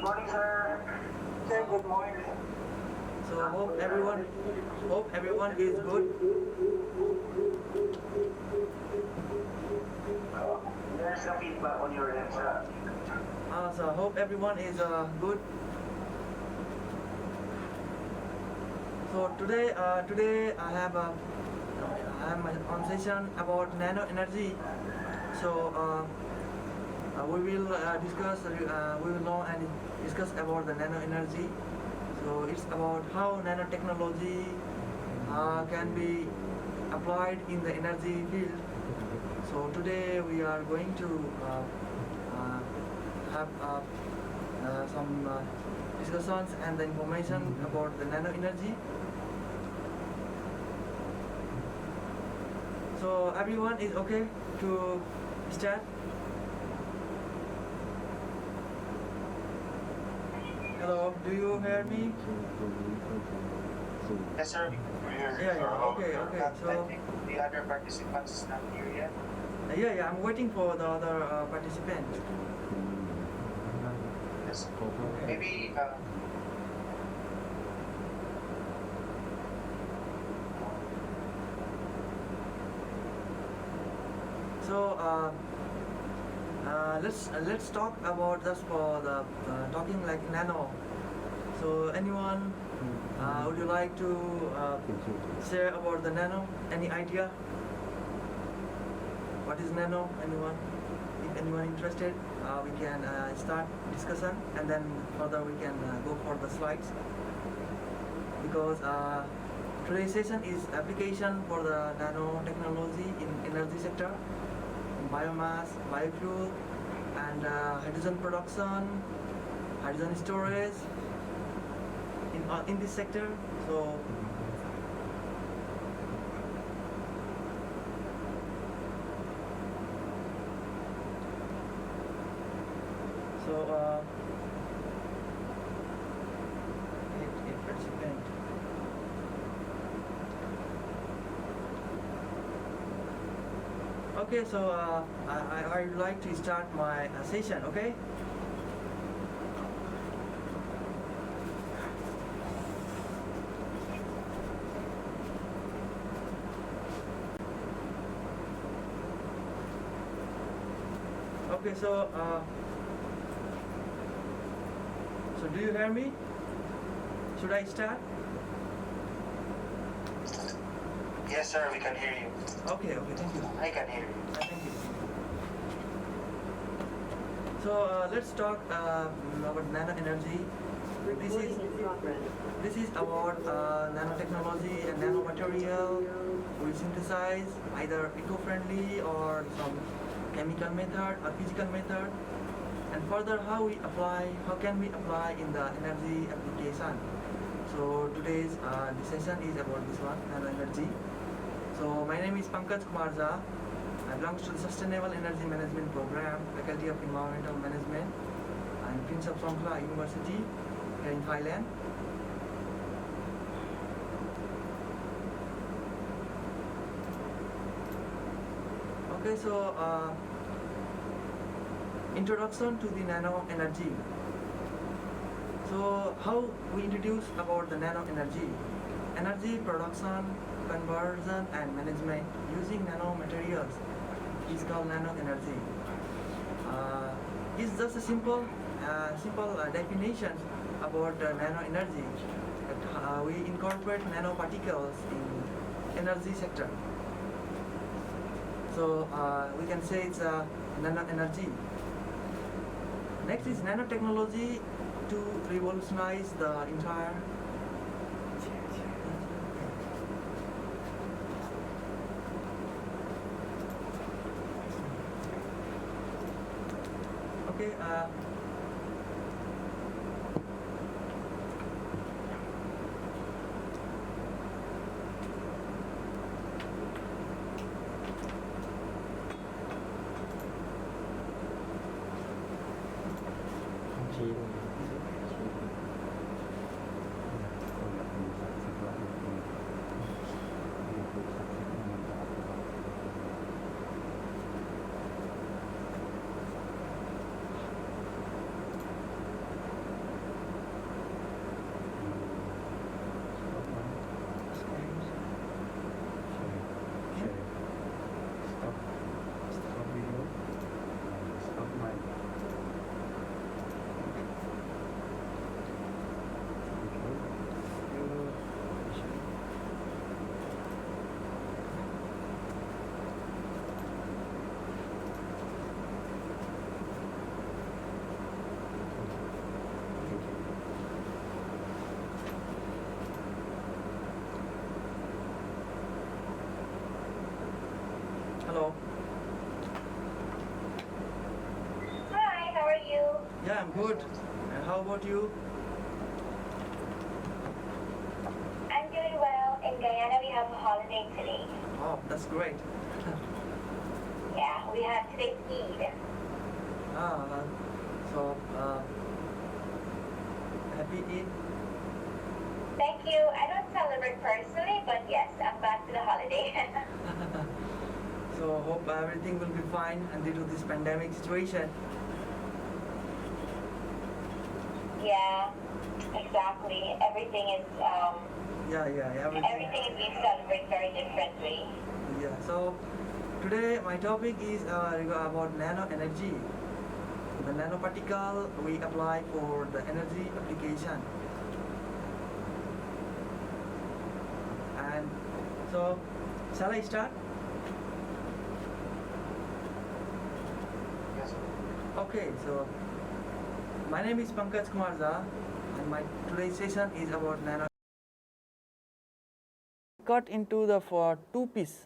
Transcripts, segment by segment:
morning, sir. Sir, good morning. So hope everyone is good. There's a feedback on your end, sir. So hope everyone is good. So today I'm on session about nano energy. So we will we will know and discuss about the nano energy. So it's about how nanotechnology can be applied in the energy field. So today we are going to have some discussions and the information about the nano energy. So everyone is okay to start? Hello, do you hear me? Yes, sir. Yeah, okay. So I think the other participants is not here yet. yeah, I'm waiting for the other participant. Yes. Okay. Maybe So let's talk about just for the talking like nano. So anyone would you like to share about the nano? Any idea? What is nano? Anyone? If anyone interested, we can start discussion and then further we can go for the slides because today's session is application for the nanotechnology in energy sector, in biomass, biofuel, and hydrogen production, hydrogen storage in this sector. So it participant. Okay, so I would like to start my session, okay? Okay, so do you hear me? Should I start? yes, sir. We can hear you. Okay, thank you. I can hear you. Thank you. So let's talk about nano energy. This is about nanotechnology and nanomaterial. We synthesize either eco-friendly or some chemical method or physical method. And further, how can we apply in the energy application? So today's this session is about this one, nano energy. So my name is Pankaj Kumar Jha. I belong to the Sustainable Energy Management Program, Faculty of Environmental Management, and Prince of Songkhla University here in Thailand. Okay, so introduction to the nano energy. So how we introduce about the nano energy? Energy production, conversion and management using nanomaterials is called nano energy. It's just a simple definition about nano energy. That, we incorporate nanoparticles in energy sector. So we can say it's a nano energy. Next is nanotechnology to revolutionize the entire okay. Hello. Hi, how are you? Yeah, I'm good. And how about you? I'm doing well. In Guyana, we have a holiday today. Oh, that's great. Yeah, we have today's Eid. Ah, so happy Eid. Thank you. I don't celebrate personally, but yes, I'm back to the holiday. So hope everything will be fine and due to this pandemic situation. Yeah, exactly. Everything is everything is being celebrated very differently. Yeah. So today my topic is about nano energy. The nanoparticle we apply for the energy application. And so, shall I start? Yes, sir. Okay. So my name is Pankaj Kumar Jha, and my today's session is about nano. Cut into the for two piece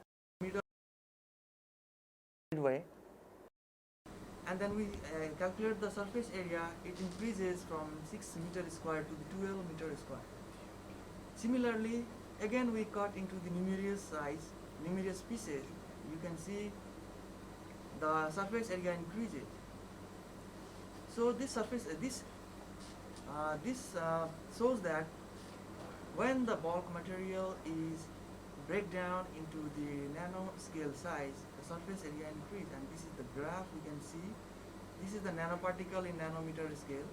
way, and then we calculate the surface area. It increases from 6 meter square to the 12 meter square. Similarly, again we cut into the numerous pieces. You can see the surface area increases. So this shows that when the bulk material is break down into the nano scale size, the surface area increase, and this is the graph we can see. This is the nanoparticle in nanometer scale,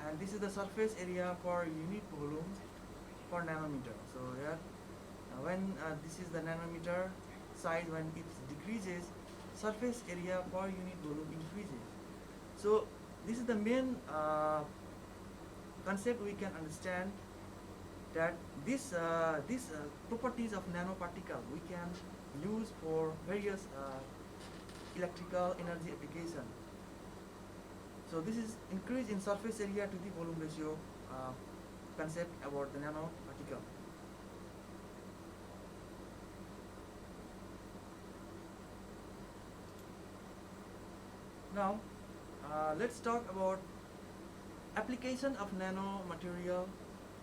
and this is the surface area per unit volume per nanometer. So here, when this is the nanometer size, when it decreases, surface area per unit volume increases. So this is the main concept we can understand, that these properties of nanoparticle we can use for various electrical energy application. So this is increase in surface area to the volume ratio concept about the nanoparticle. Now let's talk about application of nanomaterial,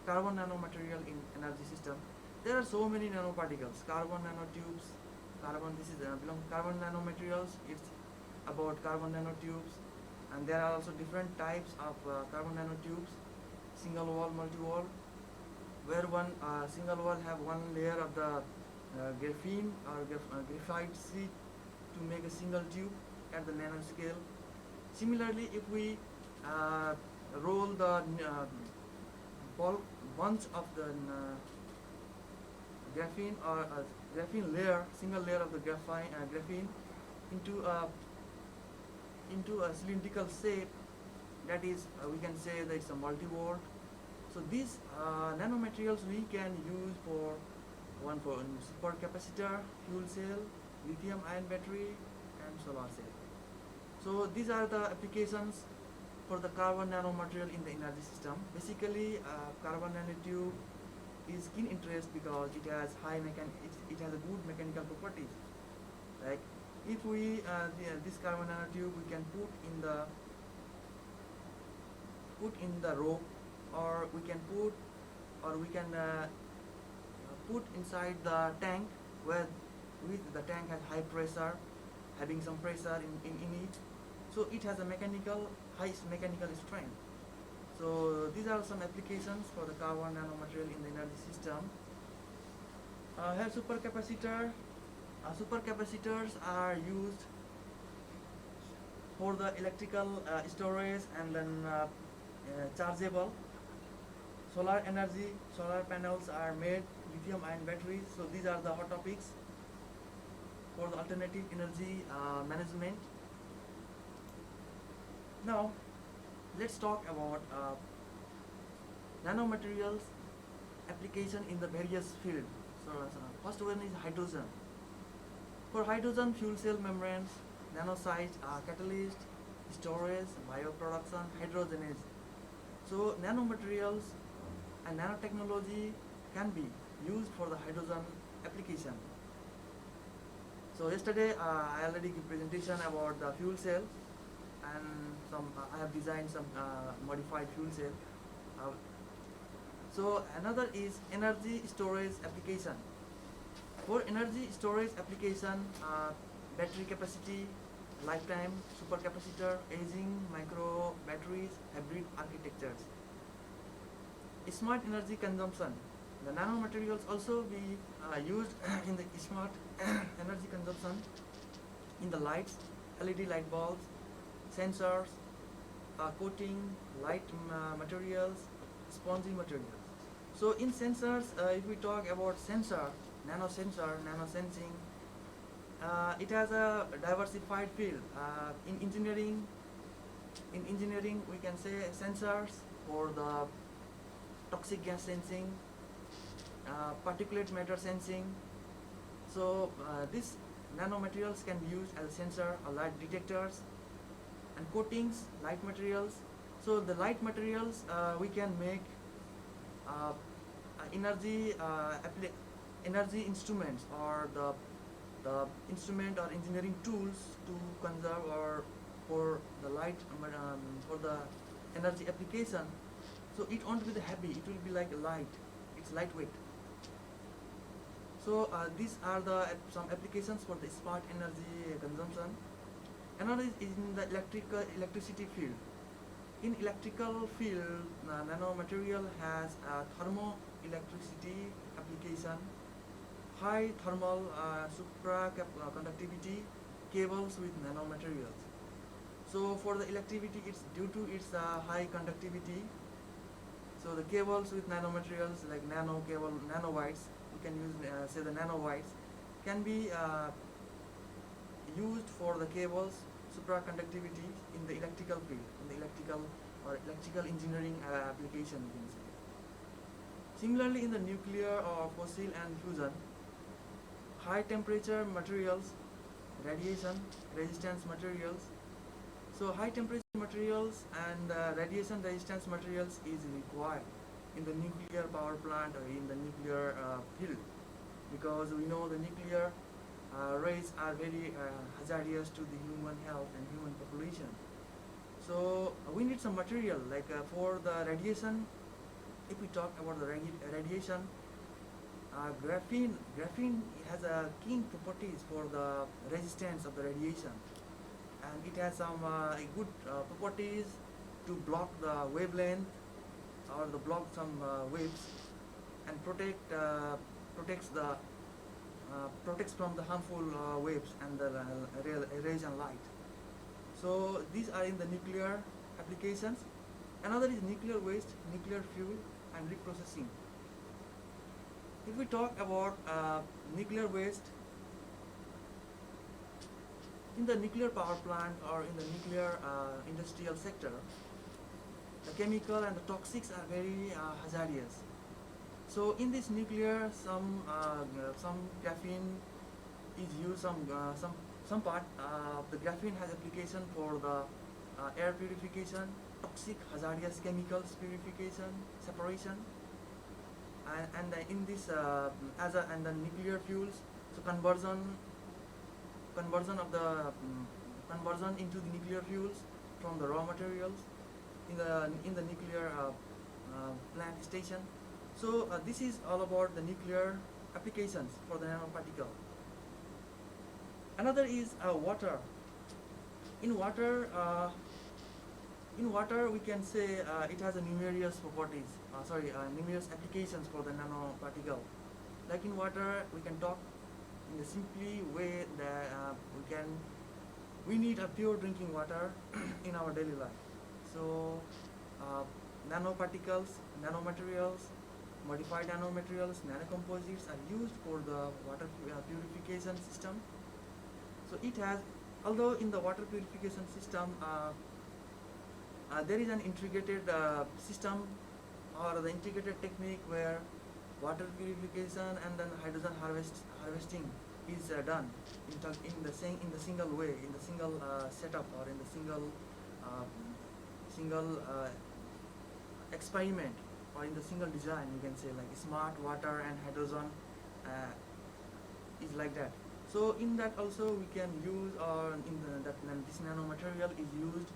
carbon nanomaterial in energy system. There are so many nanoparticles, carbon nanotubes, this is carbon nanomaterials. It's about carbon nanotubes, and there are also different types of carbon nanotubes, single wall, multi wall, where one single wall have one layer of the graphene or graphite sheet to make a single tube at the nanoscale. Similarly, if we uh, roll the bulk bunch of the graphene or graphene layer, single layer of the graphene into a cylindrical shape, that is we can say that it's a multi-volt. So these nanomaterials we can use for supercapacitor, fuel cell, lithium ion battery, and solar cell. So these are the applications for the carbon nanomaterial in the energy system. Basically, carbon nanotube is keen interest because it has it has a good mechanical properties. Like if we this carbon nanotube we can put in the rope, or we can put inside the tank, where with the tank has high pressure, having some pressure in it, so it has a high mechanical strength. So these are some applications for the carbon nanomaterial in the energy system. Here supercapacitor. Supercapacitors are used for the electrical storage, and then chargeable. Solar energy, solar panels are made, lithium ion batteries. So these are the hot topics for the alternative energy management. Now let's talk about nanomaterials application in the various fields. So first one is hydrogen. For hydrogen, fuel cell membranes, nanosized catalyst, storage, bioproduction, hydrogenase. So nanomaterials and nanotechnology can be used for the hydrogen application. So yesterday I already give presentation about the fuel cell, and I have designed some modified fuel cell. Uh, so another is energy storage application. For energy storage application, battery capacity, lifetime, supercapacitor, aging, micro batteries, hybrid architectures. Smart energy consumption. The nanomaterials also be used in the smart energy consumption in the lights, LED light bulbs, sensors, coating, light materials, spongy materials. So in sensors, if we talk about sensor, nano sensing, it has a diversified field. In engineering, we can say sensors for the toxic gas sensing, particulate matter sensing. So these nanomaterials can be used as a sensor or light detectors, and coatings, light materials. So the light materials we can make uh, energy energy instruments, or the instrument or engineering tools to conserve or for the light for the energy application. So it won't be the heavy, it will be like light, it's lightweight. So these are the some applications for the smart energy consumption. Another is in the electricity field. In electrical field, nanomaterial has a thermoelectricity application, high thermal supraconductivity cables with nanomaterials. So for the electricity, it's due to its high conductivity. So the cables with nanomaterials like nano cable, nanowires, we can use say the nanowires, can be used for the cables supraconductivity in the electrical field, in the electrical or electrical engineering application, we can say. Similarly, in the nuclear or fossil and fusion, high temperature materials, radiation resistance materials. So high temperature materials and radiation resistance materials is required in the nuclear power plant or in the nuclear field, because we know the nuclear rays are very hazardous to the human health and human population. So we need some material like for the radiation. If we talk about the radiation, graphene has a keen properties for the resistance of the radiation, and it has some good properties to block the wavelength or the block some waves, and protects from the harmful waves and the rays and light. So these are in the nuclear applications. Another is nuclear waste, nuclear fuel, and reprocessing. If we talk about nuclear waste, in the nuclear power plant or in the nuclear industrial sector, the chemical and the toxics are very hazardous. So in this nuclear, some graphene is used. Some part of the graphene has application for the air purification, toxic hazardous chemicals purification, separation, and in this and the nuclear fuels. So conversion into the nuclear fuels from the raw materials in the nuclear plant station. So this is all about the nuclear applications for the nanoparticle. Another is water. In water, we can say it has a numerous properties. Numerous applications for the nanoparticle. Like in water, we can talk in a simply way that we need a pure drinking water in our daily life. So nanoparticles, nanomaterials, modified nanomaterials, nanocomposites are used for the water purification system. So it has, although in the water purification system there is an integrated system or the integrated technique where water purification and then hydrogen harvesting is done in the single way, in the single setup, or in the single experiment, or in the single design, you can say, like smart water and hydrogen is like that. So in that also we can use, this nanomaterial is used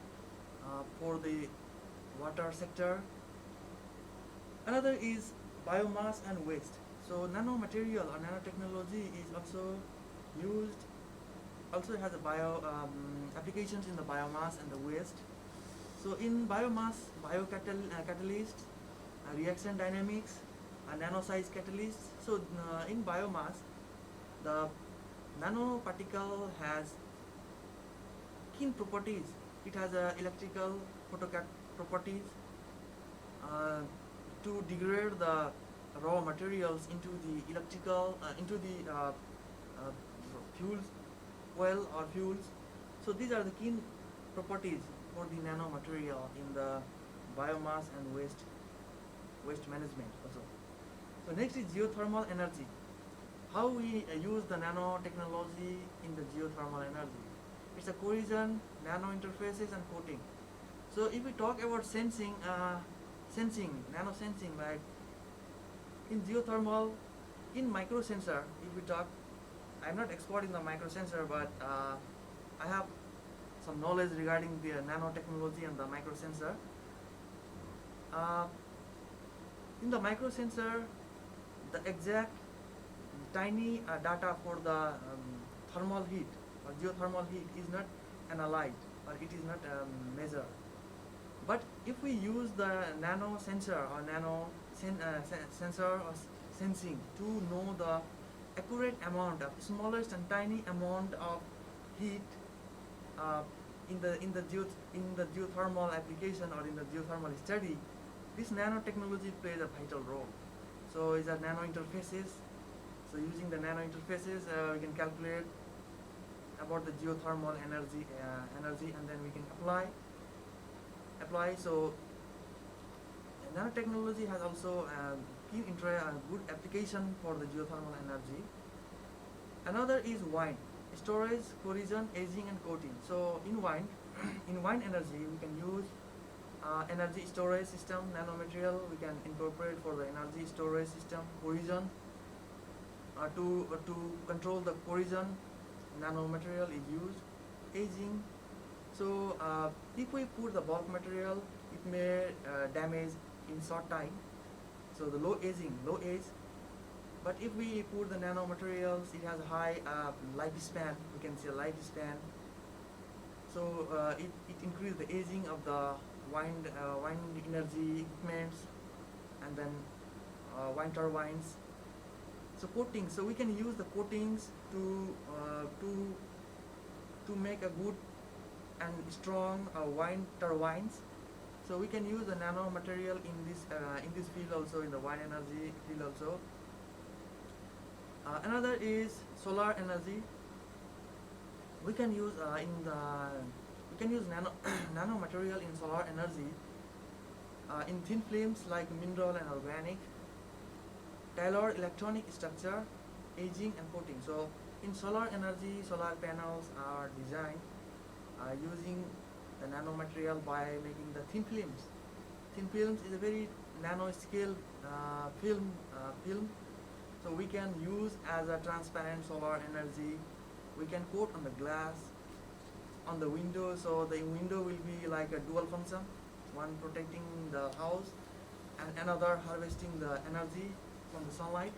for the water sector. Another is biomass and waste. So nanomaterial or nanotechnology is also used, also has a applications in the biomass and the waste. So in biomass, catalysts, reaction dynamics, nano size catalysts. So in biomass, the nanoparticle has keen properties. It has electrical properties uh, to degrade the raw materials into the fuels, oil or fuels. So these are the key properties for the nanomaterial in the biomass and waste management also. So next is geothermal energy. How we use the nanotechnology in the geothermal energy? It's a cohesion, nano interfaces and coating. So if we talk about sensing, nano sensing, like in geothermal, in microsensor, if we talk, I'm not expert in the microsensor, but I have some knowledge regarding the nanotechnology and the microsensor. Uh, in the microsensor, the exact tiny data for the thermal heat or geothermal heat is not analyzed, or it is not measured. But if we use the nano sensor or sensor or sensing to know the accurate amount of smallest and tiny amount of heat uh, in the geothermal application or in the geothermal study, this nanotechnology plays a vital role. So is a nano interfaces. So using the nano interfaces, we can calculate about the geothermal energy, and then we can apply. So nanotechnology has also good application for the geothermal energy. Another is wine storage, corrosion, aging, and coating. So in wine, in wine energy, we can use energy storage system, nanomaterial. We can incorporate for the energy storage system, corrosion. To control the corrosion, nanomaterial is used. Aging. So if we put the bulk material, it may damage in short time. So the low age. But if we put the nanomaterials, it has a high lifespan. We can say lifespan. So it increases the aging of the wind energy equipments, and then wind turbines. So coating. So we can use the coatings to make a good and strong wind turbines. So we can use the nanomaterial in this field also, in the wind energy field also. Another is solar energy. We can use nanomaterial in solar energy in thin films like mineral and organic, tailored electronic structure, aging and coating. So in solar energy, solar panels are designed using the nanomaterial by making the thin films. Thin films is a very nano scale film. So we can use as a transparent solar energy. We can coat on the glass, on the window. So the window will be like a dual function, one protecting the house and another harvesting the energy from the sunlight.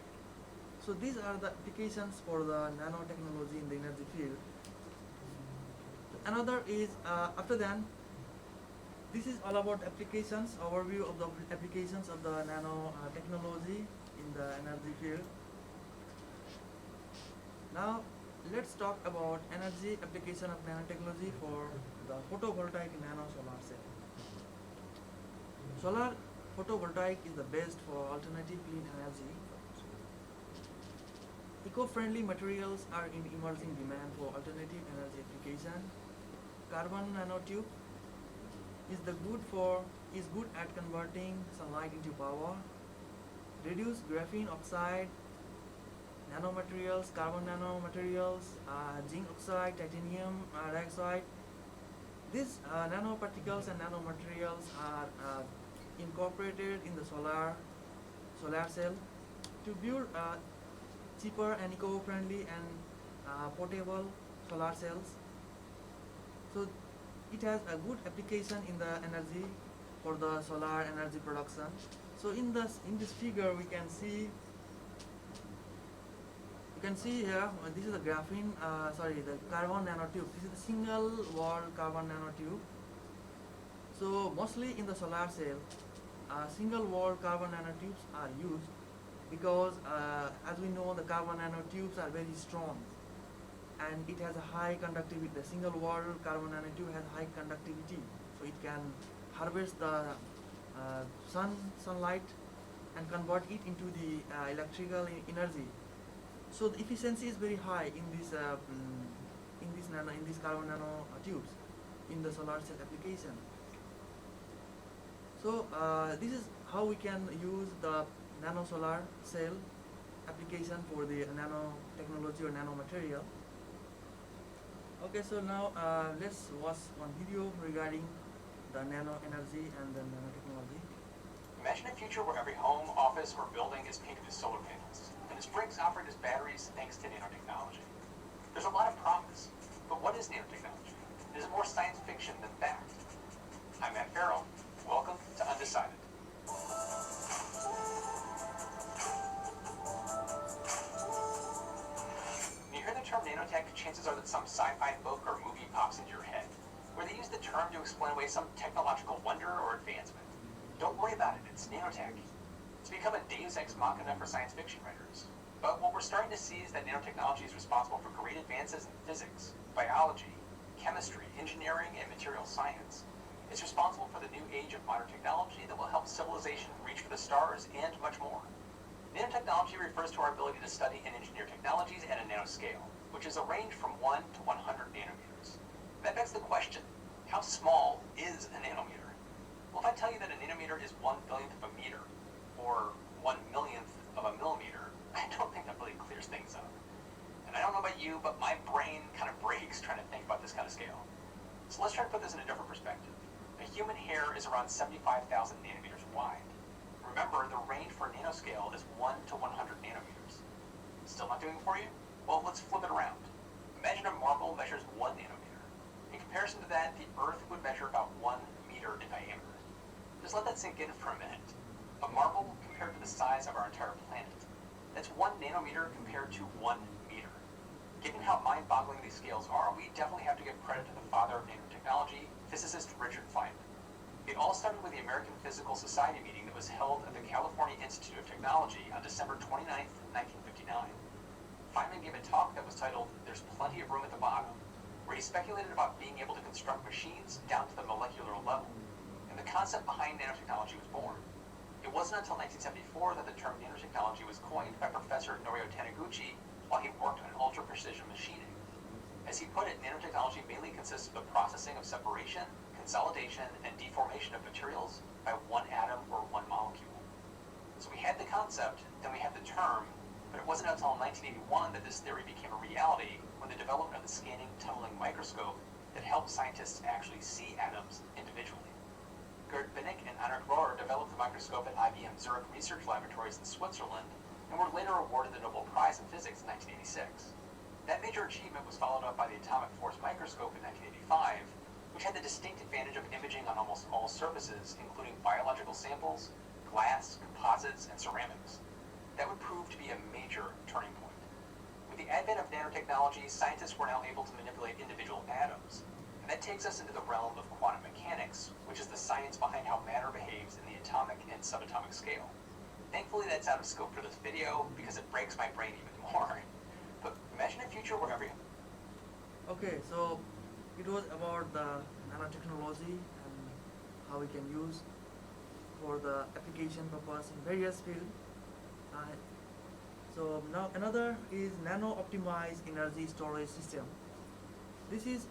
So these are the applications for the nanotechnology in the energy field. Another is after that, this is all about applications, overview of the applications of the nanotechnology in the energy field. Now let's talk about energy application of nanotechnology for the photovoltaic nano solar cell. Solar photovoltaic is the best for alternative clean energy. Eco-friendly materials are in emerging demand for alternative energy application. Carbon nanotube is good at converting sunlight into power. Reduce graphene oxide nanomaterials, carbon nanomaterials, zinc oxide, titanium dioxide. These nanoparticles and nanomaterials are incorporated in the solar cell to build cheaper and eco-friendly and portable solar cells. So it has a good application in the energy for the solar energy production. So in this figure we can see, you can see here, this is a graphene, the carbon nanotube. This is a single wall carbon nanotube. So mostly in the solar cell, single wall carbon nanotubes are used because as we know, the carbon nanotubes are very strong and it has a high conductivity. The single wall carbon nanotube has high conductivity, so it can harvest the sunlight and convert it into the electrical energy. So the efficiency is very high in this in these carbon nanotubes in the solar cell application. So this is how we can use the nano solar cell application for the nanotechnology or nanomaterial. Okay, so now let's watch one video regarding the nano energy and the nanotechnology. Imagine a future where every home, office, or building is painted with solar panels, and its bricks operate as batteries thanks to nanotechnology. There's a lot of promise, but what is nanotechnology? Is it more science fiction than fact? I'm Matt Farrell. Welcome to Undecided. When you hear the term nanotech, chances are that some sci-fi book or movie pops into your head, where they use the term to explain away some technological wonder or advancement. Don't worry about it, it's nanotech. It's become a deus ex machina for science fiction writers. But what we're starting to see is that nanotechnology is responsible for great advances in physics, biology, chemistry, engineering, and material science. It's responsible for the new age of modern technology that will help civilization reach for the stars and much more. Nanotechnology refers to our ability to study and engineer technologies at a nanoscale, which is a range from 1 to 100 nanometers. That begs the question, how small is a nanometer? Well, if I tell you that a nanometer is 1/1000th of a meter, or 1/100000th of a millimeter, I don't think that really clears things up. And I don't know about you, but my brain kind of breaks trying to think about this kind of scale. So let's try to put this in a different perspective. A human hair is around 75,000 nanometers wide. Remember, the range for a nanoscale is 1 to 100 nanometers. Still not doing it for you? Well, let's flip it around. Imagine a marble measures 1 nanometer. In comparison to that, the Earth would measure about 1 meter in diameter. Just let that sink in for a minute. A marble compared to the size of our entire planet. That's 1 nanometer compared to 1 meter. Given how mind-boggling these scales are, we definitely have to give credit to the father of nanotechnology, physicist Richard Feynman. It all started with the American Physical Society meeting that was held at the California Institute of Technology on December 29, 1959. Feynman gave a talk that was titled, "There's Plenty of Room at the Bottom," where he speculated about being able to construct machines down to the molecular level. And the concept behind nanotechnology was born. It wasn't until 1974 that the term nanotechnology was coined by Professor Norio Taniguchi while he worked on ultra-precision machining. As he put it, nanotechnology mainly consists of the processing of separation, consolidation, and deformation of materials by one atom or one molecule. So we had the concept, then we had the term, but it wasn't until 1981 that this theory became a reality when the development of the scanning tunneling microscope that helped scientists actually see atoms individually. Gerd Binnick and Anna Grohr developed the microscope at IBM Zurich Research Laboratories in Switzerland and were later awarded the Nobel Prize in Physics in 1986. That major achievement was followed up by the atomic force microscope in 1985, which had the distinct advantage of imaging on almost all surfaces, including biological samples, glass, composites, and ceramics. That would prove to be a major turning point. With the advent of nanotechnology, scientists were now able to manipulate individual atoms. And that takes us into the realm of quantum mechanics, which is the science behind how matter behaves in the atomic and subatomic scale. Thankfully, that's out of scope for this video because it breaks my brain even more. But imagine a future where every... Okay, so it was about the nanotechnology and how we can use for the application purpose in various fields. So now another is nano optimized energy storage system. This is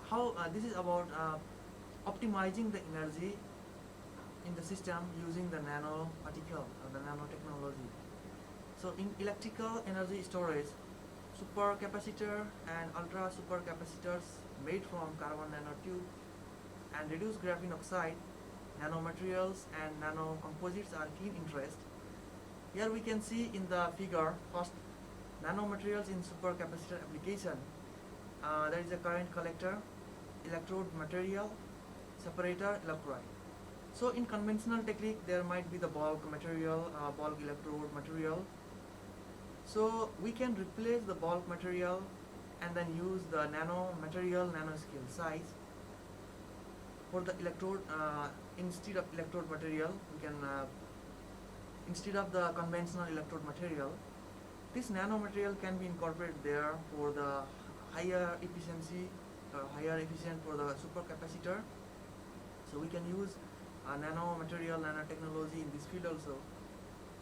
how this is about optimizing the energy in the system using the nano particle or the nanotechnology. So in electrical energy storage, supercapacitor and ultra supercapacitors made from carbon nanotube and reduced graphene oxide, nanomaterials and nanocomposites are keen interest. Here we can see in the figure first nanomaterials in supercapacitor application. There is a current collector, electrode material, separator, electrolyte. So in conventional technique, there might be the bulk material, bulk electrode material. So we can replace the bulk material and then use the nano material, nanoscale size. For the electrode, instead of electrode material, we can, instead of the conventional electrode material, this nanomaterial can be incorporated there for the higher efficiency, higher efficient for the supercapacitor. So we can use nanomaterial, nanotechnology in this field also.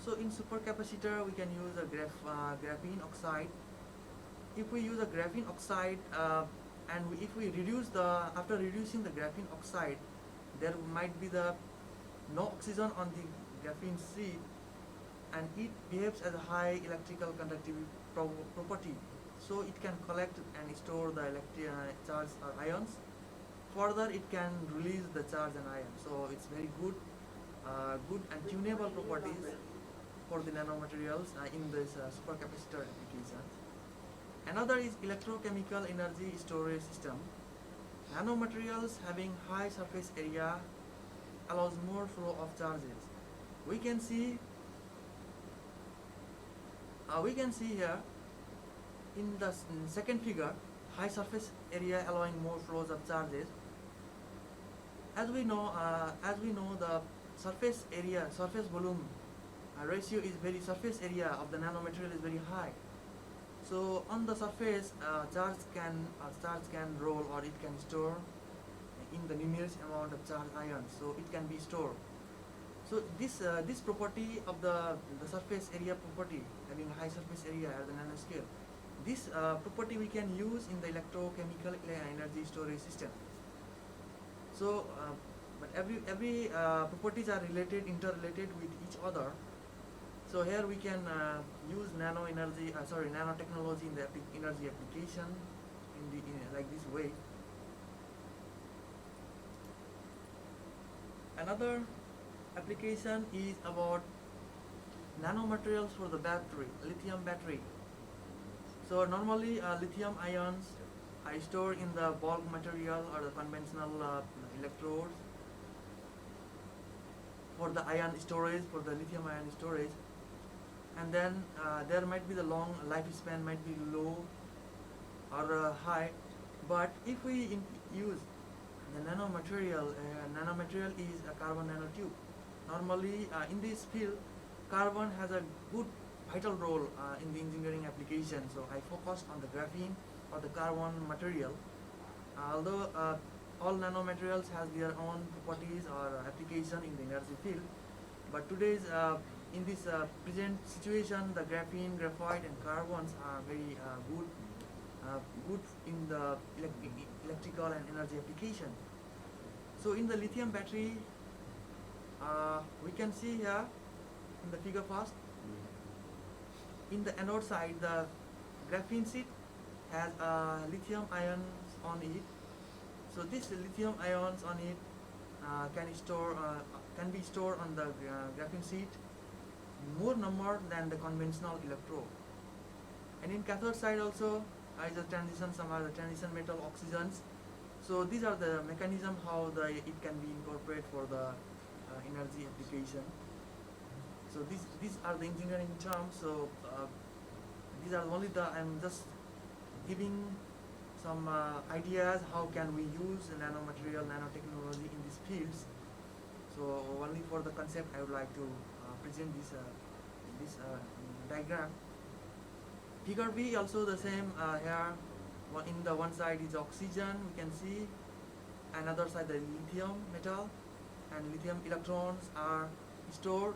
So in supercapacitor, we can use a graphene oxide. If we use a graphene oxide, and if we reduce after reducing the graphene oxide, there might be the no oxygen on the graphene sheet, and it behaves as a high electrical conductivity property. So it can collect and store the charge or ions. Further, it can release the charge and ion. So it's very good, good and tunable properties for the nanomaterials in this supercapacitor application. Another is electrochemical energy storage system. Nanomaterials having high surface area allows more flow of charges. We can see here in the second figure, high surface area allowing more flows of charges. As we know, the surface volume ratio is surface area of the nanomaterial is very high. So on the surface, charge can roll, or it can store in the numerous amount of charge ions. So it can be stored. So this property of the surface area property, having high surface area at the nanoscale, this property we can use in the electrochemical energy storage system. So, but every properties are interrelated with each other. So here we can use nanotechnology in the energy application like this way. Another application is about nanomaterials for the battery, lithium battery. So normally lithium ions are stored in the bulk material or the conventional electrodes for the ion storage, for the lithium ion storage. And then there might be the long lifespan might be low or high, but if we use the nanomaterial, nanomaterial is a carbon nanotube. Normally in this field, carbon has a good vital role in the engineering application. So I focused on the graphene or the carbon material. Although all nanomaterials has their own properties or application in the energy field, but today's in this present situation, the graphene, graphite, and carbons are very good in the electrical and energy application. So in the lithium battery, we can see here in the figure first, in the anode side, the graphene sheet has lithium ions on it. So this lithium ions on it can be stored on the graphene sheet more number than the conventional electrode. And in cathode side also is a transition, some are the transition metal oxygens. So these are the mechanism how it can be incorporated for the energy application. So these are the engineering terms. So these are only I'm just giving some ideas how can we use nanomaterial, nanotechnology in these fields. So only for the concept I would like to present this diagram. Figure B also the same here. In the one side is oxygen, we can see. Another side the lithium metal, and lithium electrons are stored,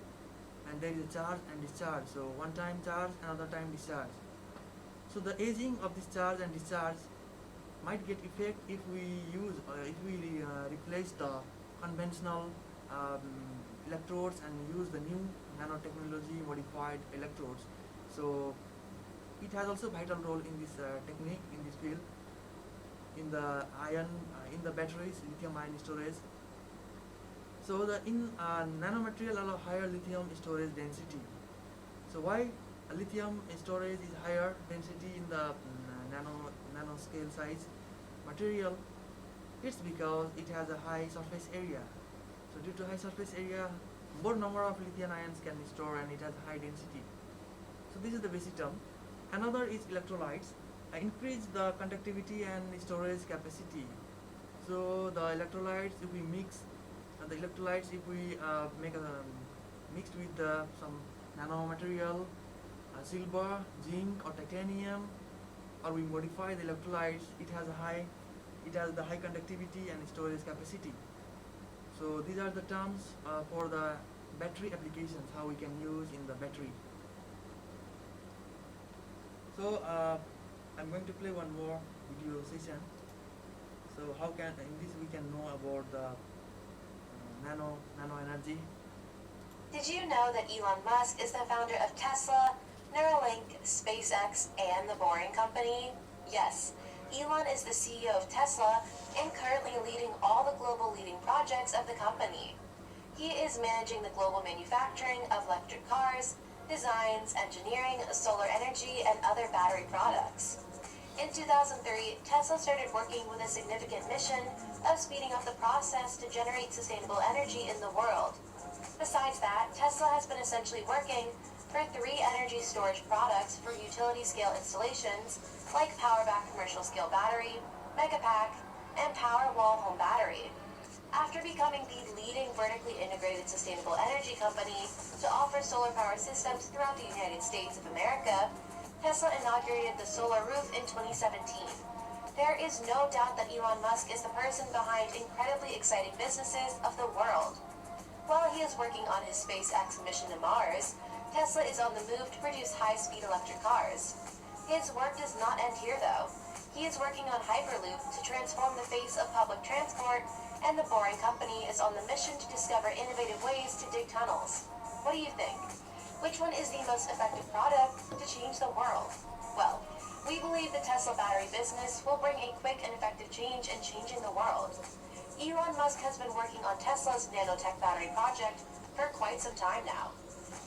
and there is a charge and discharge. So one time charge, another time discharge. So the aging of this charge and discharge might get effect if we replace the conventional electrodes and use the new nanotechnology modified electrodes. So it has also vital role in this technique, in this field, in the in the batteries, lithium ion storage. So the nanomaterial allow higher lithium storage density. So why lithium storage is higher density in the nano scale size material. It's because it has a high surface area. So due to high surface area, more number of lithium ions can be stored and it has high density. So this is the basic term. Another is electrolytes. Increase the conductivity and storage capacity. So the electrolytes, if we mix the electrolytes, if we make a mixed with some nano material, silver, zinc, or titanium, or we modify the electrolytes, it has the high conductivity and storage capacity. So these are the terms for the battery applications, how we can use in the battery. So I'm going to play one more video session. So how can in this we can know about the nano energy. Did you know that Elon Musk is the founder of Tesla, Neuralink, SpaceX, and the Boring Company? Yes, Elon is the CEO of Tesla and currently leading all the global leading projects of the company. He is managing the global manufacturing of electric cars, designs, engineering, solar energy, and other battery products. In 2003, Tesla started working with a significant mission of speeding up the process to generate sustainable energy in the world. Besides that, Tesla has been essentially working for 3 energy storage products for utility scale installations like PowerBack commercial scale battery, Megapack, and Powerwall home battery. After becoming the leading vertically integrated sustainable energy company to offer solar power systems throughout the United States of America, Tesla inaugurated the solar roof in 2017. There is no doubt that Elon Musk is the person behind incredibly exciting businesses of the world. While he is working on his SpaceX mission to Mars, Tesla is on the move to produce high-speed electric cars. His work does not end here, though. He is working on Hyperloop to transform the face of public transport, and the Boring Company is on the mission to discover innovative ways to dig tunnels. What do you think? Which one is the most effective product to change the world? Well, we believe the Tesla battery business will bring a quick and effective change in changing the world. Elon Musk has been working on Tesla's nanotech battery project for quite some time now.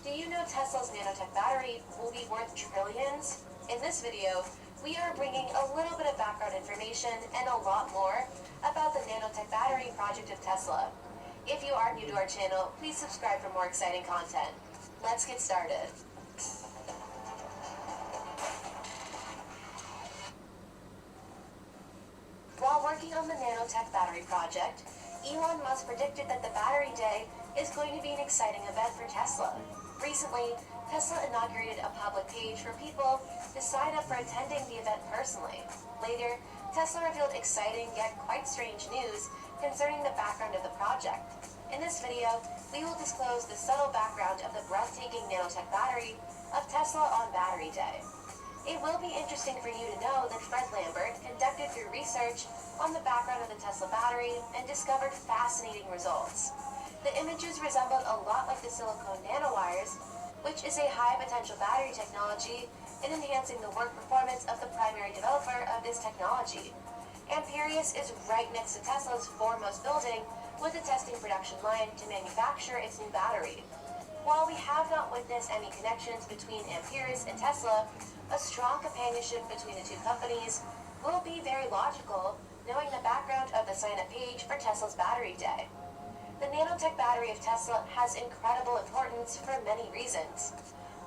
Do you know Tesla's nanotech battery will be worth trillions? In this video, we are bringing a little bit of background information and a lot more about the nanotech battery project of Tesla. If you are new to our channel, please subscribe for more exciting content. Let's get started. While working on the nanotech battery project, Elon Musk predicted that the Battery Day is going to be an exciting event for Tesla. Recently, Tesla inaugurated a public page for people to sign up for attending the event personally. Later, Tesla revealed exciting yet quite strange news concerning the background of the project. In this video, we will disclose the subtle background of the breathtaking nanotech battery of Tesla on Battery Day. It will be interesting for you to know that Fred Lambert conducted through research on the background of the Tesla battery and discovered fascinating results. The images resembled a lot like the silicone nanowires, which is a high potential battery technology in enhancing the work performance of the primary developer of this technology. Amperius is right next to Tesla's foremost building with a testing production line to manufacture its new battery. While we have not witnessed any connections between Amperius and Tesla, a strong companionship between the two companies will be very logical, knowing the background of the sign-up page for Tesla's Battery Day. The nanotech battery of Tesla has incredible importance for many reasons.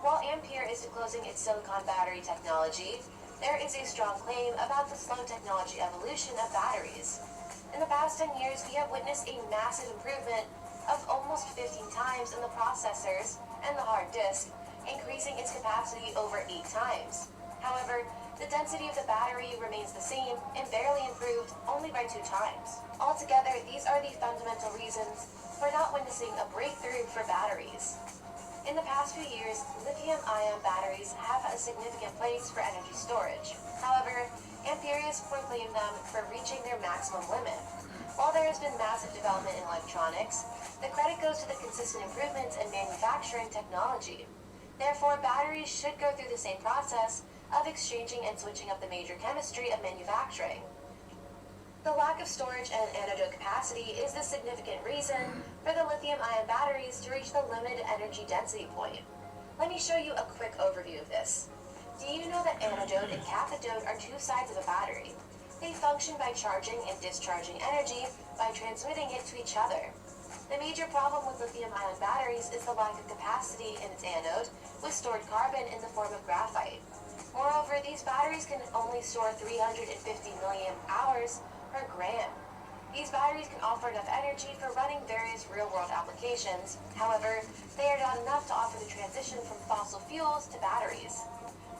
While Ampere is disclosing its silicon battery technology, there is a strong claim about the slow technology evolution of batteries. In the past 10 years, we have witnessed a massive improvement of almost 15 times in the processors and the hard disk, increasing its capacity over 8 times. However, the density of the battery remains the same and barely improved only by 2 times. Altogether, these are the fundamental reasons for not witnessing a breakthrough for batteries. In the past few years, lithium-ion batteries have a significant place for energy storage. However, Amperius proclaimed them for reaching their maximum limit. While there has been massive development in electronics, the credit goes to the consistent improvements in manufacturing technology. Therefore, batteries should go through the same process of exchanging and switching up the major chemistry of manufacturing. The lack of storage and anode capacity is the significant reason for the lithium-ion batteries to reach the limited energy density point. Let me show you a quick overview of this. Do you know that anode and cathode are two sides of a battery? They function by charging and discharging energy by transmitting it to each other. The major problem with lithium-ion batteries is the lack of capacity in its anode, with stored carbon in the form of graphite. Moreover, these batteries can only store 350 milliamp hours per gram. These batteries can offer enough energy for running various real-world applications. However, they are not enough to offer the transition from fossil fuels to batteries.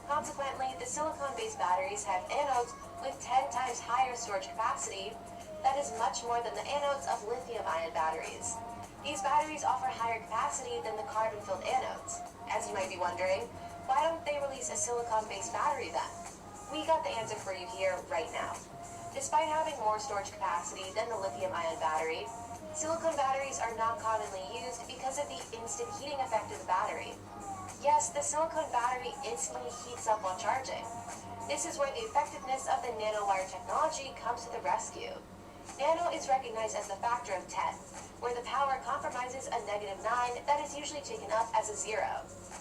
Consequently, the silicon-based batteries have anodes with 10 times higher storage capacity. That is much more than the anodes of lithium-ion batteries. These batteries offer higher capacity than the carbon-filled anodes. As you might be wondering, why don't they release a silicon-based battery then? We got the answer for you here right now. Despite having more storage capacity than the lithium-ion battery, silicon batteries are not commonly used because of the instant heating effect of the battery. Yes, the silicon battery instantly heats up while charging. This is where the effectiveness of the nanowire technology comes to the rescue. Nano is recognized as the factor of 10, where the power compromises a negative 9 that is usually taken up as a 0.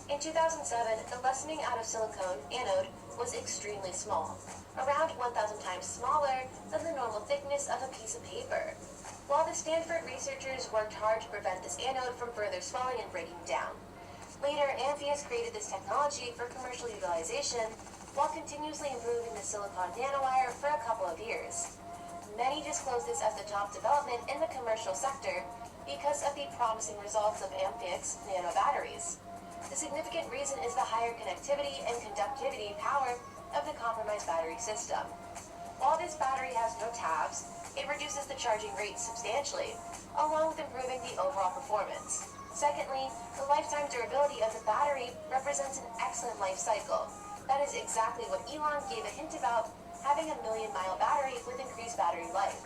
In 2007, the lessening out of silicon anode was extremely small, around 1,000 times smaller than the normal thickness of a piece of paper. While the Stanford researchers worked hard to prevent this anode from further swelling and breaking down. Later, Amprius created this technology for commercial utilization while continuously improving the silicon nanowire for a couple of years. Many disclose this as the top development in the commercial sector because of the promising results of Amprius nano batteries. The significant reason is the higher connectivity and conductivity power of the compromised battery system. While this battery has no tabs, it reduces the charging rate substantially, along with improving the overall performance. Secondly, the lifetime durability of the battery represents an excellent life cycle. That is exactly what Elon gave a hint about, having a million-mile battery with increased battery life.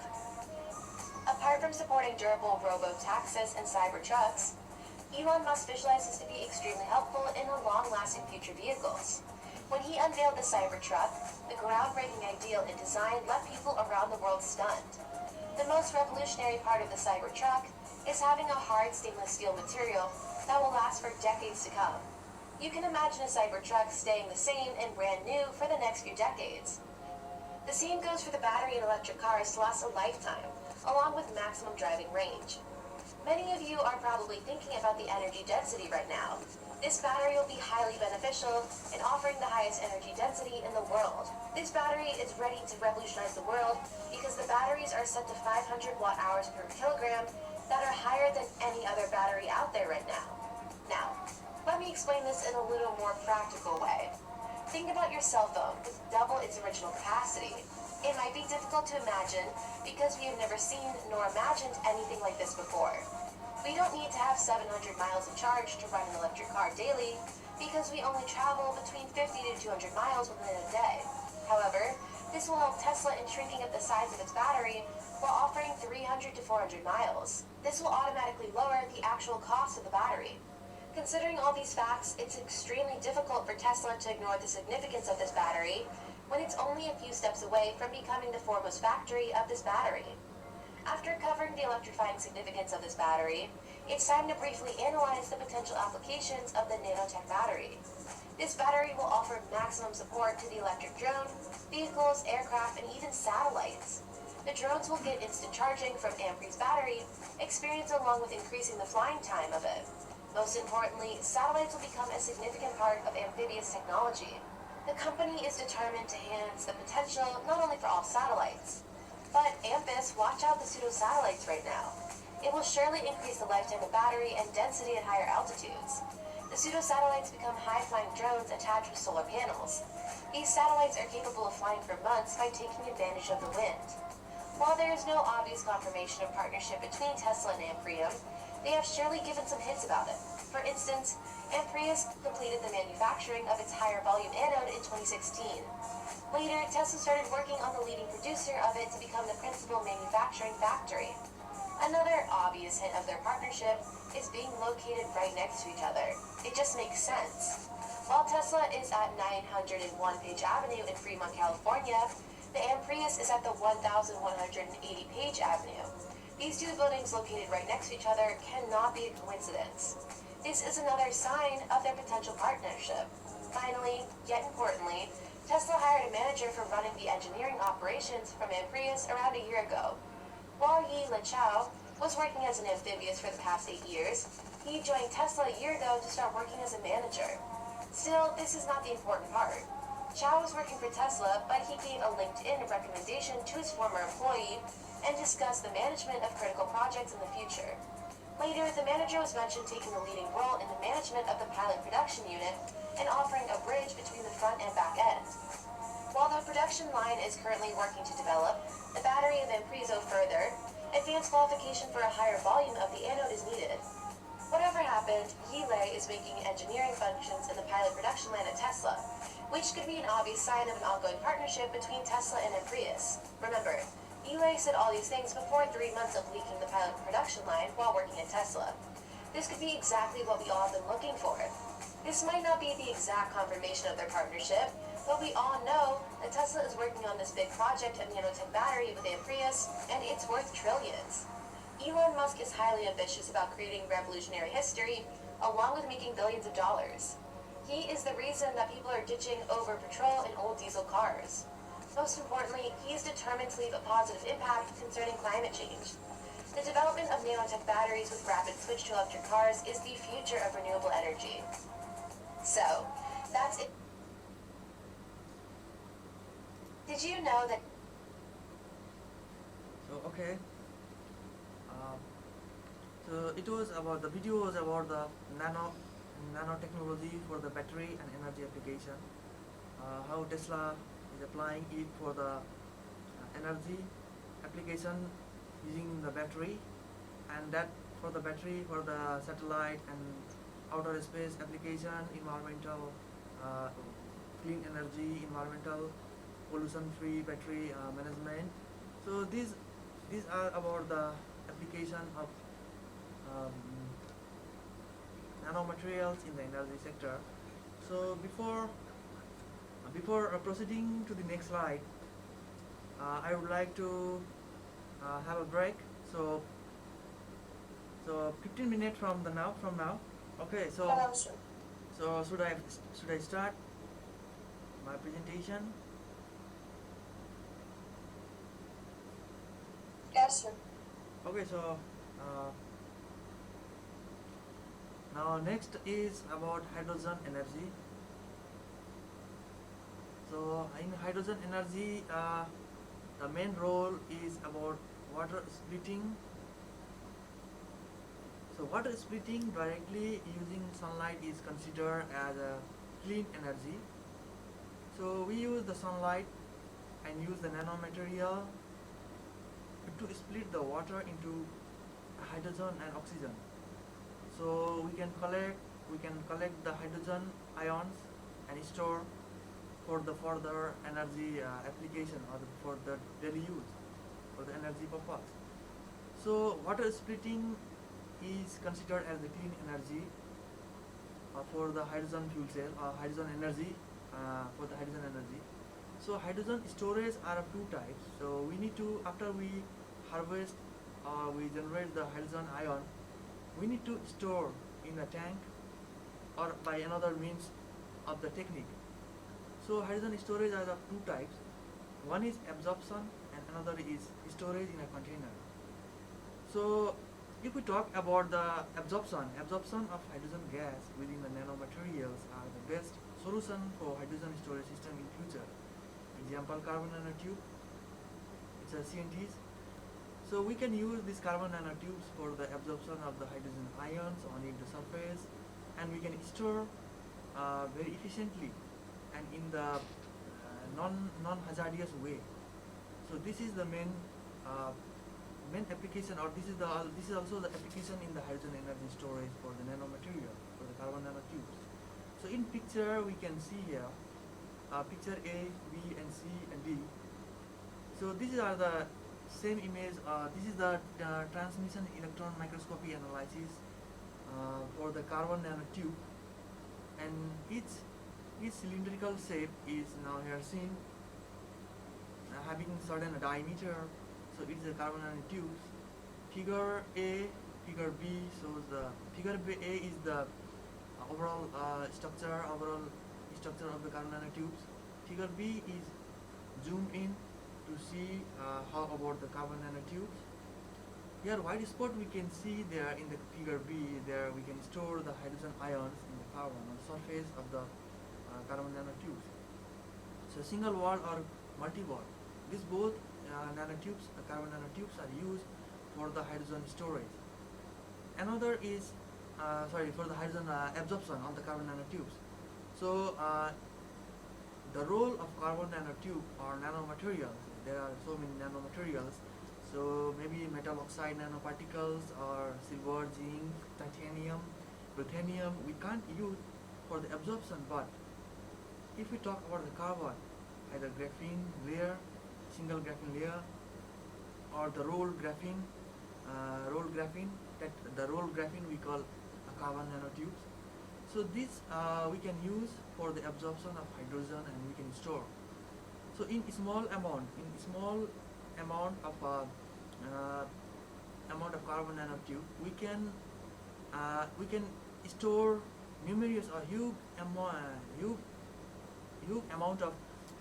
Apart from supporting durable robo-taxis and cyber-trucks, Elon Musk visualizes to be extremely helpful in the long-lasting future vehicles. When he unveiled the Cybertruck, the groundbreaking ideal in design left people around the world stunned. The most revolutionary part of the Cybertruck is having a hard stainless steel material that will last for decades to come. You can imagine a Cybertruck staying the same and brand new for the next few decades. The same goes for the battery in electric cars to last a lifetime, along with maximum driving range. Many of you are probably thinking about the energy density right now. This battery will be highly beneficial in offering the highest energy density in the world. This battery is ready to revolutionize the world because the batteries are set to 500 watt-hours per kilogram that are higher than any other battery out there right now. Now, let me explain this in a little more practical way. Think about your cell phone with double its original capacity. It might be difficult to imagine because we have never seen nor imagined anything like this before. We don't need to have 700 miles of charge to run an electric car daily because we only travel between 50 to 200 miles within a day. However, this will help Tesla in shrinking up the size of its battery while offering 300 to 400 miles. This will automatically lower the actual cost of the battery. Considering all these facts, it's extremely difficult for Tesla to ignore the significance of this battery when it's only a few steps away from becoming the foremost factory of this battery. After covering the electrifying significance of this battery, it's time to briefly analyze the potential applications of the nanotech battery. This battery will offer maximum support to the electric drone, vehicles, aircraft, and even satellites. The drones will get instant charging from Amprius battery, experience along with increasing the flying time of it. Most importantly, satellites will become a significant part of amphibious technology. The company is determined to enhance the potential not only for all satellites, but Amprius, watch out the pseudo-satellites right now. It will surely increase the lifetime of battery and density at higher altitudes. The pseudo-satellites become high-flying drones attached with solar panels. These satellites are capable of flying for months by taking advantage of the wind. While there is no obvious confirmation of partnership between Tesla and Amprius, they have surely given some hints about it. For instance, Amprius completed the manufacturing of its higher volume anode in 2016. Later, Tesla started working on the leading producer of it to become the principal manufacturing factory. Another obvious hint of their partnership is being located right next to each other. It just makes sense. While Tesla is at 901 Page Avenue in Fremont, California, the Amprius is at the 1180 Page Avenue. These two buildings located right next to each other cannot be a coincidence. This is another sign of their potential partnership. Finally, yet importantly, Tesla hired a manager for running the engineering operations from Amprius around a year ago. While Yi Lichao was working as an amphibious for the past 8 years, he joined Tesla a year ago to start working as a manager. Still, this is not the important part. Chow was working for Tesla, but he gave a LinkedIn recommendation to his former employee and discussed the management of critical projects in the future. Later, the manager was mentioned taking a leading role in the management of the pilot production unit and offering a bridge between the front and back end. While the production line is currently working to develop the battery of Ampriso further, advanced qualification for a higher volume of the anode is needed. Whatever happened, Yilei is making engineering functions in the pilot production line at Tesla, which could be an obvious sign of an ongoing partnership between Tesla and Amprius. Remember, Yilei said all these things before 3 months of leaking the pilot production line while working at Tesla. This could be exactly what we all have been looking for. This might not be the exact confirmation of their partnership, but we all know that Tesla is working on this big project of nanotech battery with Amprius, and it's worth trillions. Elon Musk is highly ambitious about creating revolutionary history, along with making billions of dollars. He is the reason that people are ditching over petrol and old diesel cars. Most importantly, he is determined to leave a positive impact concerning climate change. The development of nanotech batteries with rapid switch to electric cars is the future of renewable energy. So, that's it. Did you know that So okay. So it was about the video was about the nanotechnology for the battery and energy application. How Tesla is applying it for the energy application using the battery, and that for the battery for the satellite and outer space application, environmental clean energy, environmental pollution-free battery management. So these are about the application of um, nanomaterials in the energy sector. So before proceeding to the next slide, I would like to have a break. So 15 minutes from now. Okay. So should I start my presentation? Yes, sir. Okay. So now next is about hydrogen energy. So in hydrogen energy, the main role is about water splitting. So water splitting directly using sunlight is considered as a clean energy. So we use the sunlight and use the nanomaterial to split the water into hydrogen and oxygen. So we can collect the hydrogen ions and store for the further energy application or for the daily use for the energy purpose. So water splitting is considered as the clean energy for the hydrogen fuel cell or hydrogen energy for the hydrogen energy. So hydrogen storage are of two types. So we need to, after we harvest or we generate the hydrogen ion, we need to store in a tank or by another means of the technique. So hydrogen storage are of two types. One is absorption and another is storage in a container. So if we talk about the absorption of hydrogen gas within the nanomaterials are the best solution for hydrogen storage system in future. Example, carbon nanotube, it's a CNTs. So we can use these carbon nanotubes for the absorption of the hydrogen ions on the surface, and we can store very efficiently and in the non-hazardous way. So this is the main application, or this is also the application in the hydrogen energy storage for the nanomaterial for the carbon nanotubes. So in picture we can see here picture A, B, and C and D. So these are the same image. This is the transmission electron microscopy analysis for the carbon nanotube, and each cylindrical shape is now here seen having certain diameter. So it is a carbon nanotubes. Figure A figure B shows the figure A is the overall structure of the carbon nanotubes. Figure B is zoom in to see how about the carbon nanotubes. Here white spot we can see there in the figure B. There we can store the hydrogen ions in the carbon on surface of the carbon nanotubes. So single wall or multi-wall. These both nanotubes, carbon nanotubes, are used for the hydrogen storage. Another is for the hydrogen absorption on the carbon nanotubes. So the role of carbon nanotube or nanomaterials. There are so many nanomaterials. So maybe metal oxide nanoparticles or silver, zinc, titanium, ruthenium. We can't use for the absorption, but if we talk about the carbon, either graphene layer, single graphene layer, or the rolled graphene, that the rolled graphene we call carbon nanotubes. So this we can use for the absorption of hydrogen and we can store. So in small amount of carbon nanotube, we can store numerous or huge amount of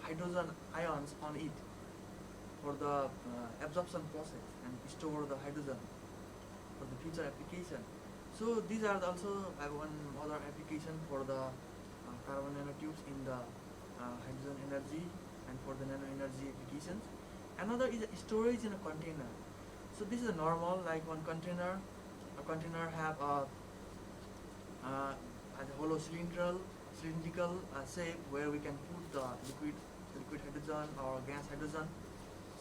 hydrogen ions on it for the absorption process and store the hydrogen for the future application. So these are also one other application for the carbon nanotubes in the hydrogen energy and for the nano energy applications. Another is storage in a container. So this is a normal, like one container. A container have a hollow cylindrical shape where we can put the liquid hydrogen or gas hydrogen.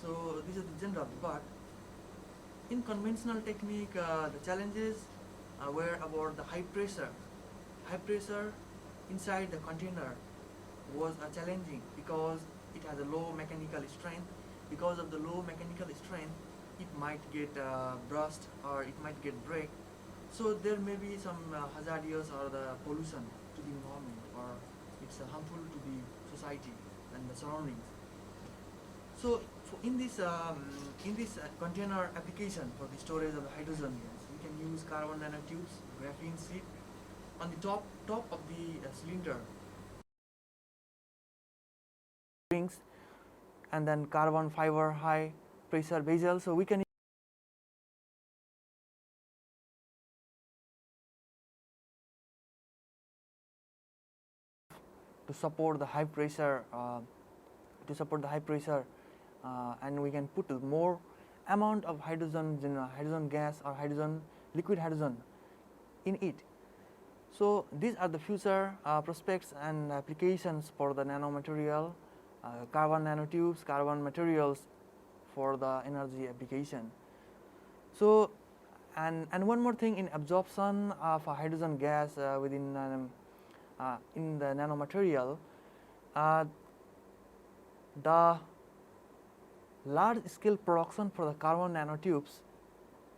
So this is the general, but in conventional technique, the challenges were about the high pressure. High pressure inside the container was challenging because it has a low mechanical strength. Because of the low mechanical strength, it might get burst or it might get break. So there may be some hazardous or the pollution to the environment, or it's harmful to the society and the surroundings. So in this container application for the storage of the hydrogen gas, we can use carbon nanotubes, graphene sheet on the top of the cylinder, rings, and then carbon fiber high pressure bezel. So we can to support the high pressure and we can put more amount of hydrogen gas or liquid hydrogen in it. So these are the future prospects and applications for the nanomaterial, carbon nanotubes, carbon materials for the energy application. So and one more thing, in absorption of hydrogen gas within in the nanomaterial, the large scale production for the carbon nanotubes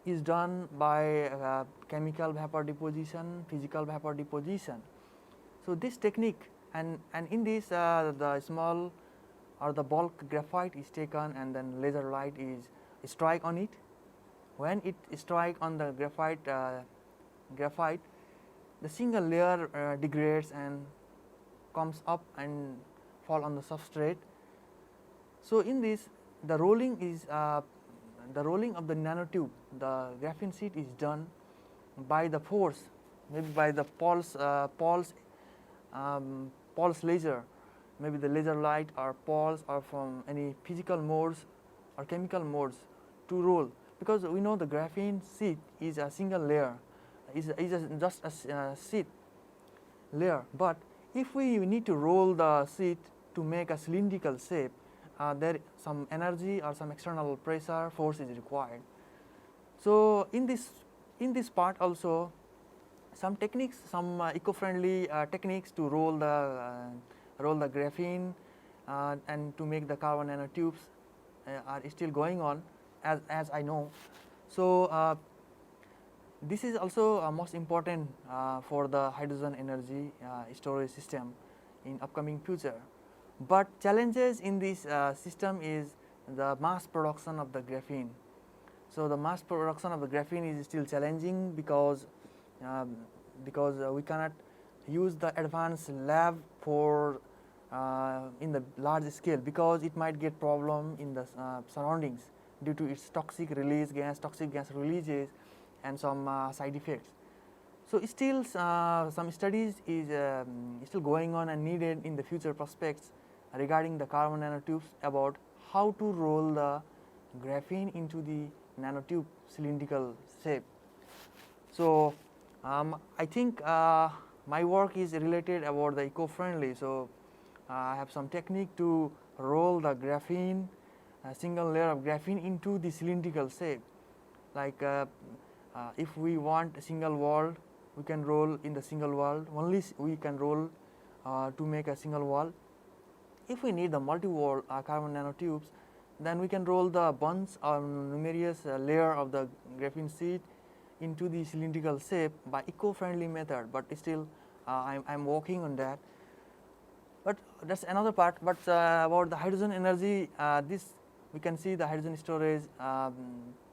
is done by chemical vapor deposition, physical vapor deposition. So this technique, and in this the small or the bulk graphite is taken and then laser light is strike on it. When it strike on the graphite, the single layer degrades and comes up and fall on the substrate. So in this, the rolling of the nanotube, the graphene sheet is done by the force, maybe by the pulse laser, maybe the laser light or pulse, or from any physical modes or chemical modes to roll, because we know the graphene sheet is a single layer, just a sheet layer. But if we need to roll the sheet to make a cylindrical shape, there some energy or some external pressure force is required. So in this part also, some techniques, some eco-friendly techniques to roll the graphene and to make the carbon nanotubes are still going on, as I know. So this is also most important for the hydrogen energy storage system in upcoming future. But challenges in this system is the mass production of the graphene. So the mass production of the graphene is still challenging because we cannot use the advanced lab for in the large scale, because it might get problem in the surroundings due to its toxic gas releases, and some side effects. So still some studies is still going on and needed in the future prospects regarding the carbon nanotubes, about how to roll the graphene into the nanotube cylindrical shape. So I think my work is related about the eco-friendly. So I have some technique to roll the graphene, a single layer of graphene into the cylindrical shape. Like if we want a single wall, we can roll in the single wall. Only we can roll to make a single wall. If we need the multi-wall carbon nanotubes, then we can roll the bunch or numerous layer of the graphene sheet into the cylindrical shape by eco-friendly method. But still, I'm working on that. But that's another part. But about the hydrogen energy, this we can see the hydrogen storage.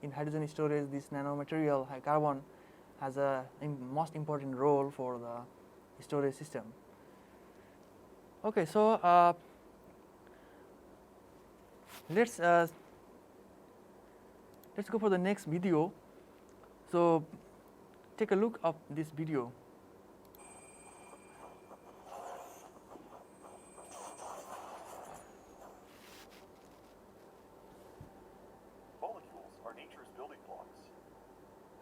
In hydrogen storage, this nanomaterial carbon has a most important role for the storage system. Okay, so let's go for the next video. So take a look of this video. Molecules are nature's building blocks,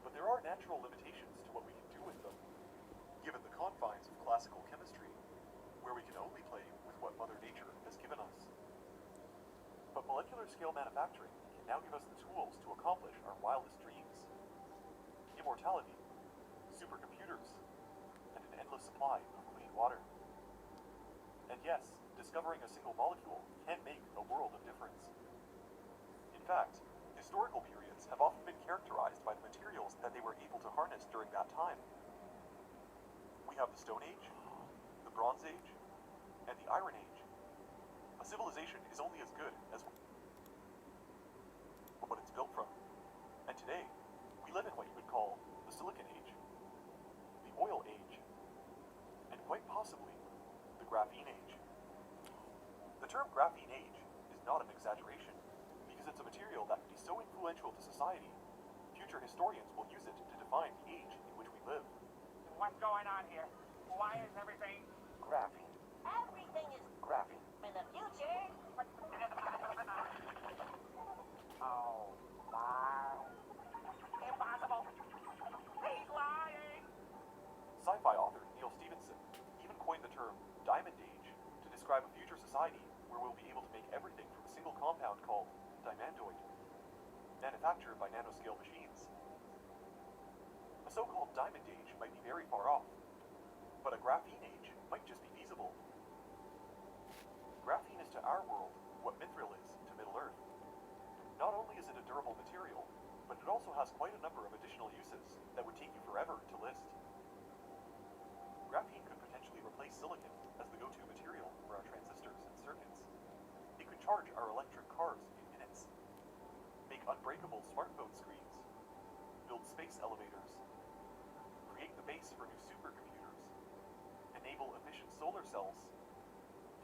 but there are natural limitations to what we can do with them, given the confines of classical chemistry, where we can only play with what Mother Nature has given us. But molecular scale manufacturing can now give us the tools to accomplish our wildest dreams: immortality, supercomputers, and an endless supply of clean water. And yes, discovering a single molecule can make a world of difference. In fact, historical periods have often been characterized by the materials that they were able to harness during that time. We have the Stone Age, the Bronze Age, and the Iron Age. A civilization is only as good as what it's built from. And today, we live in what you would call the Silicon Age, the Oil Age, and quite possibly the Graphene Age. The term Graphene Age is not an exaggeration, because it's a material that can be so influential to society, future historians will use it to define the age in which we live. What's going on here? Why is everything... Graphene. Everything is Graphene. in the future? Oh, my. Impossible. He's lying. Sci-fi author Neil Stephenson even coined the term Diamond Age to describe a future society where we'll be able to make everything from a single compound called diamantoid, manufactured by nanoscale machines. A so-called Diamond Age might be very far off, but a Graphene Age might just be feasible. Graphene is to our world what Mithril is to Middle-earth. Not only is it a durable material, but it also has quite a number of additional uses that would take you forever to list. Graphene could potentially replace silicon as the go-to material for our transistors and circuits. It could charge our electric cars in minutes, make unbreakable smartphone screens, build space elevators, create the base for new supercomputers, enable efficient solar cells,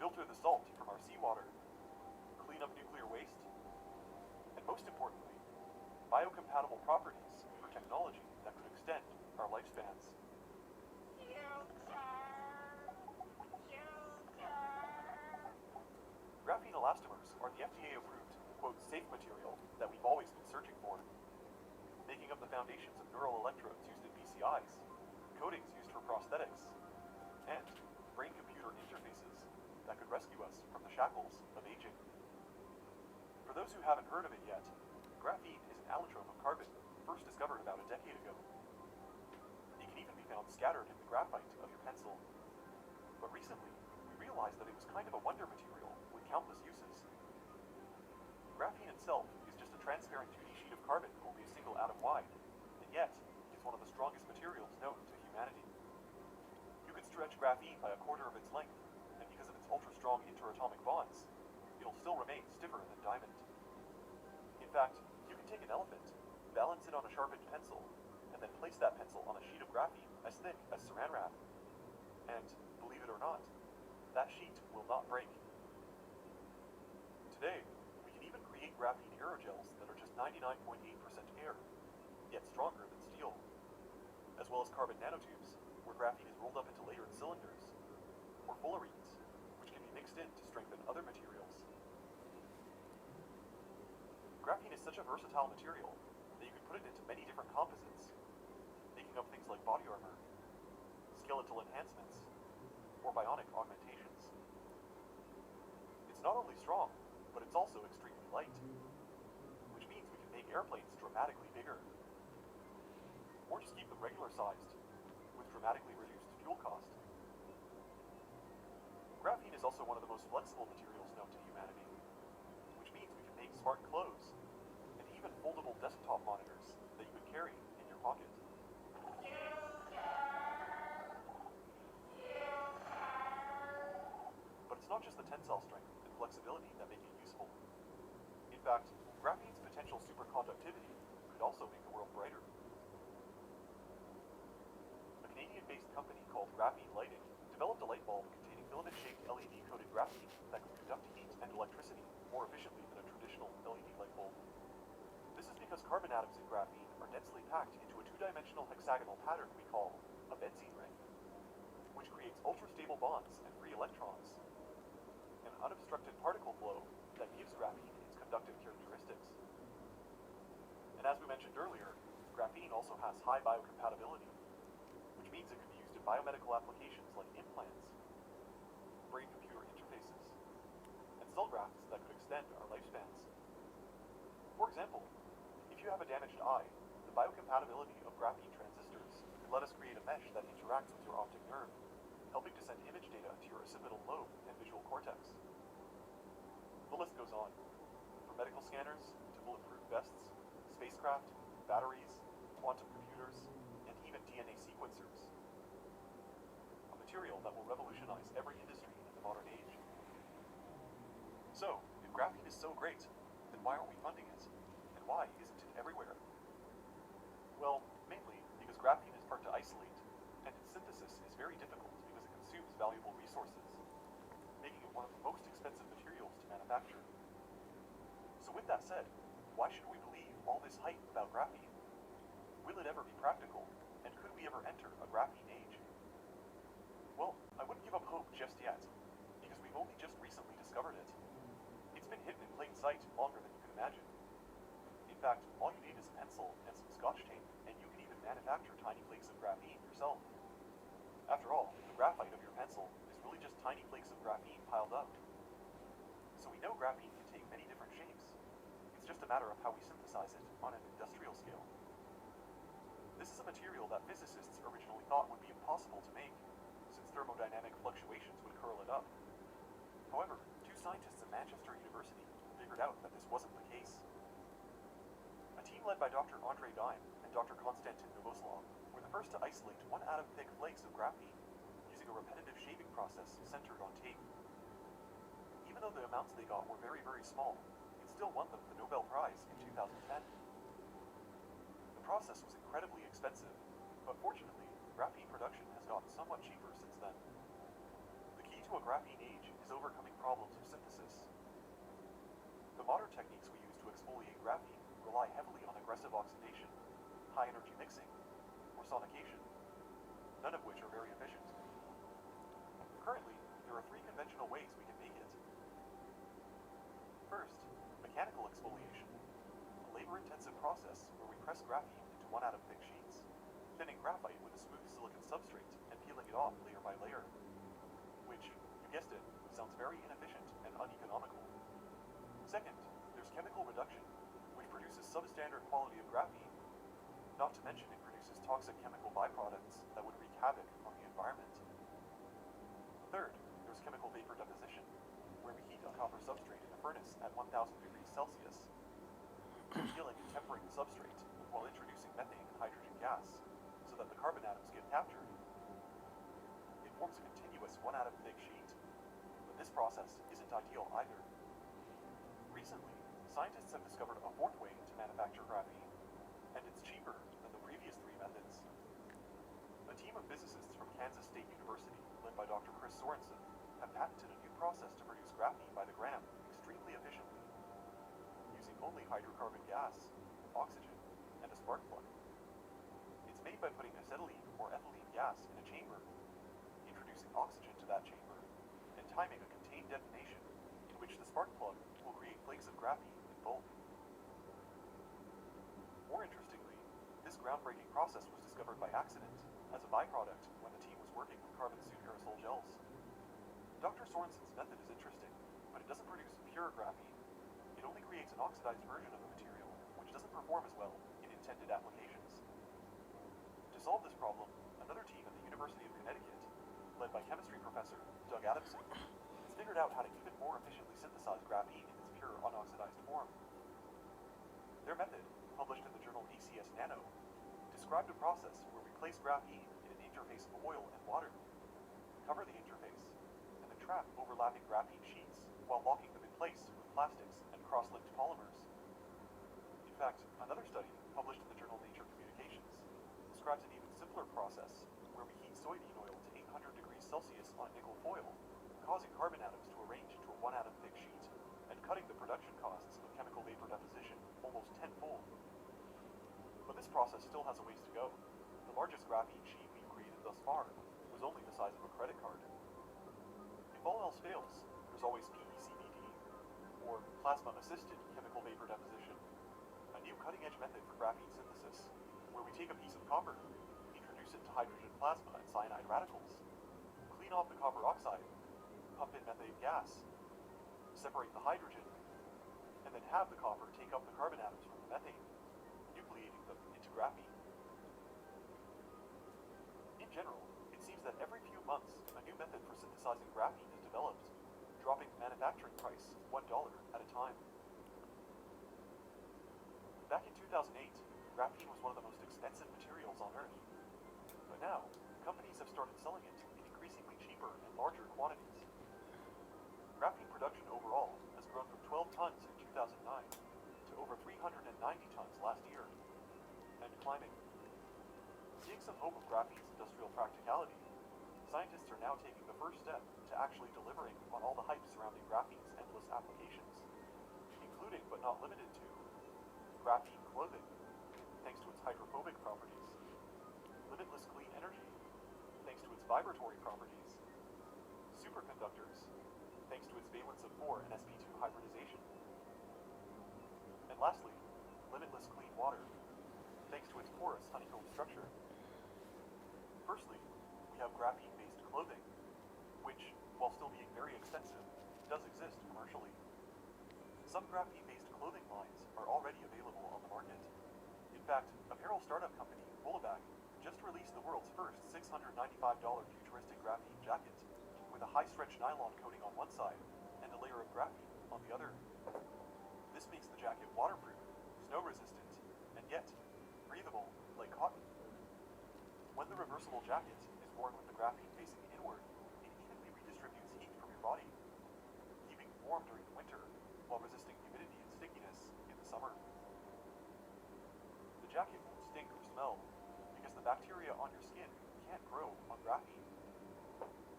filter the salt from our seawater, clean up nuclear waste, and most importantly, biocompatible properties for technology that could extend our lifespans. Graphene elastomers are the FDA-approved, quote, safe material that we've always been searching for, making up the foundations of neural electrodes used in BCIs, coatings used for prosthetics, and brain-computer interfaces that could rescue us from the shackles of aging. For those who haven't heard of it yet, graphene is an allotrope of carbon first discovered about a decade ago. It can even be found scattered in the graphite of your pencil. But recently, we realized that it was kind of a wonder material with countless uses. Graphene itself is just a transparent 2D sheet of carbon only a single atom wide, and yet is one of the strongest materials known to humanity. You could stretch graphene by a quarter of its length, and because of its ultra-strong interatomic bonds, it'll still remain stiffer than diamond. In fact, you can take an elephant, balance it on a sharpened pencil, and then place that pencil on a sheet of graphene as thick as saran wrap. And, believe it or not, that sheet will not break. Today, we can even create graphene aerogels that are just 99.8% air, yet stronger than steel, as well as carbon nanotubes, where graphene is rolled up into layered cylinders, or fullerenes, which can be mixed in to strengthen other materials. Graphene is such a versatile material that you can put it into many different composites, making up things like body armor, skeletal enhancements, or bionic augmentations. It's not only strong, but it's also extremely light, which means we can make airplanes dramatically bigger, or just keep them regular sized, with dramatically reduced fuel cost. Graphene is also one of the most flexible materials known to humanity, which means we can make smart clothes, and even foldable desktop monitors that you could carry in your pocket. But it's not just the tensile strength and flexibility that make it useful. In fact, graphene's potential superconductivity could also make the world brighter. A Canadian-based company called Graphene Lighting developed a light bulb containing filament-shaped LED-coated graphene that could conduct heat and electricity more efficiently than a traditional LED light bulb. This is because carbon atoms in graphene are densely packed into a two-dimensional hexagonal pattern we call a benzene ring, which creates ultra-stable bonds and free electrons, an unobstructed particle flow that gives graphene its conductive characteristics. And as we mentioned earlier, graphene also has high biocompatibility, which means it can be used in biomedical applications like implants, brain-computer interfaces, and cell grafts that could extend our lifespans. For example, if you have a damaged eye, the biocompatibility of graphene transistors could let us create a mesh that interacts with your optic nerve, helping to send image data to your occipital lobe and visual cortex. The list goes on, from medical scanners to bulletproof vests, spacecraft, batteries, quantum computers, and even DNA sequencers. A material that will revolutionize every industry in the modern age. So, if graphene is so great, then why aren't we funding it? And why isn't it everywhere? Well, mainly because graphene is hard to isolate, and its synthesis is very difficult because it consumes valuable resources, making it one of the most expensive materials to manufacture. So with that said, why should we believe all this hype about graphene? Will it ever be practical, and could we ever enter a graphene age? Well, I wouldn't give up hope just yet, because we've only just recently discovered it. It's been hidden in plain sight longer than you can imagine. In fact, all you need is a pencil and some scotch tape, and you can even manufacture tiny flakes of graphene yourself. After all, the graphite of your pencil is really just tiny flakes of graphene piled up. So we know graphene can take many different shapes. It's just a matter of how we synthesize it on an industrial scale. This is a material that physicists originally thought would be impossible to make, since thermodynamic fluctuations would curl it up. However, two scientists at Manchester University figured out that this wasn't the case. A team led by Dr. André Dime and Dr. Konstantin Novoselov were the first to isolate one-atom-thick flakes of graphene using a repetitive shaping process centered on tape. Even though the amounts they got were very, very small, it still won them the Nobel Prize in 2010. The process was incredibly expensive, but fortunately, graphene production has gotten somewhat cheaper since then. The key to a graphene age is overcoming problems of synthesis. The modern techniques we use to exfoliate graphene rely heavily on aggressive oxidation, high-energy mixing, or sonication, none of which are very efficient. Currently, there are three conventional ways we can make it. First, mechanical exfoliation, a labor-intensive process where we press graphene into one-atom thick sheets, thinning graphite with a smooth silicon substrate and peeling it off layer by layer, which, you guessed it, sounds very inefficient and uneconomical. Second, there's chemical reduction, which produces substandard quality of graphene, not to mention it produces toxic chemical byproducts that would wreak havoc on the environment. Third, there's chemical vapor deposition, where we heat a copper substrate in a furnace at 1000 degrees Celsius, peeling and tempering the substrate while introducing methane and hydrogen gas, so that the carbon atoms get captured. It forms a continuous one-atom thick sheet, but this process isn't ideal either. Recently, scientists have discovered a fourth way to manufacture graphene, and it's cheaper than the previous three methods. A team of physicists from Kansas State University, led by Dr. Chris Sorensen, have patented a new process to produce graphene by the gram extremely efficiently, using only hydrocarbon gas, oxygen, and a spark plug. It's made by putting acetylene or ethylene gas in a chamber, introducing oxygen to that chamber, and timing a contained detonation in which the spark plug will create flakes of graphene in bulk. More interestingly, this groundbreaking process was discovered by accident as a byproduct when the team was working with carbon suit aerosol gels. Dr. Sorensen's method is interesting, but it doesn't produce pure graphene. It only creates an oxidized version of the material, which doesn't perform as well in intended applications. To solve this problem, another team at the University of Connecticut, led by chemistry professor Doug Adamson, has figured out how to even more efficiently synthesize graphene in its pure unoxidized form. Their method, published in the journal ACS Nano, described a process where we place graphene in an interface of oil and water, cover the interface, and then trap overlapping graphene sheets while locking them in place with plastics and cross-linked polymers. In fact, another study, published in the journal Nature Communications, describes an even simpler process where we heat soybean oil to 800 degrees Celsius on nickel foil, causing carbon atoms to arrange into a one-atom thick sheet, and cutting the production costs of chemical vapor deposition almost tenfold. But this process still has a ways to go. The largest graphene sheet we've created thus far was only the size of a credit card. If all else fails, there's always PECVD, or plasma-assisted chemical vapor deposition, a new cutting-edge method for graphene synthesis, where we take a piece of copper, introduce it to hydrogen plasma and cyanide radicals, clean off the copper oxide, pump in methane gas, separate the hydrogen, and then have the copper take up the carbon atoms from the methane, nucleating them into graphene. In general, it seems that every few months, a new method for synthesizing graphene is developed, dropping the manufacturing price $1 at a time. Back in 2008, graphene was one of the most expensive materials on Earth. But now, companies have started selling it in increasingly cheaper and larger quantities. Graphene production overall has grown from 12 tons in 2009 to over 390 tons last year, and climbing. Seeing some hope of graphene's industrial practicality, scientists are now taking the first step to actually delivering on all the hype surrounding graphene's endless applications, including but not limited to graphene clothing, thanks to its hydrophobic properties, limitless clean energy, thanks to its vibratory properties, superconductors, thanks to its valence of 4 and sp2 hybridization, and lastly, limitless clean water, thanks to its porous honeycomb structure. Firstly, we have graphene-based clothing, which, while still being very expensive, does exist commercially. Some graphene-based clothing lines are already available on the market. In fact, apparel startup company Bullaback just released the world's first $695 futuristic graphene jacket, with a high-stretch nylon coating on one side and a layer of graphene on the other. This makes the jacket waterproof, snow-resistant, and yet breathable like cotton. When the reversible jacket is worn with the graphene facing inward, it evenly redistributes heat from your body, keeping you warm during the winter while resisting humidity and stickiness in the summer. The jacket won't stink or smell because the bacteria on your skin can't grow on graphene.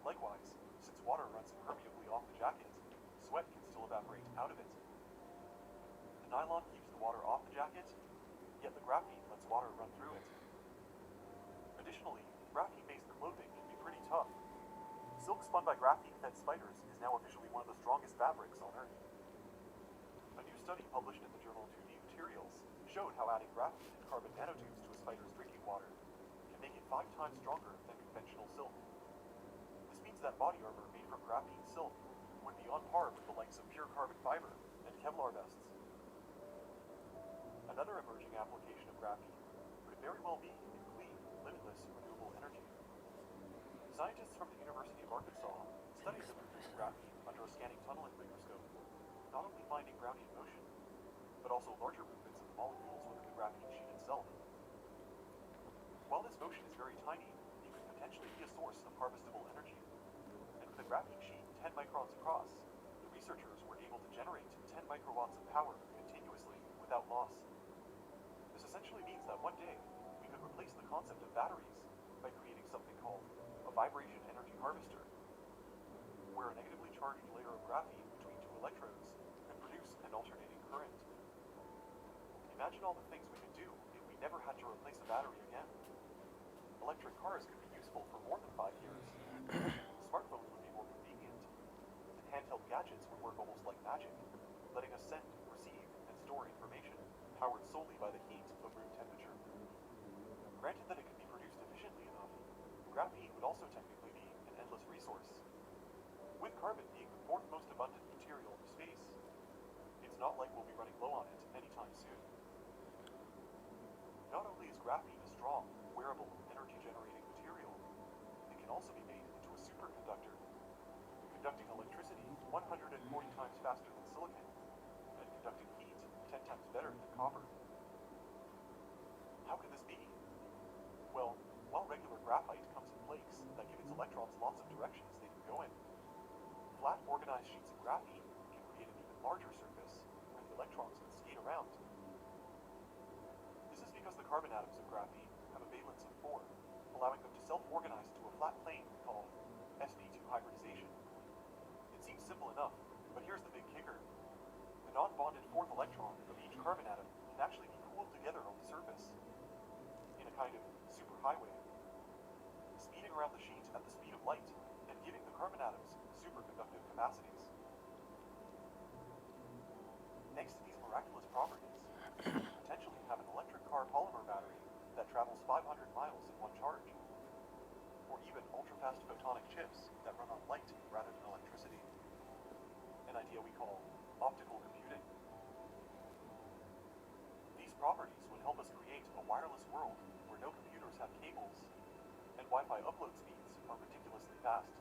Likewise, since water runs impermeably off the jacket, sweat can still evaporate out of it. The nylon keeps the water off the jacket, yet the graphene lets water run through it. Additionally, graphene-based clothing can be pretty tough. Silk spun by graphene-fed spiders is now officially one of the strongest fabrics on Earth. A new study published in the journal 2D Materials showed how adding graphene and carbon nanotubes to a spider's drinking water can make it 5 times stronger than conventional silk. This means that body armor made from graphene silk would be on par with the likes of pure carbon fiber and Kevlar vests. Another emerging application of graphene could very well be in clean, limitless, renewable energy. Scientists from the University of Arkansas studied the movement of graphene under a scanning tunneling microscope, not only finding ground in motion, but also larger movements of the molecules within the graphene sheet itself. While this motion is very tiny, it could potentially be a source of harvestable energy. And with a graphene sheet 10 microns across, the researchers were able to generate 10 microwatts of power continuously without loss. This is essentially means that one day we could replace the concept of batteries by creating something called a vibration energy harvester, where a negatively charged layer of graphene between two electrodes could produce an alternating current. Imagine all the things we could do if we never had to replace a battery again. Electric cars could be useful for more than 5 years. Smartphones would be more convenient. And handheld gadgets would work almost like magic, letting us send, receive, and store information powered solely by the heat of room temperature. Granted that it could be produced efficiently enough, graphene would also technically be an endless resource. With carbon being the fourth most abundant material in space, it's not like we'll be running low on it anytime soon. Not only is graphene a strong, wearable, energy-generating material, it can also be made into a superconductor, conducting electricity 140 times faster than silicon, and conducting heat 10 times better than copper. How could this be? Well, while regular graphite comes in flakes that give its electrons lots of directions they can go in, flat, organized sheets of graphene can create an even larger surface where the electrons can skate around. This is because the carbon atoms of graphene have a valence of 4, allowing them to self-organize into a flat plane called sp2 hybridization. It seems simple enough, but here's the big kicker. The non-bonded fourth electron of each carbon atom can actually be cooled together on the surface in a kind of superhighway, speeding around the sheet at the speed of light and giving the carbon atoms superconductive capacities. Thanks to these miraculous properties, we could potentially have an electric car polymer battery that travels 500 miles in one charge, or even ultra-fast photonic chips that run on light rather than electricity, an idea we call optical computing. These properties would help us create a wireless world where no computers have cables, and Wi-Fi upload speeds are ridiculously fast.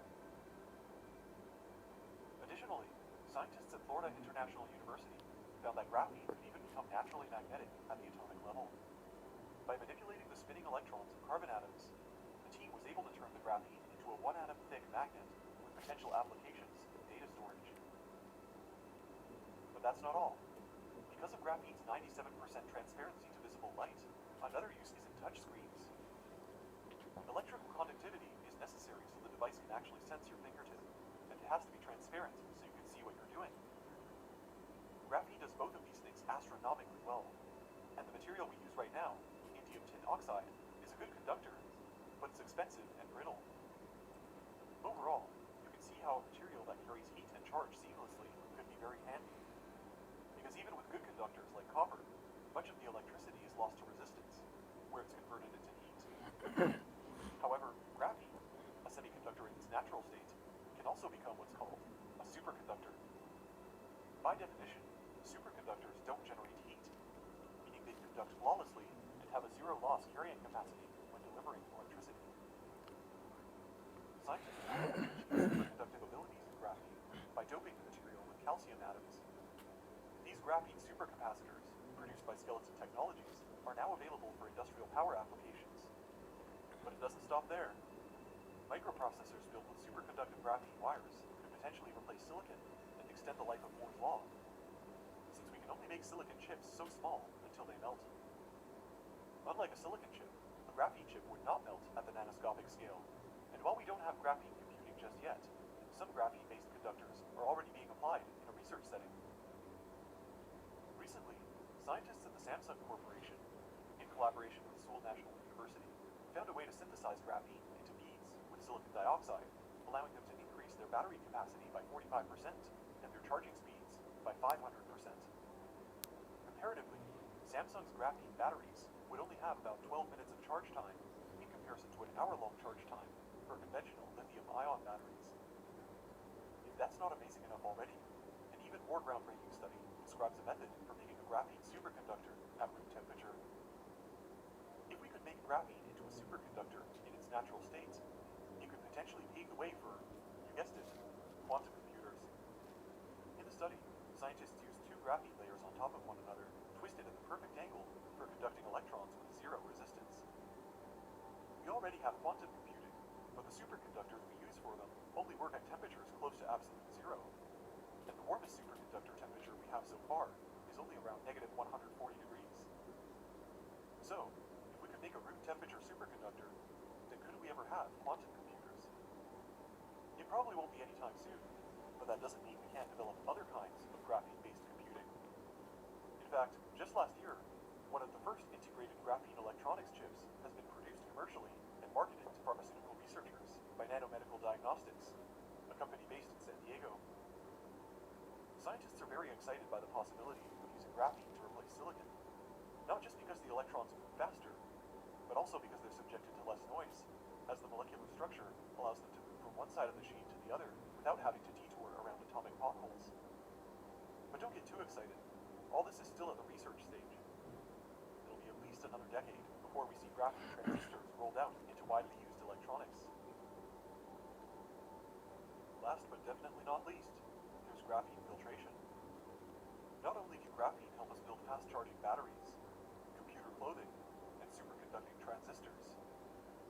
Additionally, scientists at Florida International University found that graphene could even become naturally magnetic at the atomic level. By manipulating the spinning electrons of carbon atoms, the team was able to turn the graphene into a one-atom thick magnet with potential applications in data storage. But that's not all. Because of graphene's 97% transparency to visible light, another use is in touchscreens. Electrical conductivity is necessary so the device can actually sense your fingertip, and it has to be transparent so you can see what you're doing. Graphene does both of these things astronomically well, and the material we use right now, indium tin oxide, is a good conductor, but it's expensive and brittle. Overall, you can see how a material that carries heat and charge seamlessly could be very handy. Because even with good conductors like copper, much of the electricity is lost to resistance, where it's converted into heat. However, graphene, a semiconductor in its natural state, can also become what's called a superconductor. By definition, superconductors don't generate heat, meaning they conduct flawlessly and have a zero loss carrying capacity when delivering electricity. Scientists have superconductive abilities in graphene by doping the material with calcium atoms. These graphene supercapacitors, produced by Skeleton Technologies, are now available for industrial power applications. But it doesn't stop there. Microprocessors built with superconductive graphene wires could potentially replace silicon and extend the life of Moore's law, since we can only make silicon chips so small until they melt. Unlike a silicon chip, a graphene chip would not melt at the nanoscopic scale, and while we don't have graphene computing just yet, some graphene-based conductors are already being applied in a research setting. Recently, scientists at the Samsung Corporation, in collaboration with Seoul National University, found a way to synthesize graphene into beads with silicon dioxide, allowing them to increase their battery capacity by 45% and their charging speeds by 500%. Comparatively, Samsung's graphene batteries would only have about 12 minutes of charge time in comparison to an hour-long charge time for conventional lithium-ion batteries. If that's not amazing enough already, an even more groundbreaking study describes a method for making a graphene superconductor at room temperature. If we could make graphene into a superconductor in its natural state, it could potentially pave the way for, you guessed it, quantum computers. In the study, scientists used two graphene layers on top of one another, twisted at the perfect angle for conducting electrons with zero resistance. We already have quantum computing, but the superconductors we use for them only work at temperatures close to absolute zero, and the warmest superconductor temperature we have so far is only around -140 degrees. So, if we could make a room temperature superconductor, then could we ever have quantum computers? It probably won't be anytime soon, but that doesn't mean we can't develop other kinds of graphene-based computing. In fact, just last year, one of the first integrated graphene electronics chips has been produced commercially and marketed to pharmaceutical researchers by Nanomedical Diagnostics, a company based in San Diego. Scientists are very excited by the possibility of using graphene to replace silicon, not just because the electrons move faster, but also because they're subjected to less noise, as the molecular structure allows them to move from one side of the chain to the other without having to detour around atomic potholes. But don't get too excited. All this is still at the research stage. It'll be at least another decade before we see graphene transistors rolled out into widely used electronics. Last but definitely not least, there's graphene filtration. Not only can graphene help us build fast-charging batteries, computer clothing, and superconducting transistors,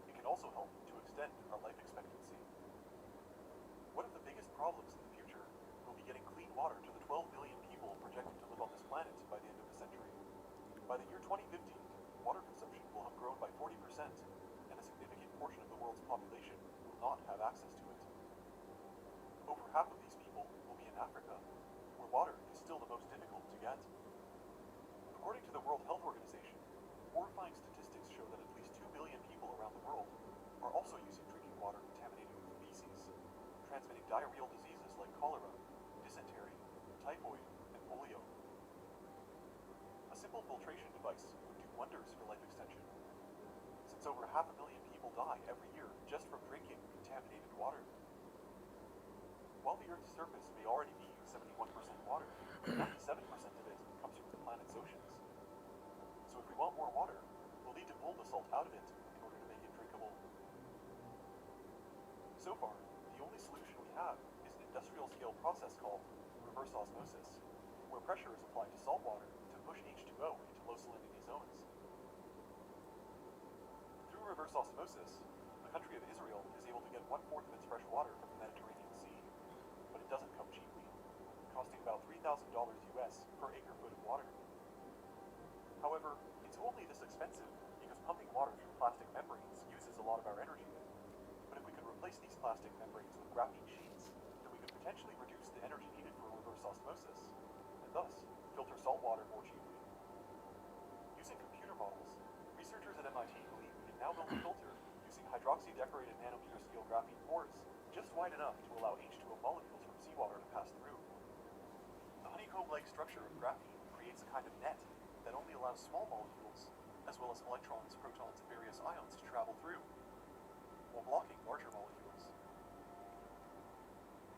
it can also help to extend our life expectancy. One of the biggest problems in the future will be getting clean water to the 12 billion people projected to live on this planet by the end of the century. By the year 2050, water consumption will have grown by 40%, and a significant portion of the world's population will not have access to it. Over half of these people will be in Africa, where water is still the most difficult to get. According to the World Health Organization, horrifying statistics show that at least 2 billion people around the world are also using drinking water contaminated with feces, transmitting diarrheal diseases like cholera, dysentery, typhoid, and polio. A simple filtration device would do wonders for life extension, since over 500,000 people die every year just from drinking contaminated water. While the Earth's surface may already be 71% water, 97% of it comes from the planet's oceans. So if we want more water, we'll need to pull the salt out of it in order to make it drinkable. So far, the only solution we have is an industrial-scale process called reverse osmosis, where pressure is applied to salt water to push H2O into low salinity zones. Through reverse osmosis, the country of Israel is able to get 1/4 of its fresh water from the Mediterranean Sea, but it doesn't come cheaply, costing about $3,000 US per acre-foot of water. However, it's only this expensive because pumping water through plastic membranes uses a lot of our energy. But if we could replace these plastic membranes with graphene sheets, then we could potentially reduce the energy needed for reverse osmosis, and thus filter salt water more cheaply. Using computer models, researchers at MIT believe we can now build a filter using hydroxy-decorated nanometer-scale graphene pores just wide enough to allow H2O molecules from seawater to pass through. The honeycomb-like structure of graphene creates a kind of net that only allows small molecules, as well as electrons, protons, and various ions to travel through, while blocking larger molecules.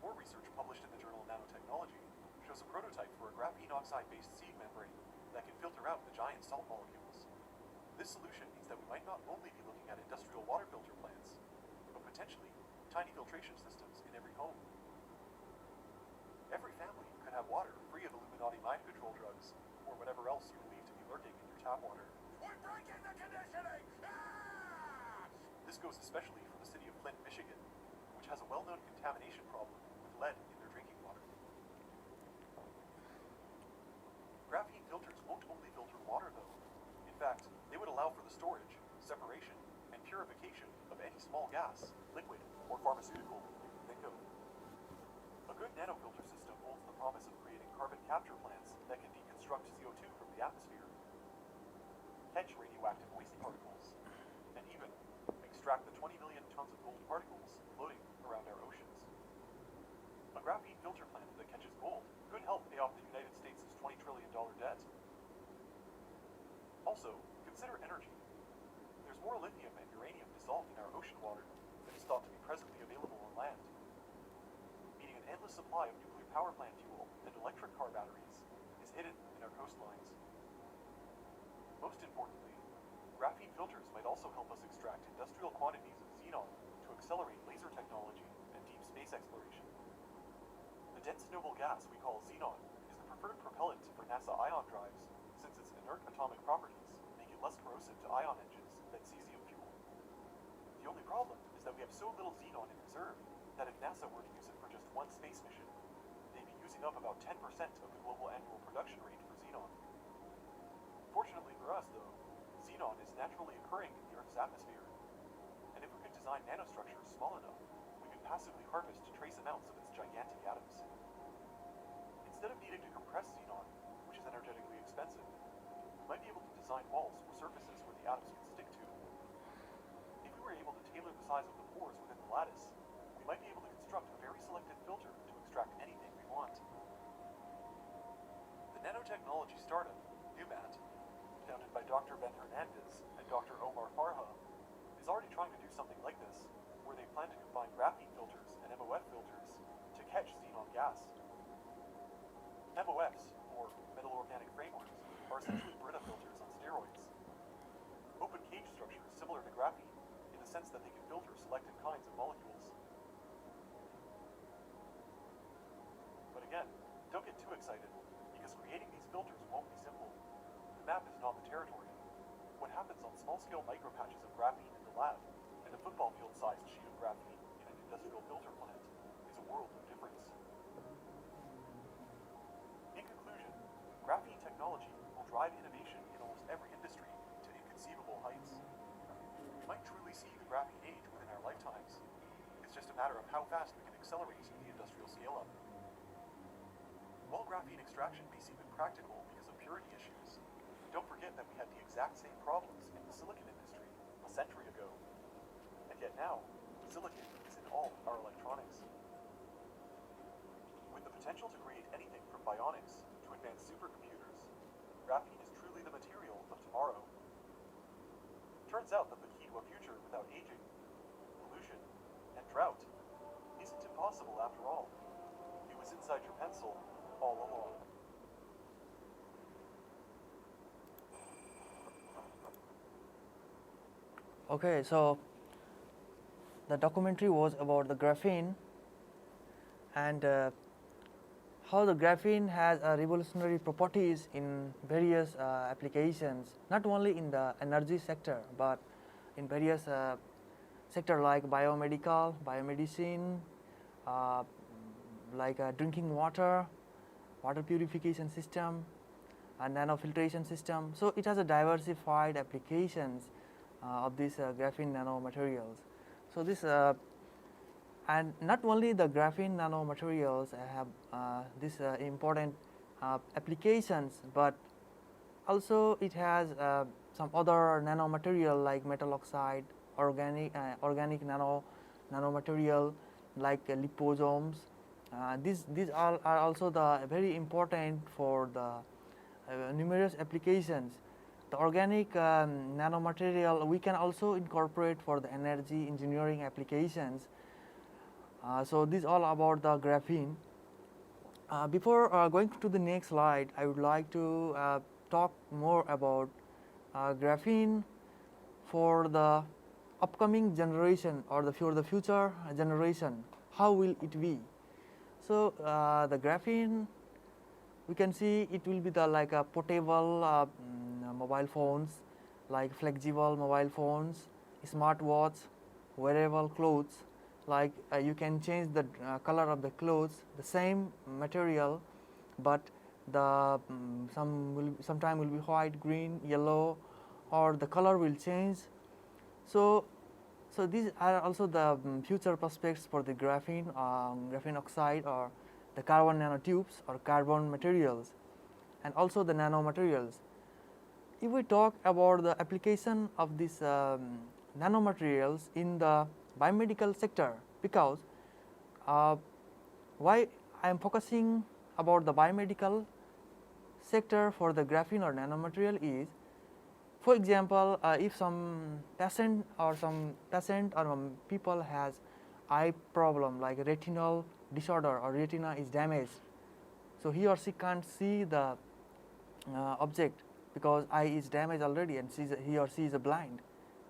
More research published in the journal Nanotechnology shows a prototype for a graphene oxide-based seed membrane that can filter out the giant salt molecules. This solution means that we might not only be looking at industrial water filter plants, but potentially tiny filtration systems in every home. Every family could have water free of Illuminati mind control drugs, or whatever else you believe to be lurking in your tap water. We're breaking the conditioning! Ah! This goes especially for the city of Flint, Michigan, which has a well-known contamination problem with lead in their drinking water. Graphene filters won't only filter water, though. In fact, they would allow for the storage, separation, and purification of any small gas, liquid, or pharmaceutical you can think of. A good nanofilter system holds the promise of creating carbon capture plants that can deconstruct CO2 from the atmosphere, catch radioactive waste particles, and even extract the 20 million tons of gold particles floating around our oceans. A graphene filter plant that catches gold could help pay off the United States' $20 trillion debt. Also, consider energy. There's more lithium and uranium dissolved in our ocean water than is thought to be presently available on land, meaning an endless supply of nuclear power plant fuel and electric car batteries is hidden in our coastlines. Most importantly, graphene filters might also help us extract industrial quantities of xenon to accelerate laser technology and deep space exploration. The dense noble gas we call xenon is the preferred propellant for NASA ion drives, since its inert atomic properties make it less corrosive to ion engines than cesium fuel. The only problem is that we have so little xenon in reserve that if NASA were to use it for just one space mission, they'd be using up about 10% of the global annual production rate for xenon. Fortunately for us, though, xenon is naturally occurring in the Earth's atmosphere. And if we could design nanostructures small enough, we could passively harvest trace amounts of its gigantic atoms. Instead of needing to compress xenon, which is energetically expensive, we might be able to design walls or surfaces where the atoms can stick to. If we were able to tailor the size of the pores within the lattice, we might be able to construct a very selective filter to extract anything we want. The nanotechnology startup, Numat, founded by Dr. Ben Hernandez and Dr. Omar Farha, is already trying to do something like this, where they plan to combine graphene filters and MOF filters to catch xenon gas. MOFs, or metal organic frameworks, are essentially Brita filters on steroids. Open cage structures similar to graphene in the sense that they can filter selected kinds of molecules. But again, don't get too excited, because creating these filters won't be simple. The map is not the territory. What happens on small-scale micropatches of graphene in the lab and a football field-sized sheet of graphene in an industrial filter plant is a world of difference. In conclusion, graphene technology will drive innovation in almost every industry to inconceivable heights. We might truly see the graphene age within our lifetimes. It's just a matter of how fast we can accelerate the industrial scale-up. While graphene extraction may seem impractical because of purity issues, don't forget that we had the exact same problems in the silicon industry a century ago. And yet now, silicon is in all our electronics. With the potential to create anything from bionics to advanced supercomputers, graphene is truly the material of tomorrow. Turns out that the key to a future without aging, pollution, and drought isn't impossible after all. It was inside your pencil all along. Okay, so the documentary was about the graphene and how the graphene has revolutionary properties in various applications, not only in the energy sector but in various sectors like biomedical, biomedicine, like drinking water, water purification system, and nanofiltration system. So it has a diversified applications of these graphene nanomaterials. So this and not only the graphene nanomaterials have these important applications, but also it has some other nanomaterial like metal oxide, organic nanomaterial like liposomes. These all are also the very important for the numerous applications. The organic nanomaterial we can also incorporate for the energy engineering applications. So this is all about the graphene. Before going to the next slide, I would like to talk more about graphene for the upcoming generation or for the future generation. How will it be? So the graphene, we can see it will be the like a portable mobile phones, like flexible mobile phones, smartwatch, wearable clothes. Like you can change the color of the clothes, the same material, but the sometime will be white, green, yellow, or the color will change. So these are also the future prospects for the graphene, graphene oxide, or the carbon nanotubes or carbon materials, and also the nanomaterials. If we talk about the application of these nanomaterials in the biomedical sector, because why I am focusing about the biomedical sector for the graphene or nanomaterial is, for example, if some patient or people has eye problem like retinal disorder or retina is damaged, so he or she can't see the object because eye is damaged already, and he or she is a blind,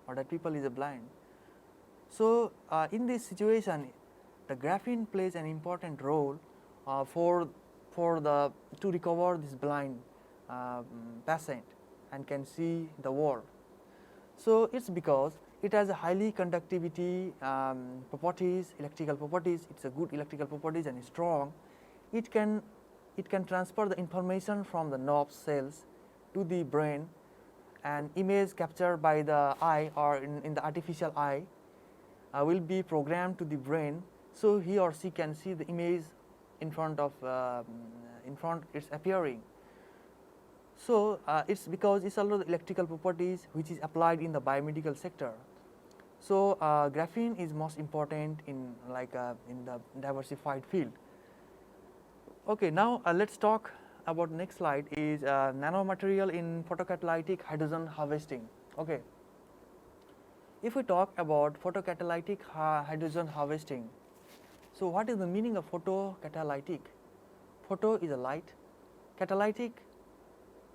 or that people is a blind. So in this situation, the graphene plays an important role to recover this blind patient and can see the world. So it's because it has a highly conductivity properties, electrical properties. It's a good electrical properties and strong. It can transfer the information from the nerve cells to the brain, an image captured by the eye or in the artificial eye will be programmed to the brain, so he or she can see the image in front it's appearing. So it's because it's all the electrical properties which is applied in the biomedical sector. So graphene is most important in the diversified field. Okay, now let's talk about next slide is nanomaterial in photocatalytic hydrogen harvesting. Okay, if we talk about photocatalytic hydrogen harvesting, so what is the meaning of photocatalytic? Photo is a light, catalytic,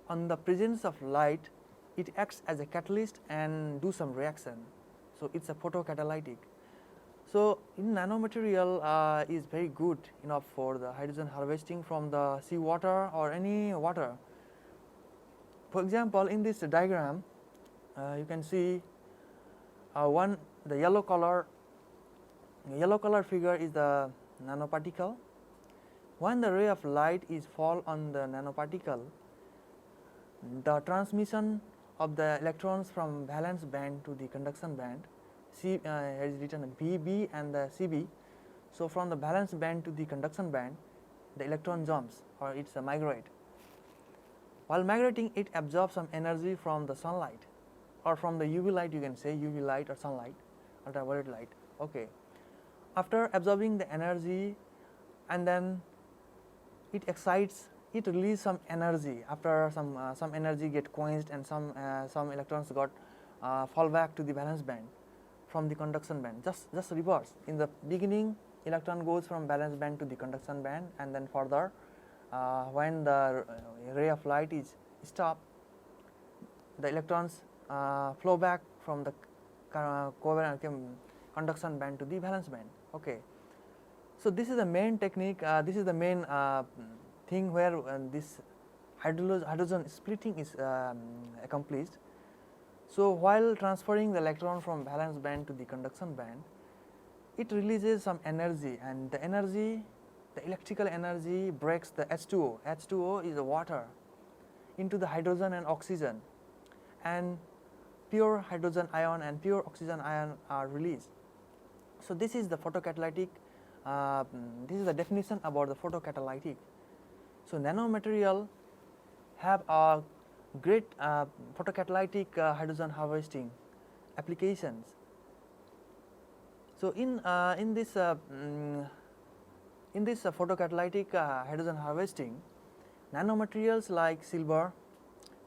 on the presence of light it acts as a catalyst and do some reaction, so it's a photocatalytic. So in nanomaterial is very good enough for the hydrogen harvesting from the sea water or any water. For example, in this diagram you can see the yellow color figure is the nanoparticle. When the ray of light is fall on the nanoparticle, the transmission of the electrons from valence band to the conduction band, here is written BB and the CB. So from the valence band to the conduction band, the electron jumps or it's a migrate. While migrating, it absorbs some energy from the sunlight or from the UV light, you can say UV light or sunlight, ultraviolet light. Okay. After absorbing the energy, and then it excites, it releases some energy. After some energy get quenched and some electrons got fall back to the valence band from the conduction band. Just reverse. In the beginning, electron goes from valence band to the conduction band, and then further, when the ray of light is stopped, the electrons flow back from the conduction band to the valence band. Okay. So this is the main technique. This is the main thing where this hydrogen splitting is accomplished. So while transferring the electron from valence band to the conduction band, it releases some energy, and the energy, the electrical energy, breaks the H2O. H2O is the water into the hydrogen and oxygen, and pure hydrogen ion and pure oxygen ion are released. So this is the photocatalytic. This is the definition about the photocatalytic. So nanomaterial have a great photocatalytic hydrogen harvesting applications. So in this photocatalytic hydrogen harvesting, nanomaterials like silver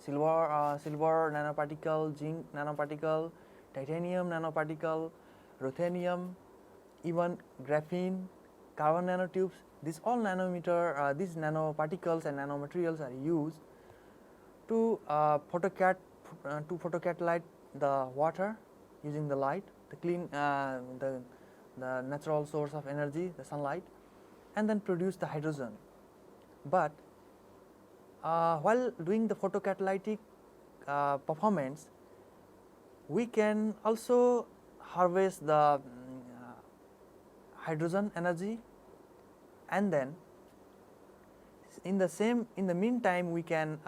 nanoparticle, zinc nanoparticle, titanium nanoparticle, ruthenium, even graphene, carbon nanotubes, these all these nanoparticles and nanomaterials are used to photocatalyze the water using the light, the clean the natural source of energy, the sunlight, and then produce the hydrogen. But while doing the photocatalytic performance, we can also harvest the hydrogen energy, and then in the meantime we can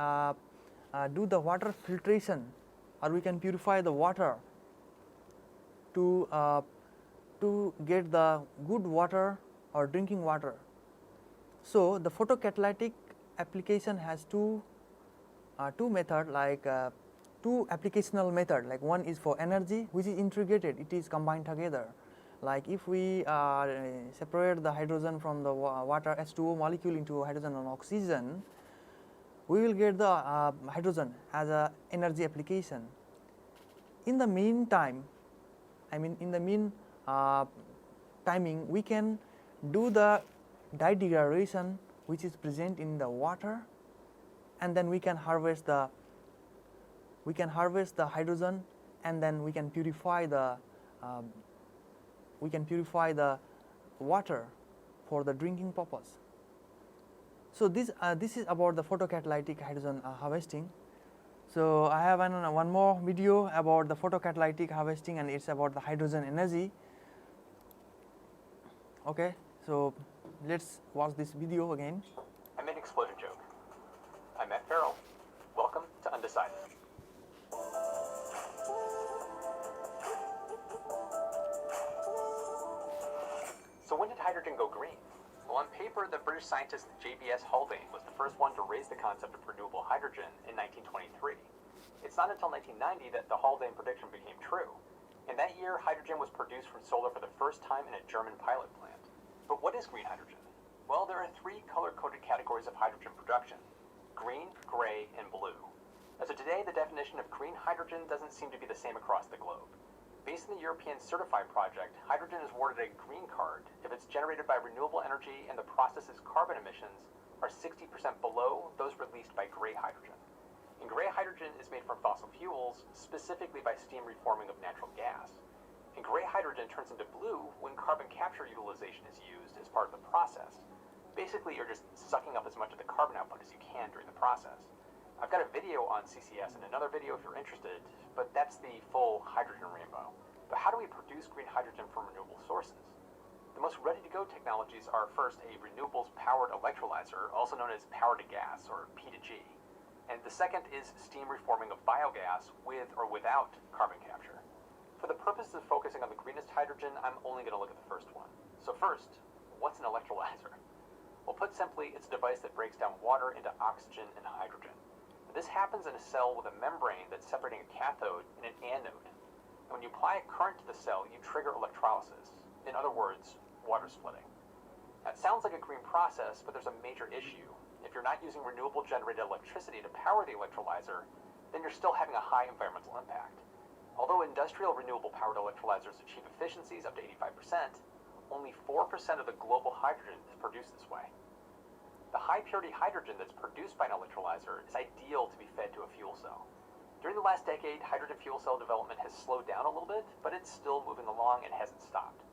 do the water filtration, or we can purify the water to get the good water or drinking water. So the photocatalytic application has two method, like two applicational method. Like one is for energy, which is integrated, it is combined together. Like if we separate the hydrogen from the water H2O molecule into hydrogen and oxygen, we will get the hydrogen as a energy application. In the meantime, timing, we can do the dye degradation which is present in the water, and then we can harvest the hydrogen, and then we can purify the water for the drinking purpose. So this is about the photocatalytic hydrogen harvesting. So I have one more video about the photocatalytic harvesting, and it's about the hydrogen energy. Okay, so let's watch this video again. I made an explosion joke. I met Farrell. Welcome to Undecided. hydrogen go green? Well, on paper, the British scientist JBS Haldane was the first one to raise the concept of renewable hydrogen in 1923. It's not until 1990 that the Haldane prediction became true. In that year, hydrogen was produced from solar for the first time in a German pilot plant. But what is green hydrogen? Well, there are three color-coded categories of hydrogen production: green, gray, and blue. As of today, the definition of green hydrogen doesn't seem to be the same across the globe. Based on the European Certified project, hydrogen is awarded a green card if it's generated by renewable energy and the process's carbon emissions are 60% below those released by gray hydrogen. And gray hydrogen is made from fossil fuels, specifically by steam reforming of natural gas. And gray hydrogen turns into blue when carbon capture utilization is used as part of the process. Basically, you're just sucking up as much of the carbon output as you can during the process. I've got a video on CCS and another video if you're interested, but that's the full hydrogen rainbow. But how do we produce green hydrogen from renewable sources? The most ready-to-go technologies are first a renewables-powered electrolyzer, also known as power-to-gas, or P2G. And the second is steam reforming of biogas with or without carbon capture. For the purposes of focusing on the greenest hydrogen, I'm only going to look at the first one. So first, what's an electrolyzer? Well, put simply, it's a device that breaks down water into oxygen and hydrogen. This happens in a cell with a membrane that's separating a cathode and an anode. And when you apply a current to the cell, you trigger electrolysis. In other words, water splitting. That sounds like a green process, but there's a major issue. If you're not using renewable generated electricity to power the electrolyzer, then you're still having a high environmental impact. Although industrial renewable powered electrolyzers achieve efficiencies up to 85%, only 4% of the global hydrogen is produced this way. The high-purity hydrogen that's produced by an electrolyzer is ideal to be fed to a fuel cell. During the last decade, hydrogen fuel cell development has slowed down a little bit, but it's still moving along and hasn't stopped.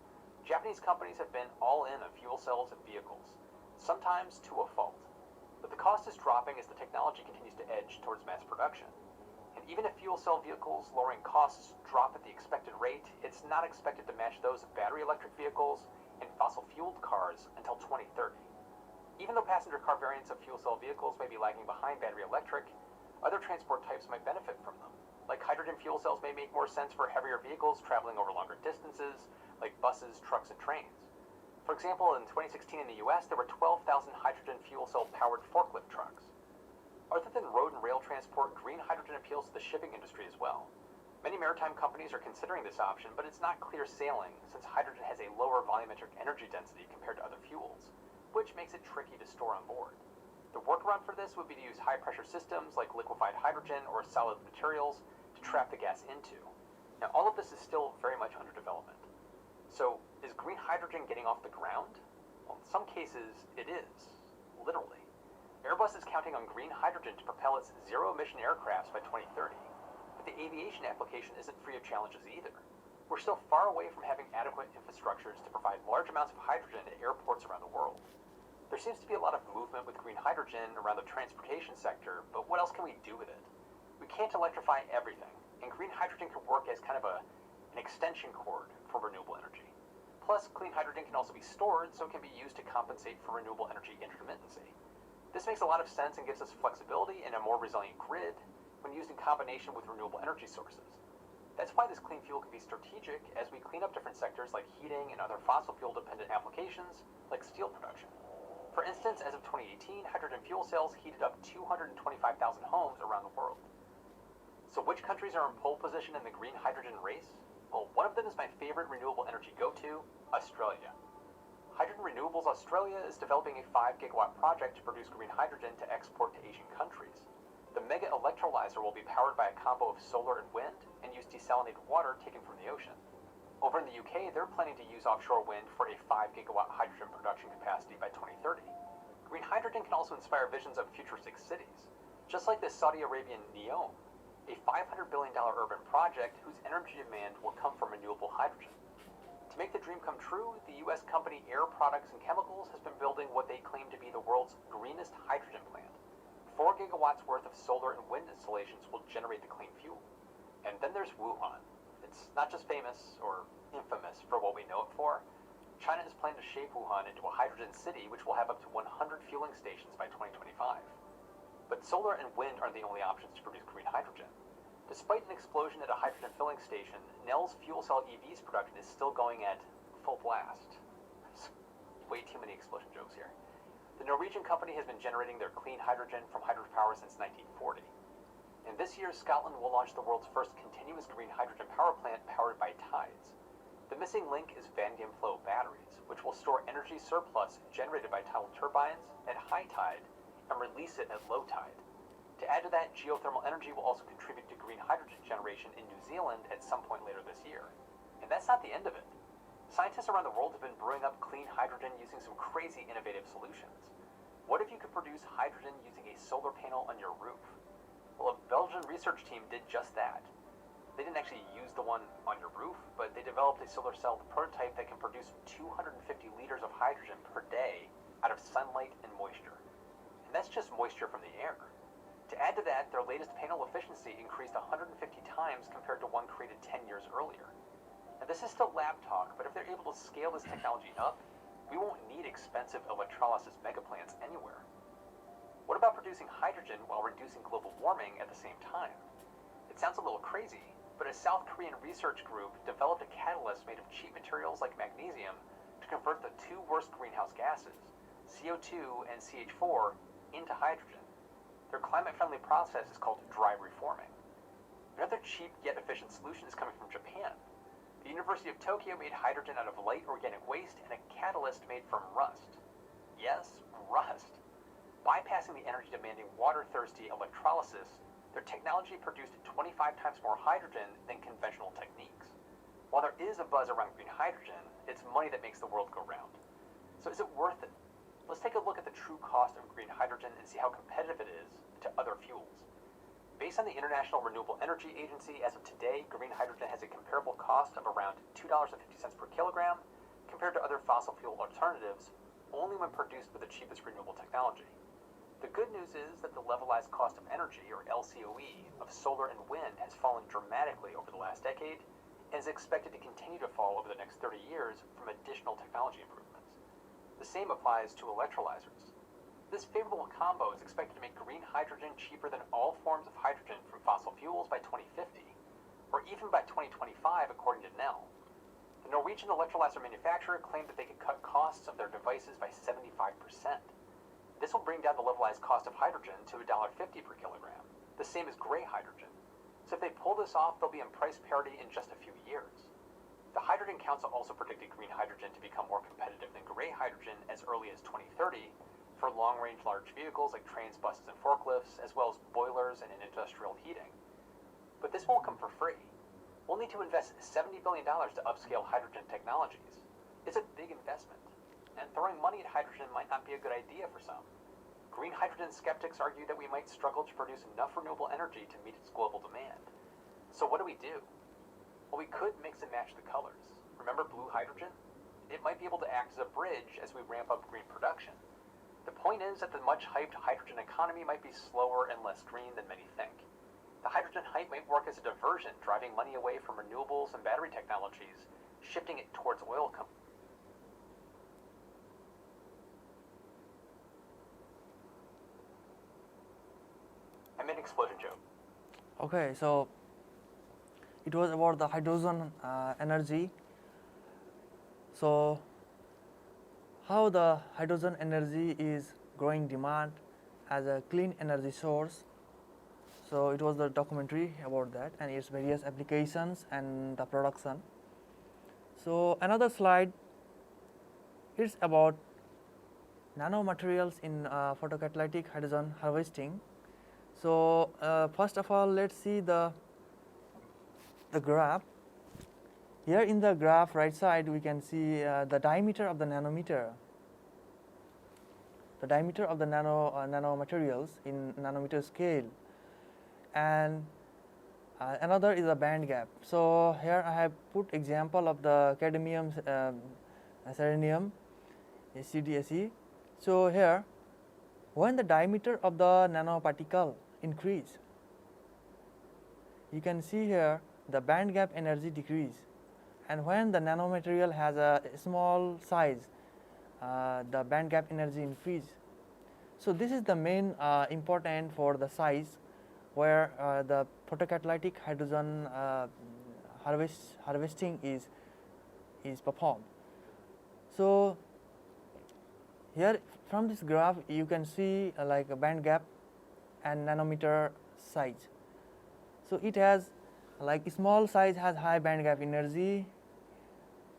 Japanese companies have been all in on fuel cells and vehicles, sometimes to a fault. But the cost is dropping as the technology continues to edge towards mass production. And even if fuel cell vehicles lowering costs drop at the expected rate, it's not expected to match those of battery electric vehicles and fossil-fueled cars until 2030. Even though passenger car variants of fuel cell vehicles may be lagging behind battery electric, other transport types might benefit from them. Like hydrogen fuel cells may make more sense for heavier vehicles traveling over longer distances, like buses, trucks, and trains. For example, in 2016 in the US, there were 12,000 hydrogen fuel cell powered forklift trucks. Other than road and rail transport, green hydrogen appeals to the shipping industry as well. Many maritime companies are considering this option, but it's not clear sailing since hydrogen has a lower volumetric energy density compared to other fuels, which makes it tricky to store on board. The workaround for this would be to use high-pressure systems like liquefied hydrogen or solid materials to trap the gas into. Now, all of this is still very much under development. So, is green hydrogen getting off the ground? Well, in some cases, it is, literally. Airbus is counting on green hydrogen to propel its zero-emission aircrafts by 2030. But the aviation application isn't free of challenges either. We're still far away from having adequate infrastructures to provide large amounts of hydrogen at airports around the world. There seems to be a lot of movement with green hydrogen around the transportation sector, but what else can we do with it? We can't electrify everything, and green hydrogen can work as kind of an extension cord for renewable energy. Plus, clean hydrogen can also be stored, so it can be used to compensate for renewable energy intermittency. This makes a lot of sense and gives us flexibility and a more resilient grid when used in combination with renewable energy sources. That's why this clean fuel can be strategic as we clean up different sectors like heating and other fossil fuel dependent applications like steel production. For instance, as of 2018, hydrogen fuel cells heated up 225,000 homes around the world. So which countries are in pole position in the green hydrogen race? Well, one of them is my favorite renewable energy go-to, Australia. Hydrogen Renewables Australia is developing a 5 gigawatt project to produce green hydrogen to export to Asian countries. The mega electrolyzer will be powered by a combo of solar and wind and use desalinated water taken from the ocean. Over in the UK, they're planning to use offshore wind for a 5 gigawatt hydrogen production capacity by 2030. Green hydrogen can also inspire visions of futuristic cities, just like the Saudi Arabian NEOM, a $500 billion urban project whose energy demand will come from renewable hydrogen. To make the dream come true, the US company Air Products and Chemicals has been building what they claim to be the world's greenest hydrogen plant. 4 gigawatts worth of solar and wind installations will generate the clean fuel. And then there's Wuhan. It's not just famous or infamous for what we know it for. China has planned to shape Wuhan into a hydrogen city which will have up to 100 fueling stations by 2025. But solar and wind aren't the only options to produce green hydrogen. Despite an explosion at a hydrogen filling station, Nell's fuel cell EV's production is still going at full blast. jokes here. The Norwegian company has been generating their clean hydrogen from hydropower since 1940. And this year, Scotland will launch the world's first continuous green hydrogen power plant powered by tides. The missing link is vanadium flow batteries, which will store energy surplus generated by tidal turbines at high tide and release it at low tide. To add to that, geothermal energy will also contribute to green hydrogen generation in New Zealand at some point later this year. And that's not the end of it. Scientists around the world have been brewing up clean hydrogen using some crazy innovative solutions. What if you could produce hydrogen using a solar panel on your roof? Well, a Belgian research team did just that. They didn't actually use the one on your roof, but they developed a solar cell prototype that can produce 250 liters of hydrogen per day out of sunlight and moisture. And that's just moisture from the air. To add to that, their latest panel efficiency increased 150 times compared to one created 10 years earlier. Now, this is still lab talk, but if they're able to scale this technology up, we won't need expensive electrolysis megaplants anywhere. What about producing hydrogen while reducing global warming at the same time? It sounds a little crazy, but a South Korean research group developed a catalyst made of cheap materials like magnesium to convert the two worst greenhouse gases, CO2 and CH4, into hydrogen. Their climate-friendly process is called dry reforming. Another cheap yet efficient solution is coming from Japan. The University of Tokyo made hydrogen out of light organic waste and a catalyst made from rust. Yes, rust. Bypassing the energy-demanding water-thirsty electrolysis, their technology produced 25 times more hydrogen than conventional techniques. While there is a buzz around green hydrogen, it's money that makes the world go round. So is it worth it? Let's take a look at the true cost of green hydrogen and see how competitive it is to other fuels. Based on the International Renewable Energy Agency, as of today, green hydrogen has a comparable cost of around $2.50 per kilogram compared to other fossil fuel alternatives, only when produced with the cheapest renewable technology. The good news is that the levelized cost of energy, or LCOE, of solar and wind has fallen dramatically over the last decade and is expected to continue to fall over the next 30 years from additional technology improvements. The same applies to electrolyzers. This favorable combo is expected to make green hydrogen cheaper than all forms of hydrogen from fossil fuels by 2050, or even by 2025 according to Nel. The Norwegian electrolyzer manufacturer claimed that they could cut costs of their devices by 75%. This will bring down the levelized cost of hydrogen to $1.50 per kilogram, the same as gray hydrogen. So if they pull this off, they'll be in price parity in just a few years. The Hydrogen Council also predicted green hydrogen to become more competitive than gray hydrogen as early as 2030 for long-range large vehicles like trains, buses, and forklifts, as well as boilers and in industrial heating. But this won't come for free. We'll need to invest $70 billion to upscale hydrogen technologies. It's a big investment, and throwing money at hydrogen might not be a good idea for some. Green hydrogen skeptics argue that we might struggle to produce enough renewable energy to meet its global demand. So what do we do? Well, we could mix and match the colors. Remember blue hydrogen? It might be able to act as a bridge as we ramp up green production. The point is that the much-hyped hydrogen economy might be slower and less green than many think. The hydrogen hype might work as a diversion, driving money away from renewables and battery technologies, shifting it towards oil companies. I made an explosion joke. Okay, so it was about the hydrogen energy. So how the hydrogen energy is growing demand as a clean energy source. So it was the documentary about that and its various applications and the production. So another slide is about nanomaterials in photocatalytic hydrogen harvesting. So first of all, let's see the graph. Here in the graph right side we can see the diameter of the nanometer, the diameter of the nanomaterials in nanometer scale, and another is a band gap. So here I have put example of the cadmium, selenium, CDSE. So here when the diameter of the nanoparticle increase, you can see here the band gap energy decrease, and when the nanomaterial has a small size, the band gap energy increase. So this is the main important for the size where the photocatalytic hydrogen harvesting is performed. So here from this graph you can see like a band gap and nanometer size. So it has like small size has high band gap energy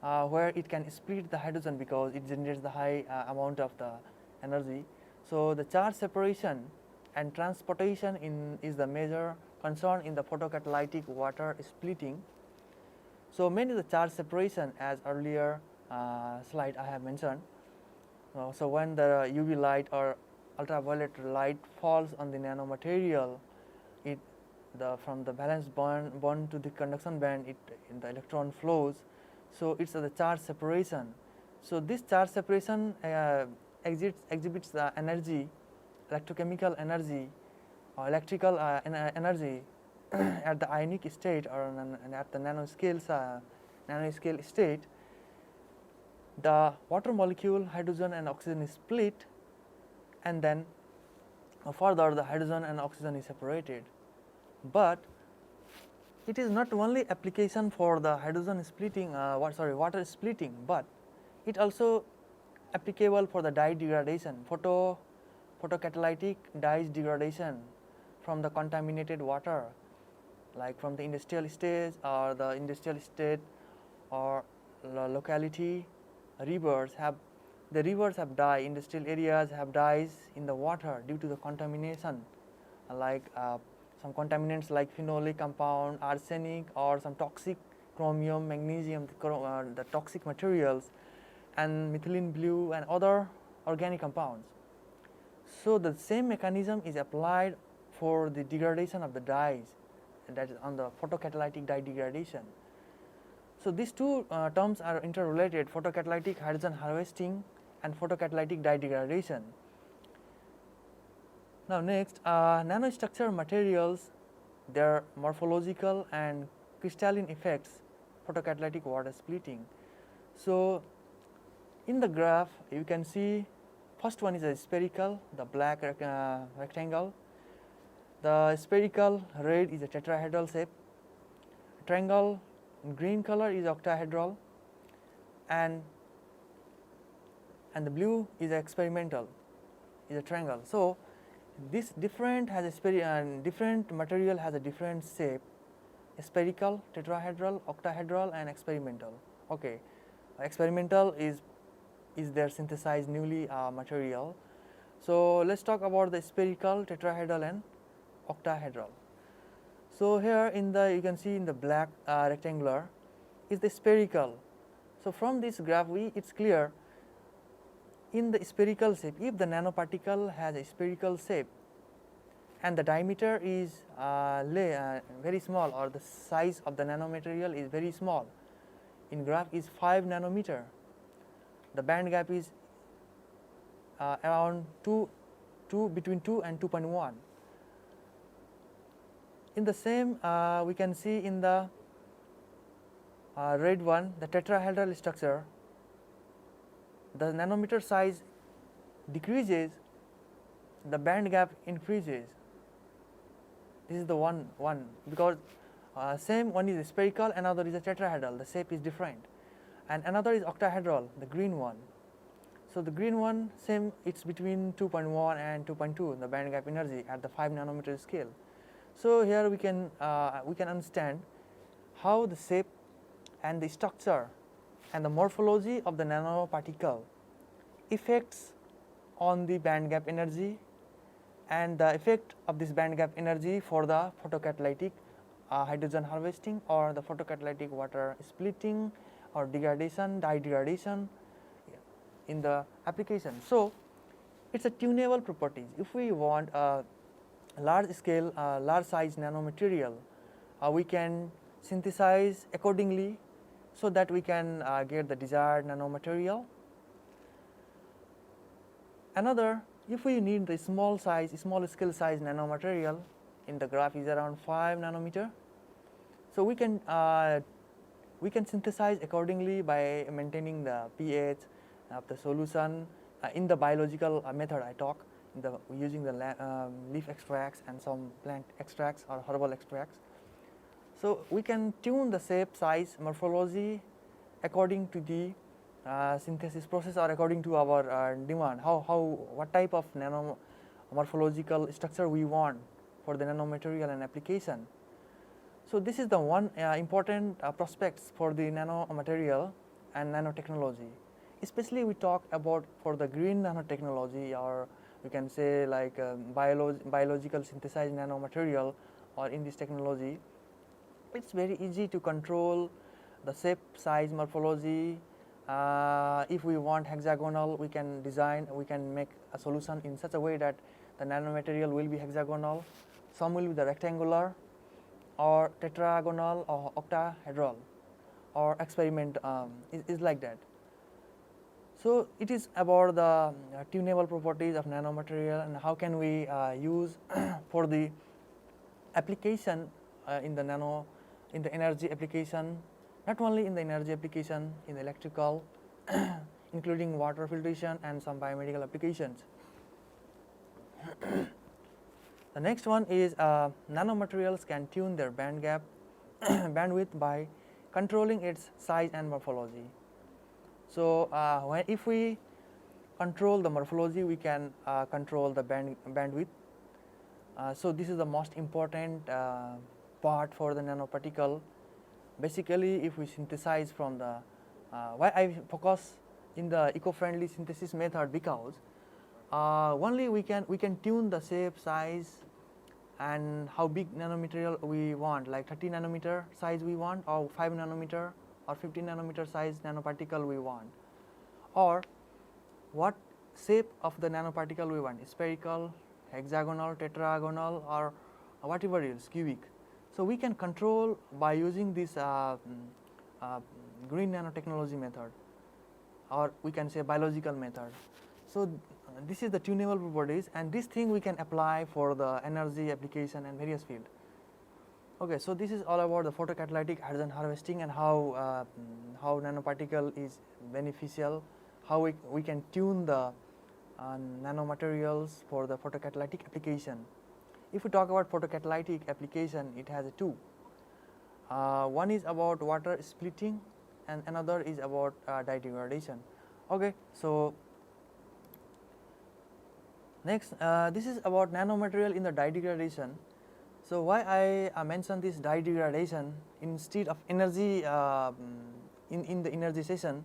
where it can split the hydrogen because it generates the high amount of the energy. So the charge separation and transportation is the major concern in the photocatalytic water splitting. So mainly the charge separation, as earlier slide I have mentioned. So when the UV light or ultraviolet light falls on the nanomaterial, it from the valence bond to the conduction band, the electron flows. So it's the charge separation. So this charge separation exhibits the energy, electrochemical energy or electrical energy at the ionic state or at the nanoscale state. The water molecule, hydrogen and oxygen is split, and then further the hydrogen and oxygen is separated. But it is not only application for the hydrogen splitting, water splitting, but it also applicable for the dye degradation, photocatalytic dyes degradation from the contaminated water, like from the industrial stage or the industrial state or locality. Rivers have dye, industrial areas have dyes in the water due to the contamination, like some contaminants like phenolic compound, arsenic, or some toxic chromium, magnesium, the toxic materials, and methylene blue and other organic compounds. So the same mechanism is applied for the degradation of the dyes, that is on the photocatalytic dye degradation. So these two terms are interrelated: photocatalytic hydrogen harvesting and photocatalytic dye degradation. Now next, nanostructure materials, their morphological and crystalline effects, photocatalytic water splitting. So in the graph you can see first one is a spherical, the black rectangle. The spherical red is a tetrahedral shape. Triangle in green color is octahedral, and the blue is experimental, is a triangle. So this different material has a different shape: spherical, tetrahedral, octahedral, and experimental. Okay, experimental is their synthesized newly material. So let's talk about the spherical, tetrahedral, and octahedral. So here you can see in the black rectangular is the spherical. So from this graph it's clear, in the spherical shape, if the nanoparticle has a spherical shape and the diameter is very small, or the size of the nanomaterial is very small, in graph is 5 nanometer, the band gap is around between 2 and 2.1. In the same, we can see in the red one, the tetrahedral structure, the nanometer size decreases, the band gap increases. This is the one because same one is spherical, another is a tetrahedral, the shape is different, and another is octahedral, the green one. So the green one, same, it's between 2.1 and 2.2, the band gap energy at the 5 nanometer scale. So here we can understand how the shape and the structure and the morphology of the nanoparticle effects on the band gap energy, and the effect of this band gap energy for the photocatalytic hydrogen harvesting or the photocatalytic water splitting or degradation, dye degradation in the application. So it's a tunable properties. If we want a large scale, large size nanomaterial, we can synthesize accordingly so that we can get the desired nanomaterial. Another, if we need the small scale size nanomaterial, in the graph is around 5 nanometer. So we can synthesize accordingly by maintaining the pH of the solution in the biological method I talk, using the leaf extracts and some plant extracts or herbal extracts. So we can tune the shape, size, morphology according to the synthesis process or according to our demand, what type of nano morphological structure we want for the nanomaterial and application. So this is the one important prospects for the nanomaterial and nanotechnology. Especially we talk about for the green nanotechnology, or you can say like biological synthesized nanomaterial, or in this technology, it's very easy to control the shape, size, morphology. If we want hexagonal, we can make a solution in such a way that the nanomaterial will be hexagonal, some will be the rectangular, or tetragonal, or octahedral, or experiment is like that. So it is about the tunable properties of nanomaterial and how can we use for the application in the energy application, not only in the energy application, in the electrical, including water filtration and some biomedical applications. The next one is nanomaterials can tune their band gap bandwidth by controlling its size and morphology. So if we control the morphology, we can control the bandwidth. So this is the most important part for the nanoparticle. Basically, if we synthesize from the why I focus in the eco-friendly synthesis method, because only we can tune the shape, size, and how big nanomaterial we want, like 30 nanometer size we want, or 5 nanometer or 15 nanometer size nanoparticle we want, or what shape of the nanoparticle we want, spherical, hexagonal, tetragonal, or whatever else, cubic. So we can control by using this green nanotechnology method, or we can say biological method. So this is the tunable properties, and this thing we can apply for the energy application and various field. Okay, so this is all about the photocatalytic hydrogen harvesting and how nanoparticle is beneficial, how we can tune the nanomaterials for the photocatalytic application. If we talk about photocatalytic application, it has two. One is about water splitting, and another is about dye degradation. Okay, so next, this is about nanomaterial in the dye degradation. So why I mentioned this dye degradation instead of energy in the energy session,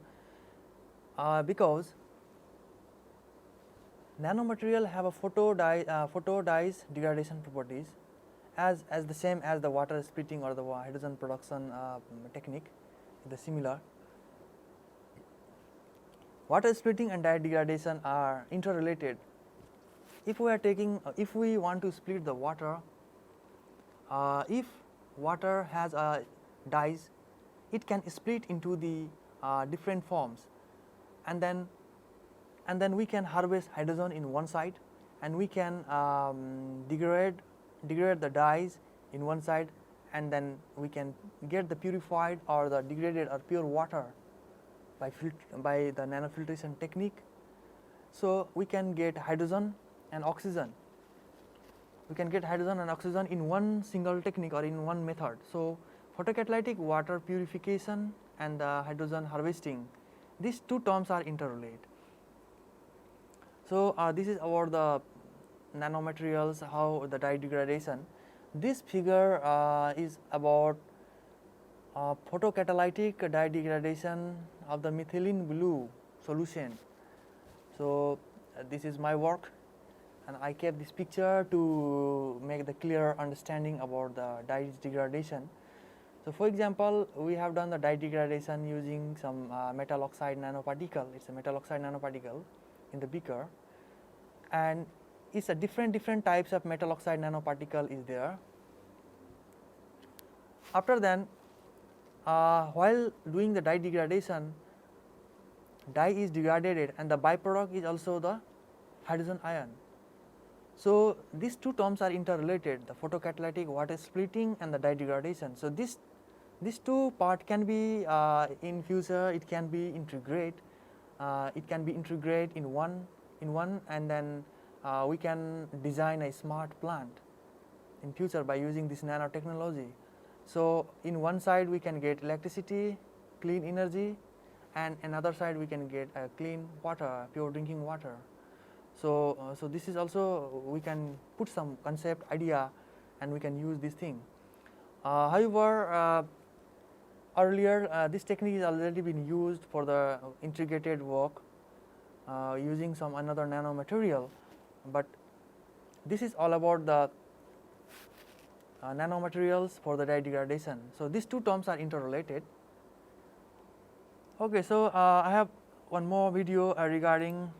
because nanomaterial have a photo dyes degradation properties as the same as the water splitting or the hydrogen production technique, the similar. Water splitting and dye degradation are interrelated. If we want to split the water, if water has dyes, it can split into the different forms, and then we can harvest hydrogen in one side, and we can degrade the dyes in one side, and then we can get the purified or the degraded or pure water by the nanofiltration technique. So we can get hydrogen and oxygen. We can get hydrogen and oxygen in one single technique or in one method. So photocatalytic water purification and the hydrogen harvesting, these two terms are interrelated. So this is about the nanomaterials, how the dye degradation. This figure is about photocatalytic dye degradation of the methylene blue solution. So this is my work, and I kept this picture to make the clear understanding about the dye degradation. So for example, we have done the dye degradation using some metal oxide nanoparticle. It's a metal oxide nanoparticle in the beaker, and it's a different types of metal oxide nanoparticle is there. After then, while doing the dye degradation, dye is degraded and the byproduct is also the hydrogen ion. So these two terms are interrelated, the photocatalytic water splitting and the dye degradation. So these two part can be in future it can be integrate in one, and then we can design a smart plant in future by using this nanotechnology. So in one side we can get electricity, clean energy, and another side we can get clean water, pure drinking water. So so this is also, we can put some concept idea and we can use this thing. However, earlier this technique is already been used for the integrated work using some another nanomaterial, but this is all about the nanomaterials for the dye degradation. So these two terms are interrelated. Okay, so I have one more video regarding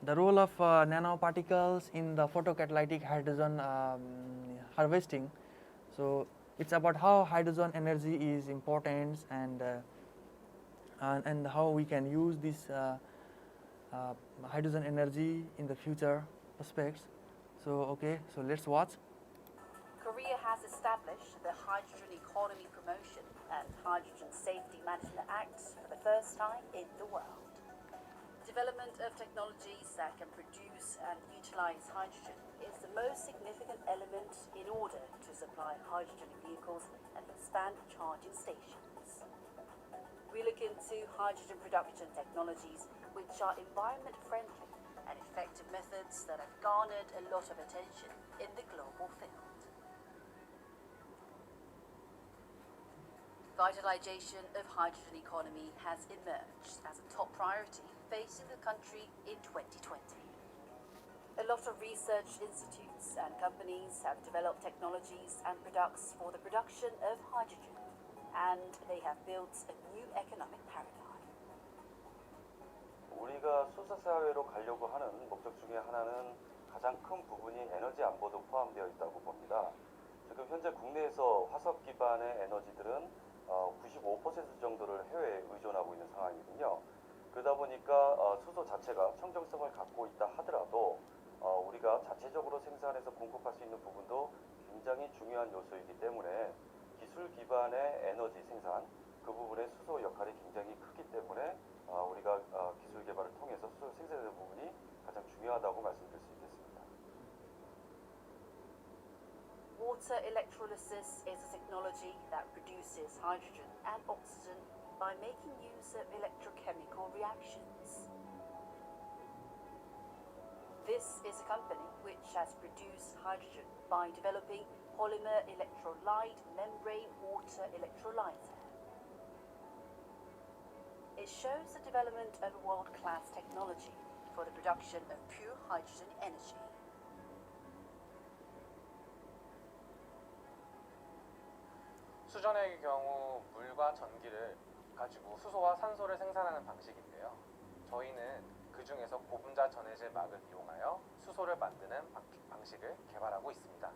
the role of nanoparticles in the photocatalytic hydrogen harvesting. So it's about how hydrogen energy is important and how we can use this hydrogen energy in the future aspects. So okay, so let's watch. Korea has established the Hydrogen Economy Promotion and Hydrogen Safety Management Acts for the first time in the world. Development of technologies that can produce and utilize hydrogen is the most significant element in order to supply hydrogen vehicles and expand charging stations. We look into hydrogen production technologies which are environment friendly and effective methods that have garnered a lot of attention in the global field. Vitalization of hydrogen economy has emerged as a top priority facing the country in 2020. A lot of research institutes and companies have developed technologies and products for the production of hydrogen, and they have built a new economic paradigm. 우리가 수소 사회로 가려고 하는 목적 중에 하나는 가장 큰 부분이 에너지 안보도 포함되어 있다고 봅니다. 지금 현재 국내에서 화석 기반의 에너지들은 95% 정도를 해외에 의존하고 있는 상황이거든요. 그러다 보니까 수소 자체가 청정성을 갖고 있다 하더라도 우리가 자체적으로 생산해서 공급할 수 있는 부분도 굉장히 중요한 요소이기 때문에 기술 기반의 에너지 생산, 그 부분의 수소 역할이 굉장히 크기 때문에 우리가 기술 개발을 통해서 수소 생산되는 부분이 가장 중요하다고 말씀드릴 수 있겠습니다. Water electrolysis is a technology that produces hydrogen and oxygen by making use of electrochemical reactions. This is a company which has produced hydrogen by developing polymer electrolyte membrane water electrolyzer. It shows the development of world-class technology for the production of pure hydrogen energy. 수전의 경우 물과 전기를 가지고 수소와 산소를 생산하는 방식인데요. 저희는 그 중에서 고분자 전해질 막을 이용하여 수소를 만드는 방식을 개발하고 있습니다.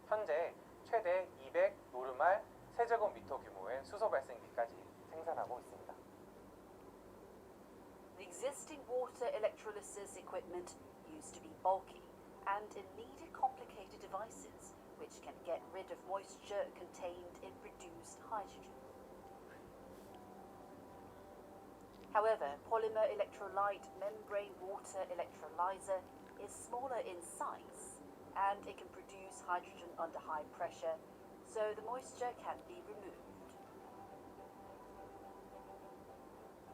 현재 최대 200 노르말 세제곱미터 규모의 수소 발생기까지 생산하고 있습니다. The existing water electrolysis equipment used to be bulky and it needed complicated devices which can get rid of moisture contained in produced hydrogen. However, polymer electrolyte membrane water electrolyzer is smaller in size and it can produce hydrogen under high pressure, so the moisture can be removed.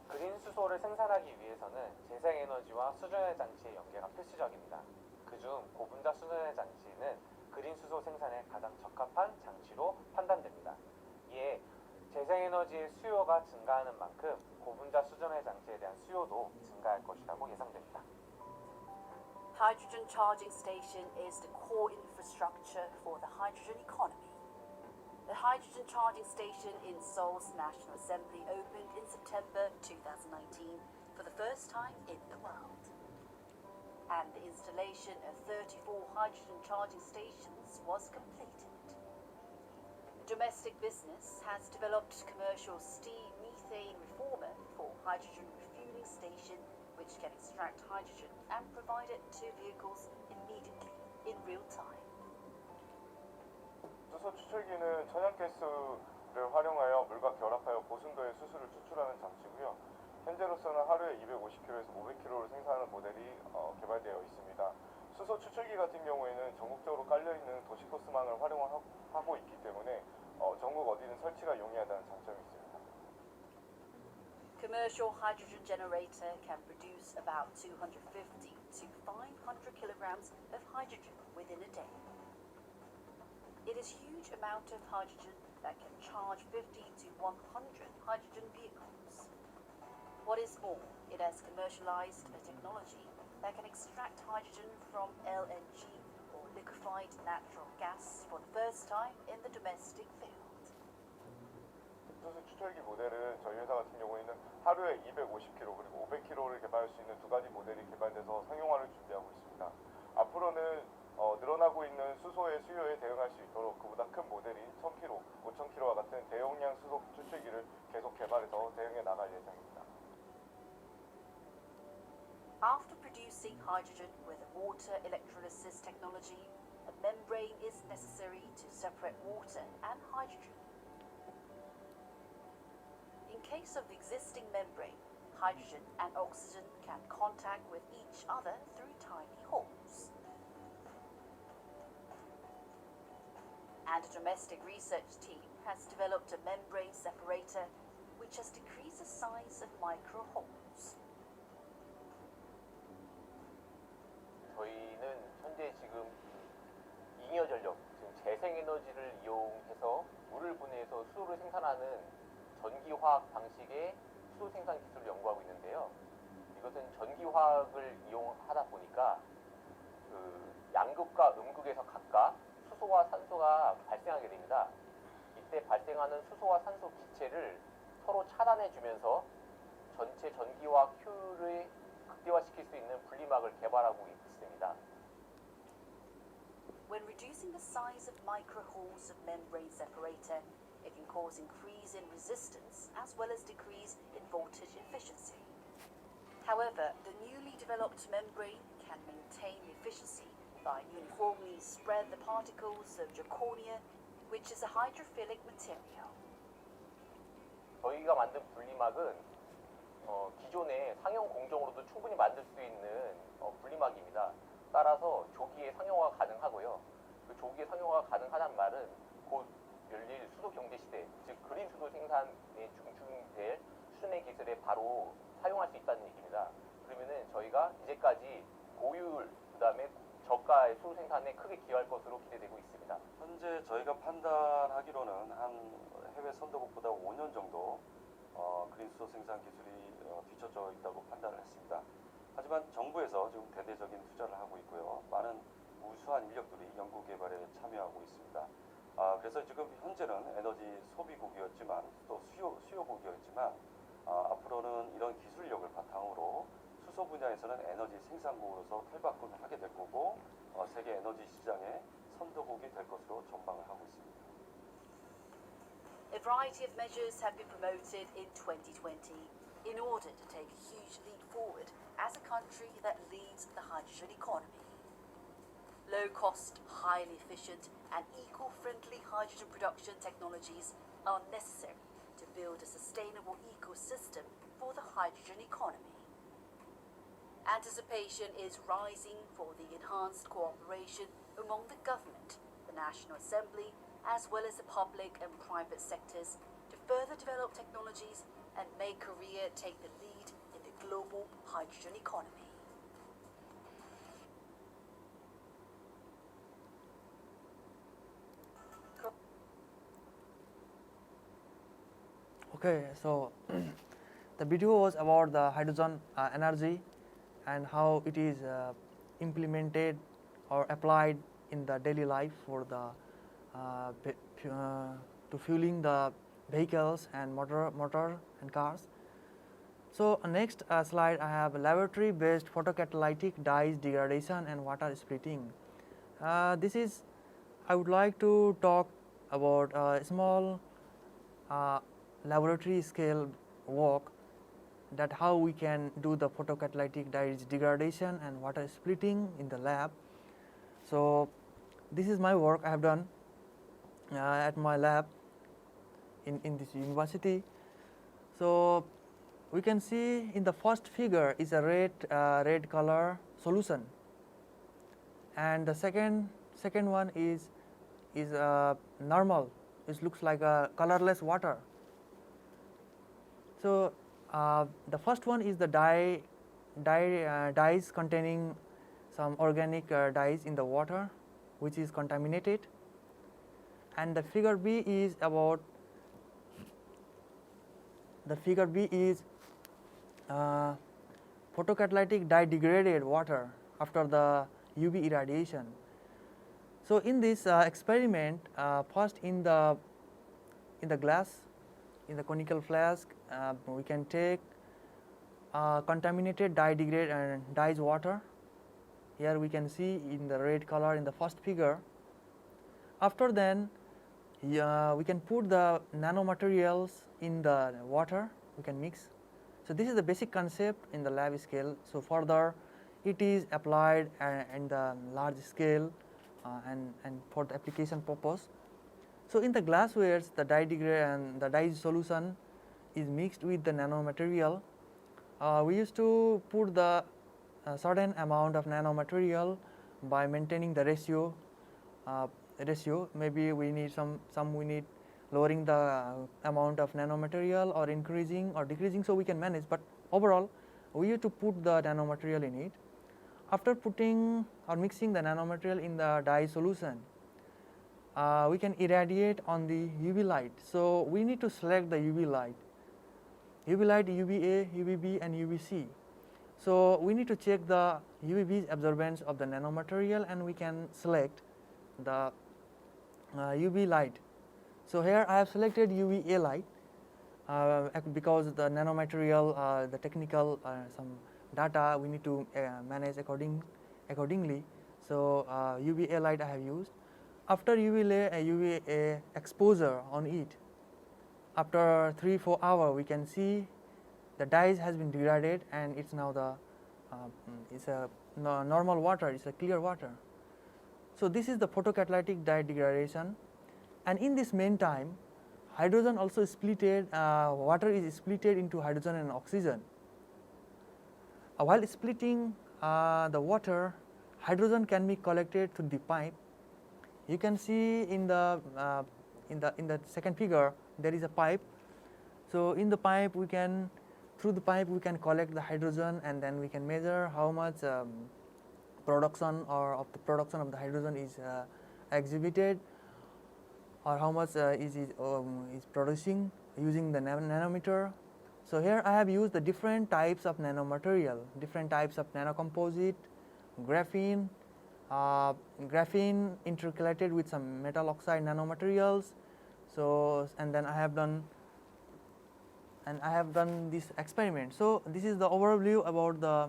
그린 수소를 생산하기 위해서는 재생에너지와 수전의 장치의 연계가 필수적입니다. 그중 고분자 수전의 장치는 그린 수소 생산에 가장 적합한 장치로 판단됩니다. 이에 재생에너지의 수요가 증가하는 만큼 고분자 수전의 장치에 대한 수요도 증가할 것이라고 예상됩니다. Hydrogen charging station is the core infrastructure for the hydrogen economy. The hydrogen charging station in Seoul's National Assembly opened in September 2019 for the first time in the world. And the installation of 34 hydrogen charging stations was completed. The domestic business has developed commercial steam methane reformer for hydrogen refueling station which can extract hydrogen and provide it to vehicles immediately in real time. 수소 추출기는 천연가스를 활용하여 물과 결합하여 고순도의 수소를 추출하는 장치고요. 현재로서는 하루에 250kg에서 500kg를 생산하는 모델이 개발되어 있습니다. 수소 추출기 같은 경우에는 전국적으로 깔려있는 도시가스망을 활용하고 있기 때문에 전국 어디든 설치가 용이하다는 장점이 있습니다. commercial hydrogen generator can produce about 250 to 500 kilograms of hydrogen within a day. It is a huge amount of hydrogen that can charge 50 to 100 hydrogen vehicles. What is more, it has commercialized a technology that can extract hydrogen from LNG or liquefied natural gas for the first time in the domestic field. 수소 추출기 모델은 저희 회사 같은 경우에는 하루에 250kg 그리고 500kg를 개발할 수 있는 두 가지 모델이 개발돼서 상용화를 준비하고 있습니다. 앞으로는 늘어나고 있는 수소의 수요에 대응할 수 있도록 그보다 큰 모델인 1000kg, 5000kg와 같은 대용량 수소 추출기를 계속 개발해서 대응해 나갈 예정입니다. After producing hydrogen with a water electrolysis technology, a membrane is necessary to separate water and hydrogen. In case of the existing membrane, hydrogen and oxygen can contact with each other through tiny holes. And a domestic research team has developed a membrane separator which has decreased the size of micro holes. 저희는 현재 지금 잉여 전력, 지금 재생에너지를 이용해서 물을 분해해서 수소를 생산하는 전기화학 방식의 수소 생산 기술을 연구하고 있는데요. 이것은 전기화학을 이용하다 보니까 그 양극과 음극에서 각각 수소와 산소가 발생하게 됩니다. 이때 발생하는 수소와 산소 기체를 서로 차단해 주면서 전체 전기화학 효율을 극대화시킬 수 있는 분리막을 개발하고 있습니다. When reducing the size of microholes of membrane separator, it can cause increase in resistance as well as decrease in voltage efficiency. However, the newly developed membrane can maintain efficiency by uniformly spread the particles of zirconia, which is a hydrophilic material. 저희가 만든 분리막은 기존의 상용 공정으로도 충분히 만들 수 있는 분리막입니다. 따라서 조기에 상용화가 가능하고요. 그 조기에 상용화가 가능하다는 말은 곧 열릴 수소 경제 시대, 즉 그린 수소 생산에 중추될 수준의 기술에 바로 사용할 수 있다는 얘기입니다. 그러면은 저희가 이제까지 고효율, 그다음에 저가의 수소 생산에 크게 기여할 것으로 기대되고 있습니다. 현재 저희가 판단하기로는 한 해외 선도국보다 5년 정도 그린 수소 생산 기술이 뒤처져 있다고 판단을 했습니다. 하지만 정부에서 지금 대대적인 투자를 하고 있고요. 많은 우수한 인력들이 연구 개발에 참여하고 있습니다. 그래서 지금 현재는 에너지 소비국이었지만 또 수요국이었지만 앞으로는 이런 기술력을 바탕으로 수소 분야에서는 에너지 생산국으로서 탈바꿈을 하게 될 거고 세계 에너지 시장의 선도국이 될 것으로 전망을 하고 있습니다. A variety of measures have been promoted in 2020 in order to take a huge leap forward as a country that leads the hydrogen economy. Low-cost, highly efficient and eco-friendly hydrogen production technologies are necessary to build a sustainable ecosystem for the hydrogen economy. Anticipation is rising for the enhanced cooperation among the government, the National Assembly, as well as the public and private sectors to further develop technologies and make Korea take the lead in the global hydrogen economy. Okay, so the video was about the hydrogen energy and how it is implemented or applied in the daily life for the to fueling the vehicles and motor and cars. So next slide I have laboratory based photocatalytic dyes degradation and water splitting. This is I would like to talk about a small laboratory scale work that how we can do the photocatalytic dyes degradation and water splitting in the lab. So this is my work I have done at my lab in this university. So we can see in the first figure is a red color solution, and the second one is normal. It looks like a colorless water. So The first one is the dyes containing some organic dyes in the water, which is contaminated, and the figure B is about photocatalytic dye degraded water after the UV irradiation. So in this experiment, first in the glass, in the conical flask, we can take contaminated dyes water. Here we can see in the red color in the first figure. After then, we can put the nanomaterials in the water, we can mix. So this is the basic concept in the lab scale. So further it is applied in the large scale and for the application purpose. So in the glasswares, the dye solution is mixed with the nanomaterial. We used to put the certain amount of nanomaterial by maintaining the ratio. Maybe we need some we need lowering the amount of nanomaterial or increasing or decreasing, so we can manage. But overall, we used to put the nanomaterial in it. After putting or mixing the nanomaterial in the dye solution, we can irradiate on the UV light. So we need to select the UV light, UVA, UVB and UVC. So we need to check the UVB's absorbance of the nanomaterial, and we can select the UV light. So here I have selected UVA light because the nanomaterial, the technical some data we need to manage accordingly. So UVA light I have used. After UVA exposure on it, after 3-4 hours, we can see the dyes has been degraded, and it's now the it's a normal water, it's a clear water. So this is the photocatalytic dye degradation, and in this meantime, hydrogen also splitted. Water is splitted into hydrogen and oxygen. While splitting the water, hydrogen can be collected through the pipe. You can see in the second figure there is a pipe. So in the pipe through the pipe we can collect the hydrogen, and then we can measure how much production of the hydrogen is exhibited, or how much is producing using the nanometer. So here I have used the different types of nanomaterial, different types of nanocomposite, graphene intercalated with some metal oxide nanomaterials. So and then I have done this experiment. So this is the overview about the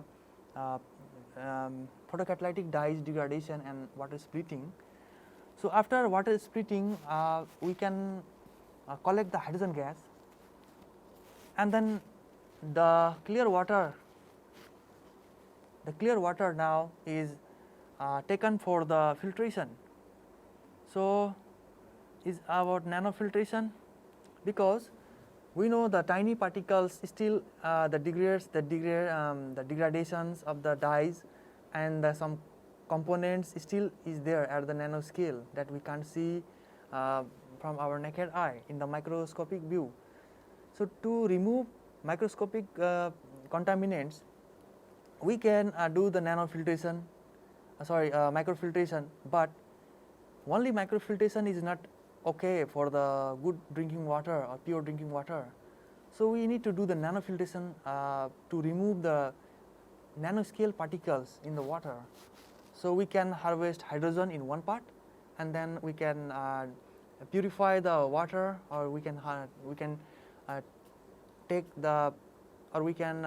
photocatalytic dyes degradation and water splitting. So after water splitting, we can collect the hydrogen gas, and then the clear water now is taken for the filtration. So is about nanofiltration, because we know the tiny particles still the degradations of the dyes, and some components still is there at the nanoscale that we can't see from our naked eye in the microscopic view. So to remove microscopic contaminants, we can do the nanofiltration, microfiltration, but only microfiltration is not okay for the good drinking water or pure drinking water. So we need to do the nanofiltration to remove the nanoscale particles in the water. So we can harvest hydrogen in one part, and then we can purify the water, or we can take the, or we can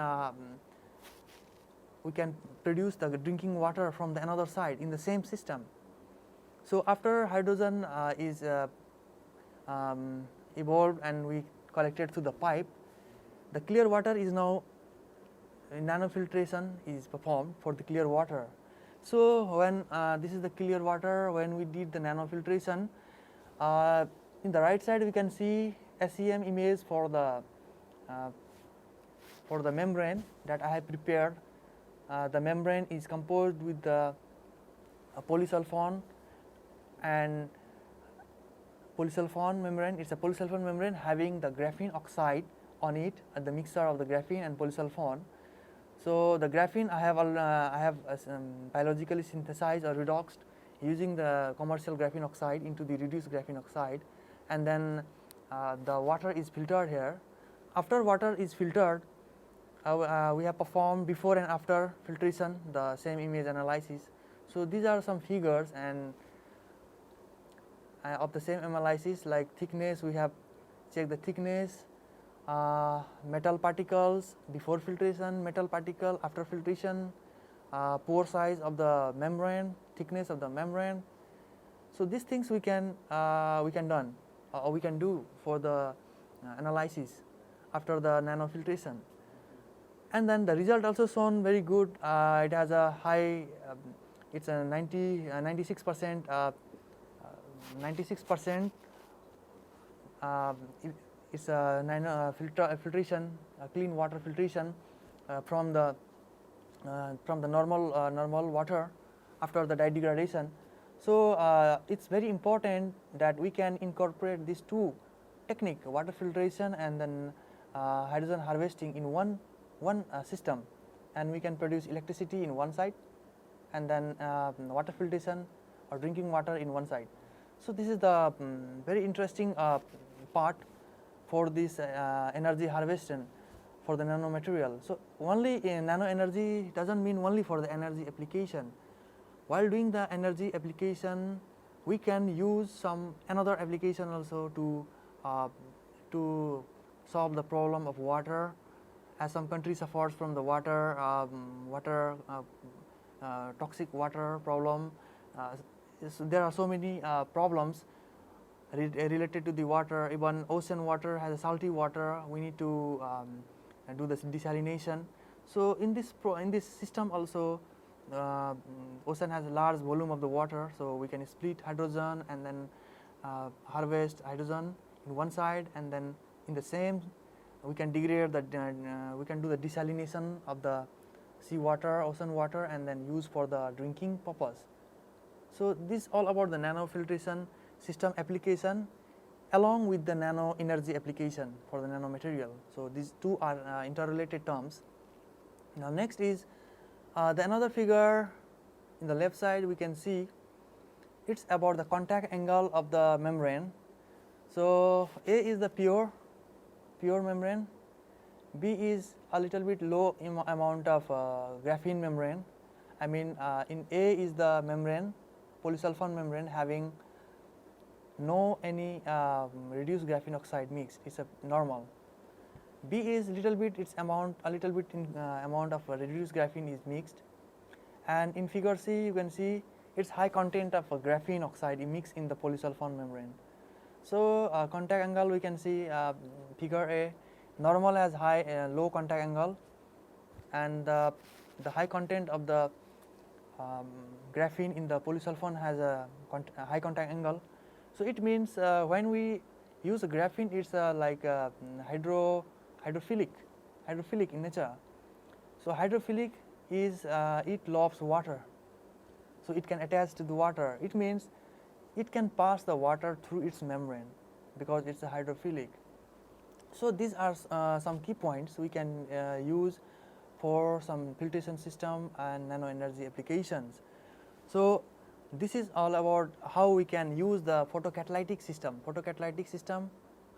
produce the drinking water from the another side in the same system. So after hydrogen is evolved and we collected through the pipe, the clear water is now nanofiltration is performed for the clear water. So when this is the clear water, when we did the nanofiltration, in the right side we can see SEM image for the membrane that I have prepared. The membrane is composed with the polysulfone and polysulfone membrane. It's a polysulfone membrane having the graphene oxide on it, the mixture of the graphene and polysulfone. So the graphene I have biologically synthesized or redoxed using the commercial graphene oxide into the reduced graphene oxide, and then the water is filtered here. After water is filtered, we have performed before and after filtration, the same image analysis. So these are some figures and of the same analysis, like thickness, we have checked the thickness, metal particles before filtration, metal particle after filtration, pore size of the membrane, thickness of the membrane. So these things we can done or we can do for the analysis after the nanofiltration. And then the result also shown very good. It has a high, it's a 96%. 96%. It's a filtration, clean water filtration from the normal water after the dye degradation. So it's very important that we can incorporate these two technique, water filtration and then hydrogen harvesting in one system, and we can produce electricity in one side, and then water filtration or drinking water in one side. So this is the very interesting part for this energy harvesting for the nanomaterial. So only nano energy doesn't mean only for the energy application. While doing the energy application, we can use some another application also to solve the problem of water, as some countries suffers from the water toxic water problem. There are so many problems related to the water. Even ocean water has a salty water. We need to do the desalination. So in this system also, ocean has a large volume of the water, so we can split hydrogen and then harvest hydrogen in one side, and then in the same we can degrade the we can do the desalination of the sea water, ocean water, and then use for the drinking purpose. So this all about the nanofiltration system application along with the nano energy application for the nanomaterial. So these two are interrelated terms. Now next is the another figure in the left side. We can see it's about the contact angle of the membrane. So A is the pure membrane, B is a little bit low amount of graphene membrane. I mean in A is the membrane, polysulfone membrane having no any reduced graphene oxide mix, it's a normal. B is little bit, its amount a little bit in amount of reduced graphene is mixed, and in figure C you can see its high content of graphene oxide mixed in the polysulfone membrane. So contact angle we can see figure A, normal has high low contact angle, and the high content of the graphene in the polysulfone has a high contact angle. So it means when we use a graphene, it's like hydrophilic in nature. So hydrophilic is it loves water, so it can attach to the water. It means it can pass the water through its membrane because it's a hydrophilic. So these are some key points we can use for some filtration system and nano energy applications. So this is all about how we can use the photocatalytic system,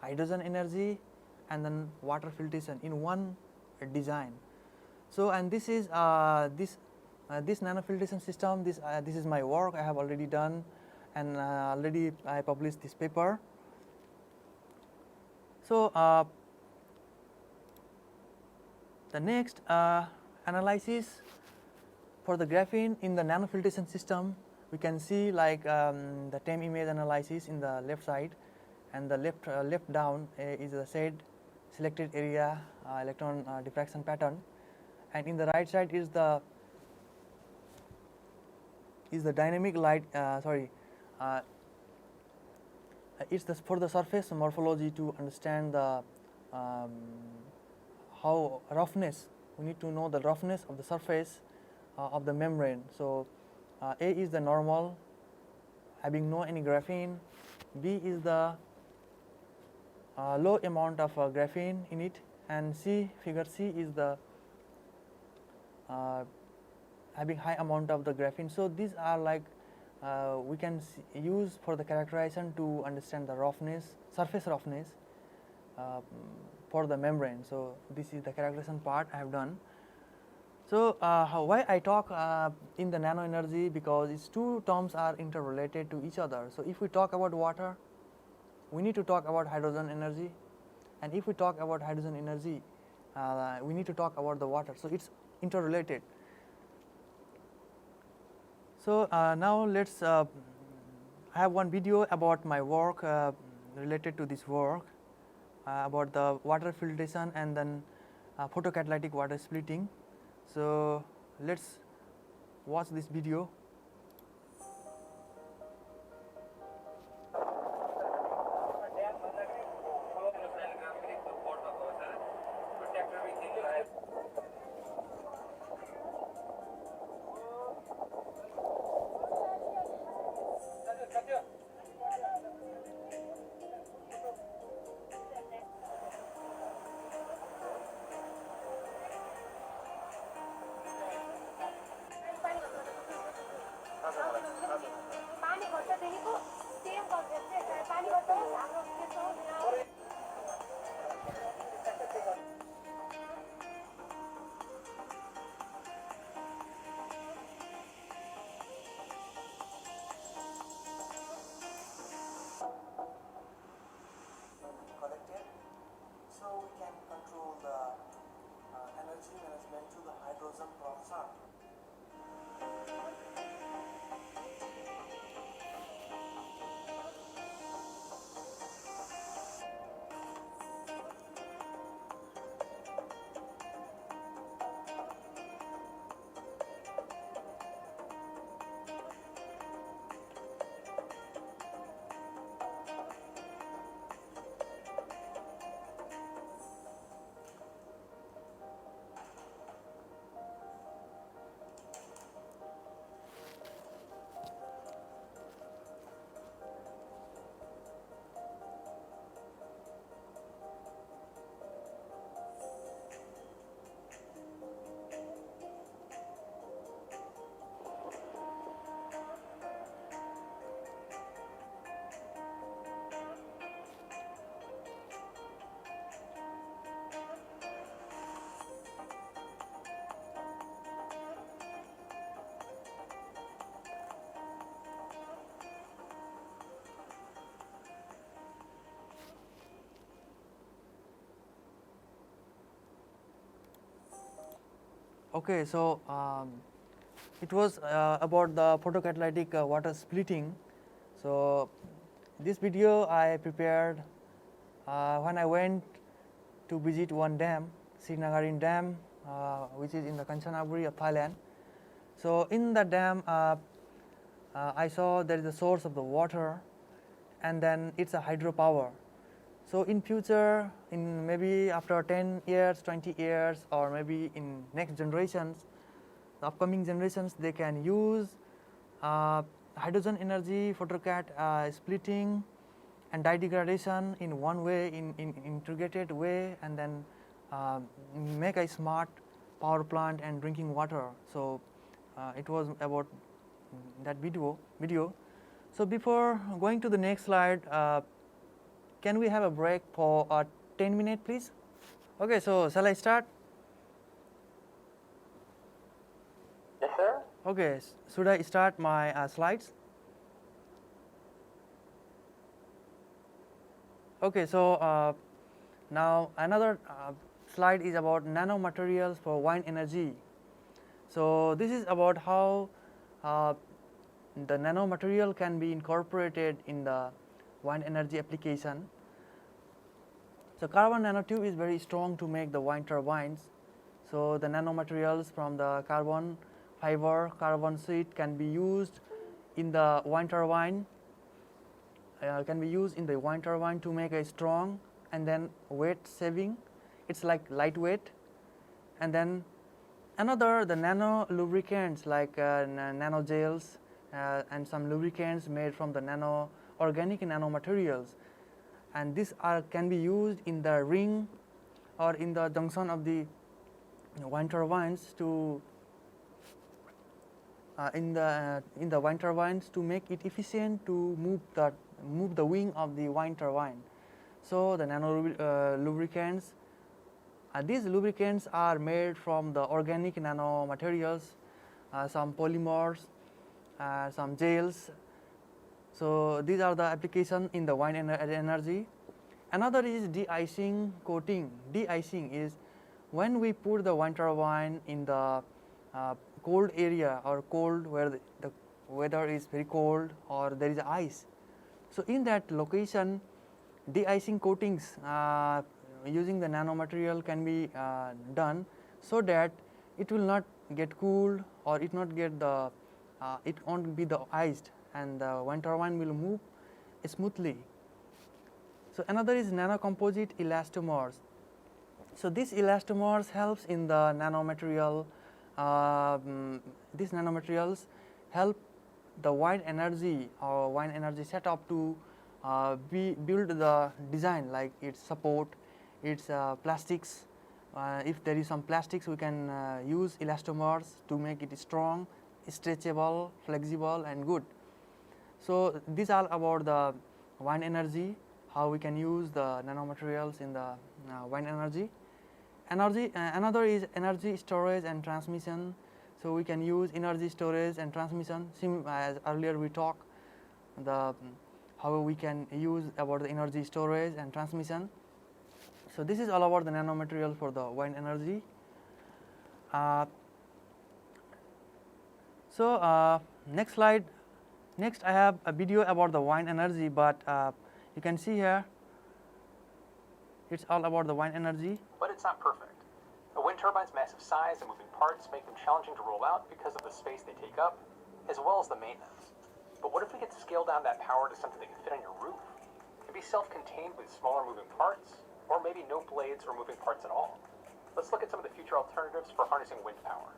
hydrogen energy, and then water filtration in one design. So and this is this nanofiltration system. This is my work I have already done, and already I published this paper. So the next analysis for the graphene in the nanofiltration system, we can see like the TEM image analysis in the left side, and the left down is the selected area electron diffraction pattern, and in the right side is the dynamic light it's for the surface morphology to understand the how roughness. We need to know the roughness of the surface of the membrane. So A is the normal, having no any graphene. B is the low amount of graphene in it, and C, figure C is the having high amount of the graphene. So these are like we can use for the characterization to understand the roughness, surface roughness for the membrane. So this is the characterization part I have done. So why I talk in the nano energy, because its two terms are interrelated to each other. So if we talk about water, we need to talk about hydrogen energy, and if we talk about hydrogen energy, we need to talk about the water. So it's interrelated. So now let's have one video about my work related to this work about the water filtration and then photocatalytic water splitting. So let's watch this video. Collected, so we can control the energy management to the hydrogen peroxide. Okay, so it was about the photocatalytic water splitting. So this video I prepared when I went to visit one dam, Signagarin Dam, which is in the Kanchanaburi of Thailand. So in the dam, I saw there is a source of the water, and then it's a hydropower. So in future, in maybe after 10 years, 20 years, or maybe in next generations, the upcoming generations, they can use hydrogen energy, photocat splitting and dye degradation in one way, in integrated way, and then make a smart power plant and drinking water. So it was about that video. So before going to the next slide, can we have a break for 10 minutes, please? Okay, so shall I start? Yes, sir. Okay, should I start my slides? Okay, so now another slide is about nanomaterials for wind energy. So this is about how the nanomaterial can be incorporated in the wind energy application. So carbon nanotube is very strong to make the wind turbines. So the nanomaterials from the carbon fiber, carbon sheet can be used in the wind turbine. To make a strong and then weight saving. It's like lightweight. And then another, the nano lubricants like nano gels and some lubricants made from the organic nanomaterials, and these can be used in the ring or in the junction of the wind turbines to in the wind turbines to make it efficient to move the wing of the wind turbine. So the nano lubricants. These lubricants are made from the organic nano materials, some polymers, some gels. So these are the application in the wind energy. Another is de-icing coating. De-icing is when we put the wind turbine in the cold area or cold where the weather is very cold or there is ice. So in that location, de-icing coatings using the nanomaterial can be done so that it will not get cooled or it not get the it won't be the iced and the wind turbine will move smoothly. So another is nanocomposite elastomers. So these elastomers helps in the nanomaterial. These nanomaterials help the wind energy or wind energy setup to build the design, like its support, its plastics. If there is some plastics, we can use elastomers to make it strong, stretchable, flexible, and good. So these are about the wind energy, how we can use the nanomaterials in the wind energy. Another is energy storage and transmission. So we can use energy storage and transmission. As earlier we talked, the how we can use about the energy storage and transmission. So this is all about the nanomaterial for the wind energy. Next slide. Next, I have a video about the wind energy, but you can see here, it's all about the wind energy. But it's not perfect. A wind turbine's massive size and moving parts make them challenging to roll out because of the space they take up, as well as the maintenance. But what if we could scale down that power to something that can fit on your roof? It can be self-contained with smaller moving parts, or maybe no blades or moving parts at all. Let's look at some of the future alternatives for harnessing wind power.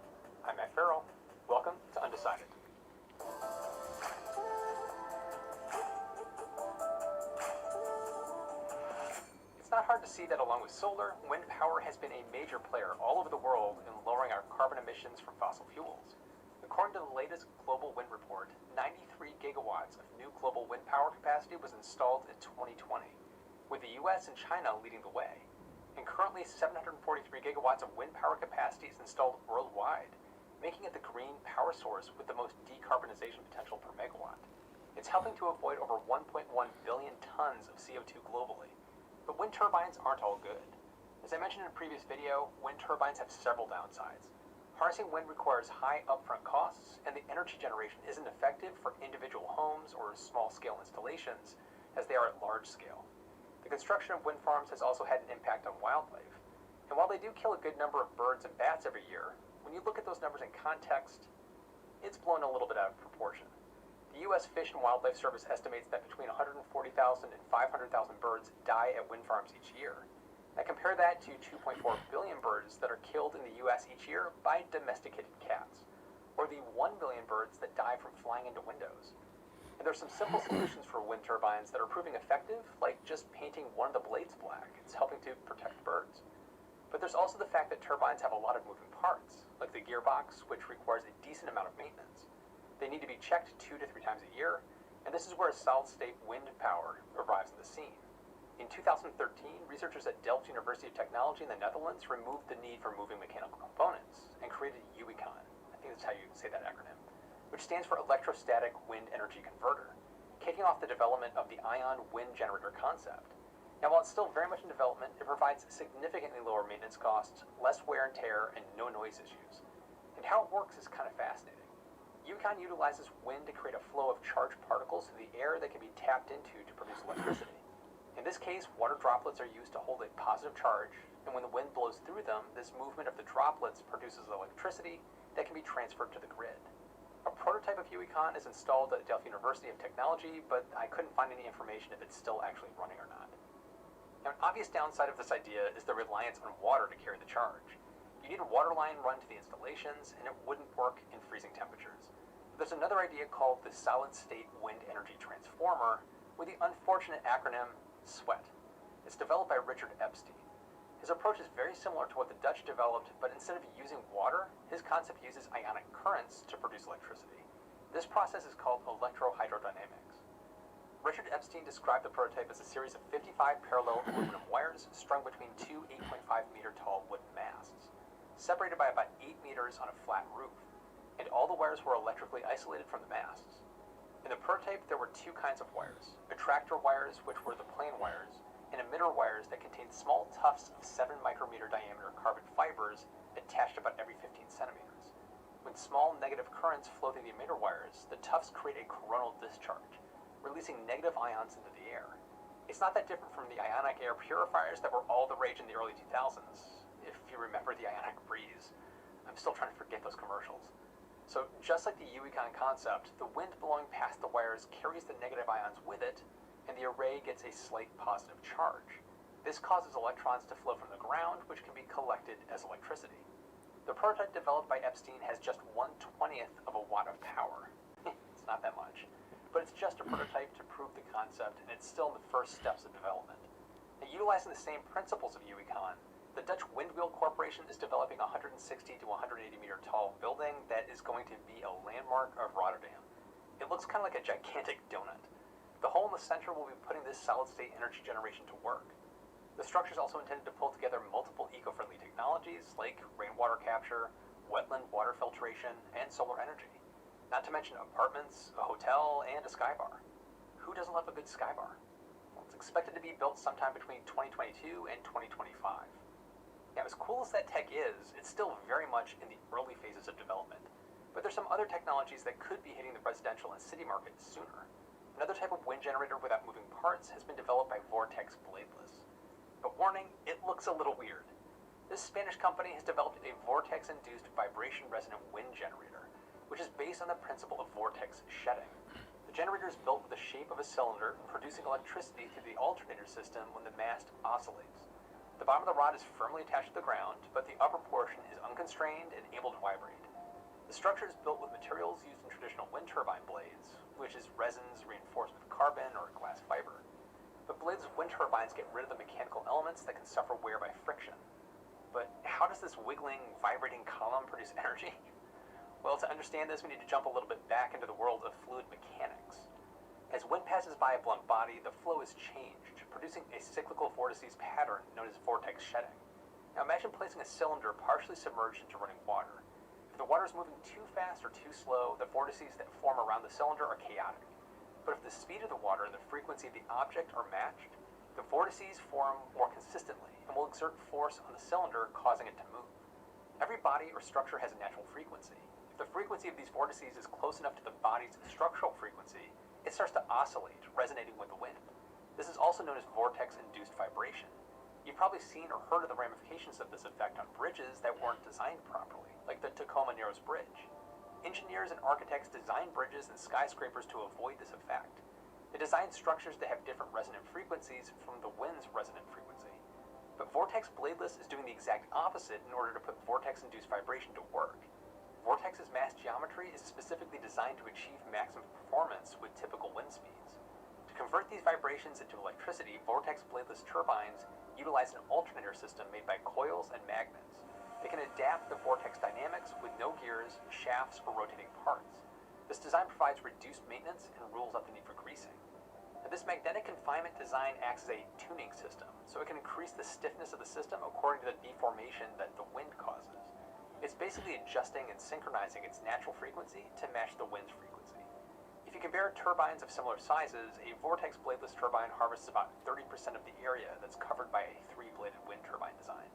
I'm Matt Farrell. Welcome to Undecided. It's not hard to see that along with solar, wind power has been a major player all over the world in lowering our carbon emissions from fossil fuels. According to the latest global wind report, 93 gigawatts of new global wind power capacity was installed in 2020, with the US and China leading the way. And currently 743 gigawatts of wind power capacity is installed worldwide, making it the green power source with the most decarbonization potential per megawatt. It's helping to avoid over 1.1 billion tons of CO2 globally. But wind turbines aren't all good. As I mentioned in a previous video, wind turbines have several downsides. Harnessing wind requires high upfront costs, and the energy generation isn't effective for individual homes or small-scale installations, as they are at large scale. The construction of wind farms has also had an impact on wildlife. And while they do kill a good number of birds and bats every year, when you look at those numbers in context, it's blown a little bit out of proportion. The U.S. Fish and Wildlife Service estimates that between 140,000 and 500,000 birds die at wind farms each year. Now compare that to 2.4 billion birds that are killed in the U.S. each year by domesticated cats, or the 1 billion birds that die from flying into windows. And there's some simple solutions for wind turbines that are proving effective, like just painting one of the blades black. It's helping to protect birds. But there's also the fact that turbines have a lot of moving parts, like the gearbox, which requires a decent amount of maintenance. They need to be checked 2 to 3 times a year, and this is where solid-state wind power arrives on the scene. In 2013, researchers at Delft University of Technology in the Netherlands removed the need for moving mechanical components and created UECON, I think that's how you say that acronym, which stands for Electrostatic Wind Energy Converter, kicking off the development of the ion wind generator concept. Now, while it's still very much in development, it provides significantly lower maintenance costs, less wear and tear, and no noise issues. And how it works is kind of fascinating. UConn utilizes wind to create a flow of charged particles through the air that can be tapped into to produce electricity. In this case, water droplets are used to hold a positive charge, and when the wind blows through them, this movement of the droplets produces electricity that can be transferred to the grid. A prototype of UECON is installed at Delft University of Technology, but I couldn't find any information if it's still actually running or not. Now, an obvious downside of this idea is the reliance on water to carry the charge. You need a water line run to the installations, and it wouldn't work in freezing temperatures. There's another idea called the solid-state wind energy transformer, with the unfortunate acronym SWET. It's developed by Richard Epstein. His approach is very similar to what the Dutch developed, but instead of using water, his concept uses ionic currents to produce electricity. This process is called electrohydrodynamics. Richard Epstein described the prototype as a series of 55 parallel aluminum wires strung between two 8.5-meter tall wooden masts, separated by about 8 meters on a flat roof, and all the wires were electrically isolated from the masts. In the prototype, there were two kinds of wires: attractor wires, which were the plain wires, and emitter wires that contained small tufts of 7 micrometer diameter carbon fibers attached about every 15 centimeters. When small negative currents flow through the emitter wires, the tufts create a coronal discharge, releasing negative ions into the air. It's not that different from the ionic air purifiers that were all the rage in the early 2000s, if you remember the ionic breeze. I'm still trying to forget those commercials. So just like the UECON concept, the wind blowing past the wires carries the negative ions with it, and the array gets a slight positive charge. This causes electrons to flow from the ground, which can be collected as electricity. The prototype developed by Epstein has just 1/20th of a watt of power. It's not that much, but it's just a prototype to prove the concept, and it's still in the first steps of development. Now, utilizing the same principles of UECON, the Dutch Windwheel Corporation is developing a 160 to 180 meter tall building that is going to be a landmark of Rotterdam. It looks kind of like a gigantic donut. The hole in the center will be putting this solid-state energy generation to work. The structure is also intended to pull together multiple eco-friendly technologies like rainwater capture, wetland water filtration, and solar energy. Not to mention apartments, a hotel, and a sky bar. Who doesn't love a good sky bar? Well, it's expected to be built sometime between 2022 and 2025. Now, as cool as that tech is, it's still very much in the early phases of development. But there's some other technologies that could be hitting the residential and city markets sooner. Another type of wind generator without moving parts has been developed by Vortex Bladeless. But warning, it looks a little weird. This Spanish company has developed a vortex-induced vibration-resonant wind generator, which is based on the principle of vortex shedding. The generator is built with the shape of a cylinder, producing electricity through the alternator system when the mast oscillates. The bottom of the rod is firmly attached to the ground, but the upper portion is unconstrained and able to vibrate. The structure is built with materials used in traditional wind turbine blades, which is resins reinforced with carbon or glass fiber. But blades of wind turbines get rid of the mechanical elements that can suffer wear by friction. But how does this wiggling, vibrating column produce energy? Well, to understand this, we need to jump a little bit back into the world of fluid mechanics. As wind passes by a blunt body, the flow is changed, producing a cyclical vortices pattern known as vortex shedding. Now imagine placing a cylinder partially submerged into running water. If the water is moving too fast or too slow, the vortices that form around the cylinder are chaotic. But if the speed of the water and the frequency of the object are matched, the vortices form more consistently and will exert force on the cylinder, causing it to move. Every body or structure has a natural frequency. If the frequency of these vortices is close enough to the body's structural frequency, it starts to oscillate, resonating with the wind. This is also known as vortex-induced vibration. You've probably seen or heard of the ramifications of this effect on bridges that weren't designed properly, like the Tacoma Narrows Bridge. Engineers and architects design bridges and skyscrapers to avoid this effect. They design structures that have different resonant frequencies from the wind's resonant frequency. But Vortex Bladeless is doing the exact opposite in order to put vortex-induced vibration to work. Vortex's mass geometry is specifically designed to achieve maximum performance with typical wind speeds. To convert these vibrations into electricity, Vortex Bladeless turbines utilize an alternator system made by coils and magnets. They can adapt the vortex dynamics with no gears, shafts, or rotating parts. This design provides reduced maintenance and rules out the need for greasing. Now, this magnetic confinement design acts as a tuning system, so it can increase the stiffness of the system according to the deformation that the wind causes. It's basically adjusting and synchronizing its natural frequency to match the wind's frequency. If you compare turbines of similar sizes, a Vortex Bladeless turbine harvests about 30% of the area that's covered by a 3-bladed wind turbine design.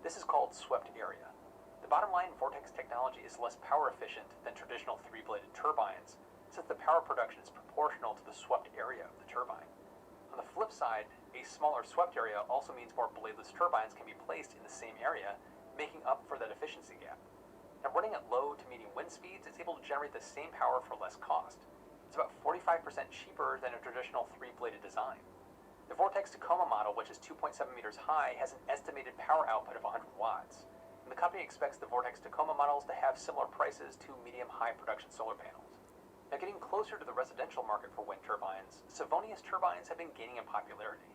This is called swept area. The bottom line, Vortex technology is less power efficient than traditional 3-bladed turbines, since the power production is proportional to the swept area of the turbine. On the flip side, a smaller swept area also means more bladeless turbines can be placed in the same area, making up for that efficiency gap. Now, running at low to medium wind speeds, it's able to generate the same power for less cost. It's about 45% cheaper than a traditional 3-bladed design. The Vortex Tacoma model, which is 2.7 meters high, has an estimated power output of 100 watts. And the company expects the Vortex Tacoma models to have similar prices to medium-high production solar panels. Now, getting closer to the residential market for wind turbines, Savonius turbines have been gaining in popularity.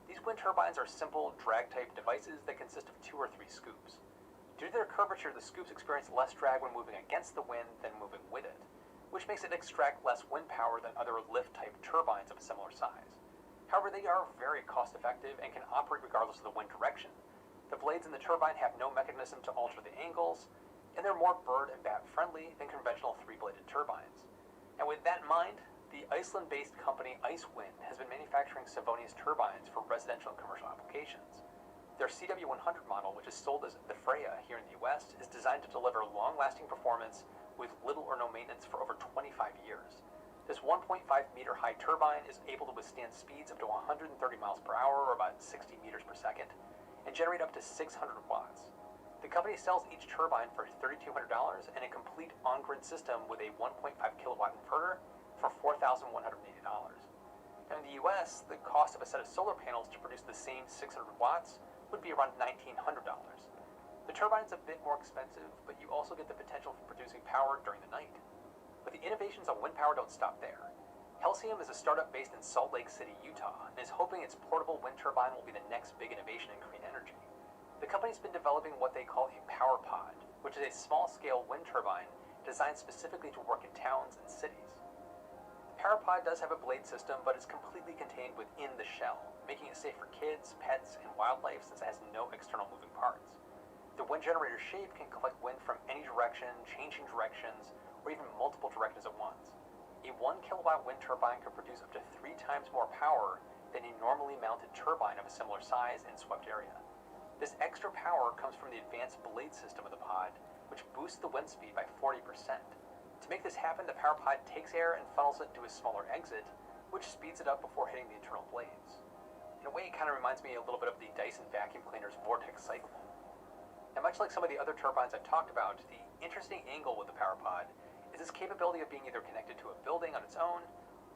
These wind turbines are simple, drag-type devices that consist of 2 or 3 scoops. Due to their curvature, the scoops experience less drag when moving against the wind than moving with it, which makes it extract less wind power than other lift-type turbines of a similar size. However, they are very cost-effective and can operate regardless of the wind direction. The blades in the turbine have no mechanism to alter the angles, and they're more bird and bat friendly than conventional 3-bladed turbines. And with that in mind, the Iceland-based company Icewind has been manufacturing Savonius turbines for residential and commercial applications. Their CW100 model, which is sold as the Freya here in the US, is designed to deliver long-lasting performance with little or no maintenance for over 25 years. This 1.5-meter high turbine is able to withstand speeds up to 130 miles per hour or about 60 meters per second and generate up to 600 watts. The company sells each turbine for $3,200 and a complete on-grid system with a 1.5 kilowatt inverter for $4,180. And in the US, the cost of a set of solar panels to produce the same 600 watts would be around $1,900. The turbine is a bit more expensive, but you also get the potential for producing power during the night. But the innovations on wind power don't stop there. Halcyon is a startup based in Salt Lake City, Utah, and is hoping its portable wind turbine will be the next big innovation in clean energy. The company's been developing what they call a power pod, which is a small-scale wind turbine designed specifically to work in towns and cities. The power pod does have a blade system, but it's completely contained within the shell, making it safe for kids, pets, and wildlife since it has no external moving parts. The wind generator shape can collect wind from any direction, changing directions, or even multiple directions at once. A 1 kilowatt wind turbine could produce up to 3 times more power than a normally mounted turbine of a similar size in swept area. This extra power comes from the advanced blade system of the pod, which boosts the wind speed by 40%. To make this happen, the power pod takes air and funnels it to a smaller exit, which speeds it up before hitting the internal blades. In a way, it kind of reminds me a little bit of the Dyson vacuum cleaner's vortex cycle. And much like some of the other turbines I've talked about, the interesting angle with the power pod is its capability of being either connected to a building on its own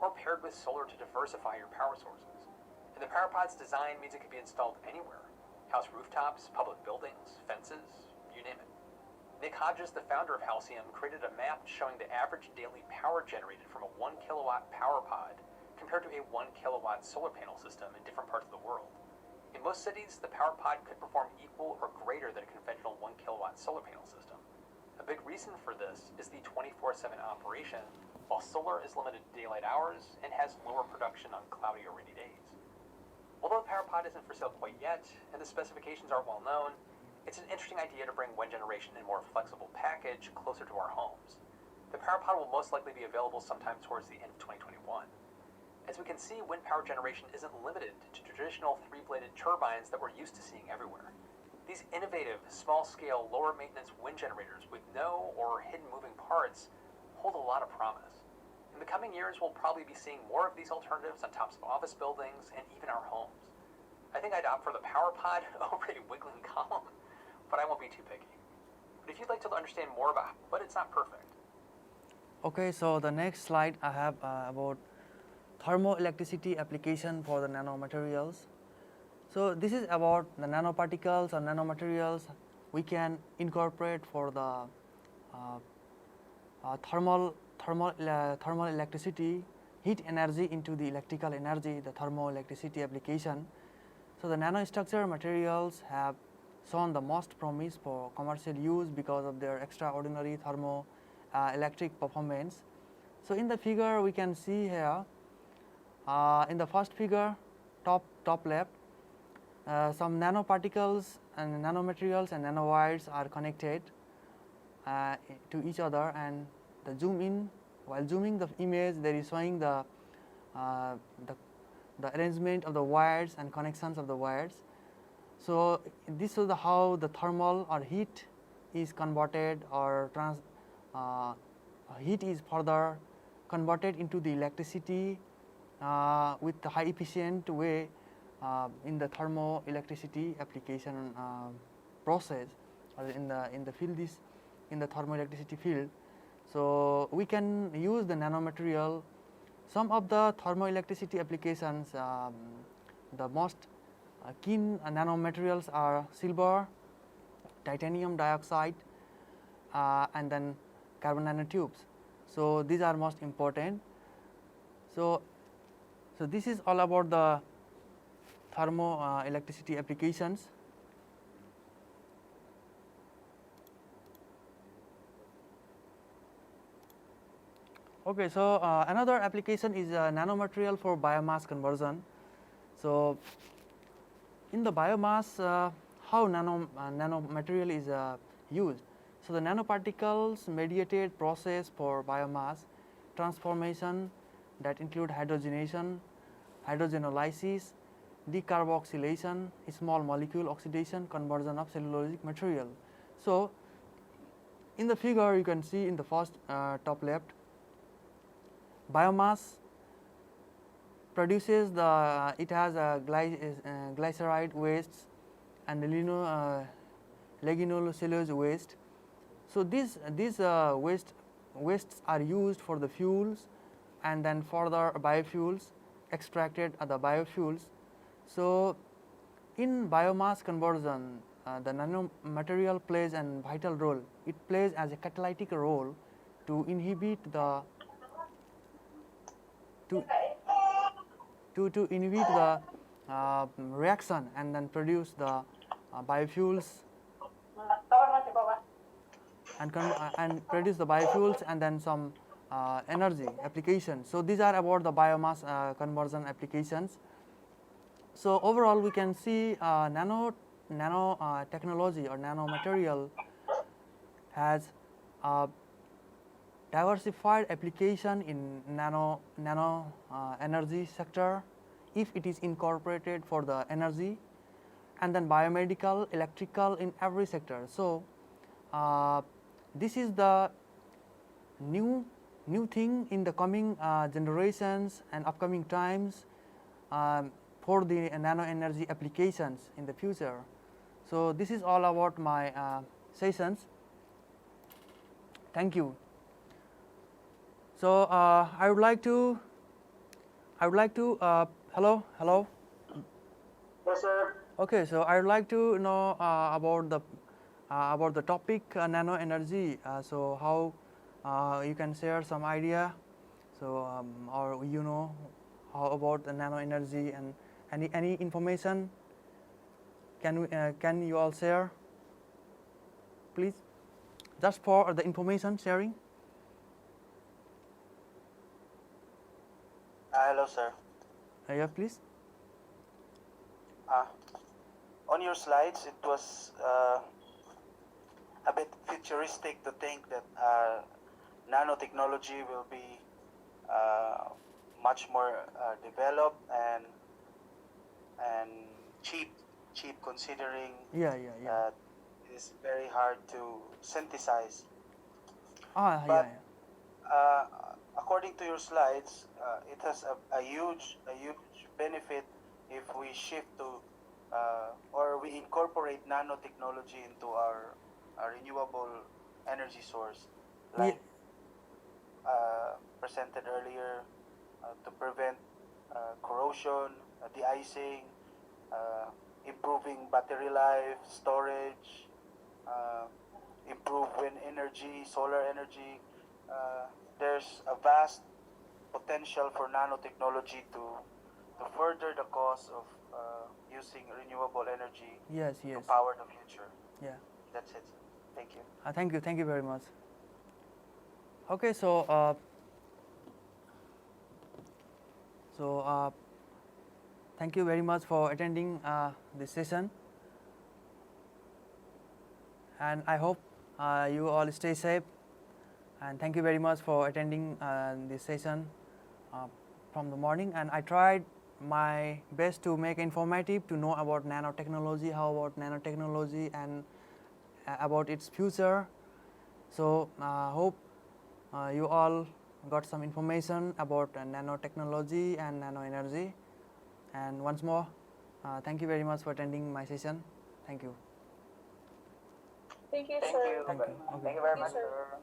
or paired with solar to diversify your power sources. And the power pod's design means it can be installed anywhere: house rooftops, public buildings, fences, you name it. Nick Hodges, the founder of Halcyon, created a map showing the average daily power generated from a 1 kilowatt power pod compared to a 1 kilowatt solar panel system in different parts of the world. In most cities, the power pod could perform equal or greater than a conventional 1 kilowatt solar panel system. A big reason for this is the 24/7 operation, while solar is limited to daylight hours and has lower production on cloudy or rainy days. Although the power pod isn't for sale quite yet, and the specifications aren't well known, it's an interesting idea to bring wind generation in a more flexible package closer to our homes. The power pod will most likely be available sometime towards the end of 2021. As we can see, wind power generation isn't limited to traditional 3-bladed turbines that we're used to seeing everywhere. These innovative, small-scale, lower-maintenance wind generators with no or hidden moving parts hold a lot of promise. In the coming years, we'll probably be seeing more of these alternatives on tops of office buildings and even our homes. I think I'd opt for the power pod over a wiggling column, but I won't be too picky. But if you'd like to understand more about, but it's not perfect. Okay, so the next slide I have about thermoelectricity application for the nanomaterials. So this is about the nanoparticles or nanomaterials we can incorporate for the thermal electricity, heat energy into the electrical energy, the thermoelectricity application. So the nanostructure materials have shown the most promise for commercial use because of their extraordinary thermoelectric performance. So in the figure we can see here, in the first figure, top left, some nanoparticles and nanomaterials and nanowires are connected to each other, and the zoom in, while zooming the image, there is showing the arrangement of the wires and connections of the wires. So this is how the thermal or heat is converted, or heat is further converted into the electricity with the high efficient way in the thermoelectricity application process, or in the field, in the thermoelectricity field. So we can use the nanomaterial. Some of the thermoelectricity applications, the most keen nanomaterials are silver, titanium dioxide, and then carbon nanotubes. So these are most important. So this is all about the thermo electricity applications. Okay, so another application is nanomaterial for biomass conversion. So in the biomass, how nanomaterial is used. So the nanoparticles mediated process for biomass transformation that include hydrogenation, hydrogenolysis, decarboxylation, small molecule oxidation, conversion of cellulosic material. So in the figure you can see in the first top left, biomass produces the it has a glyceride wastes and lignocellulose waste. So these wastes are used for the fuels and then further biofuels extracted at the biofuels. So in biomass conversion, the nanomaterial plays a vital role. It plays as a catalytic role to inhibit the to inhibit the reaction and then produce the biofuels and produce the biofuels and then some energy applications. So these are about the biomass conversion applications. So overall we can see nano technology or nanomaterial has diversified application in nano energy sector if it is incorporated for the energy, and then biomedical, electrical, in every sector. So this is the new thing in the coming generations and upcoming times for the nano energy applications in the future. So this is all about my sessions. Thank you. So I would like to hello. Yes, sir. Okay, so I would like to know about the topic nano energy. So how you can share some idea. So or you know how about the nano energy and any information can you all share, please, just for the information sharing. Hello, sir. Yeah, please. On your slides, it was a bit futuristic to think that nanotechnology will be much more developed and cheap considering Yeah. that it is very hard to synthesize. But But according to your slides, it has a huge benefit if we shift to or we incorporate nanotechnology into our renewable energy source, like presented earlier, to prevent corrosion, de-icing, improving battery life, storage, improve wind energy, solar energy. There's a vast potential for nanotechnology to further the cause of using renewable energy yes. to power the future. Yeah. That's it. Thank you. Thank you very much. Okay, so thank you very much for attending this session, and I hope you all stay safe, and thank you very much for attending this session from the morning. And I tried my best to make informative, to know about nanotechnology, how about nanotechnology and about its future. So hope you all got some information about nanotechnology and nano energy. And once more, thank you very much for attending my session. Thank you. Thank you, Thank sir. you. Thank you. Okay. Thank you very much, sir.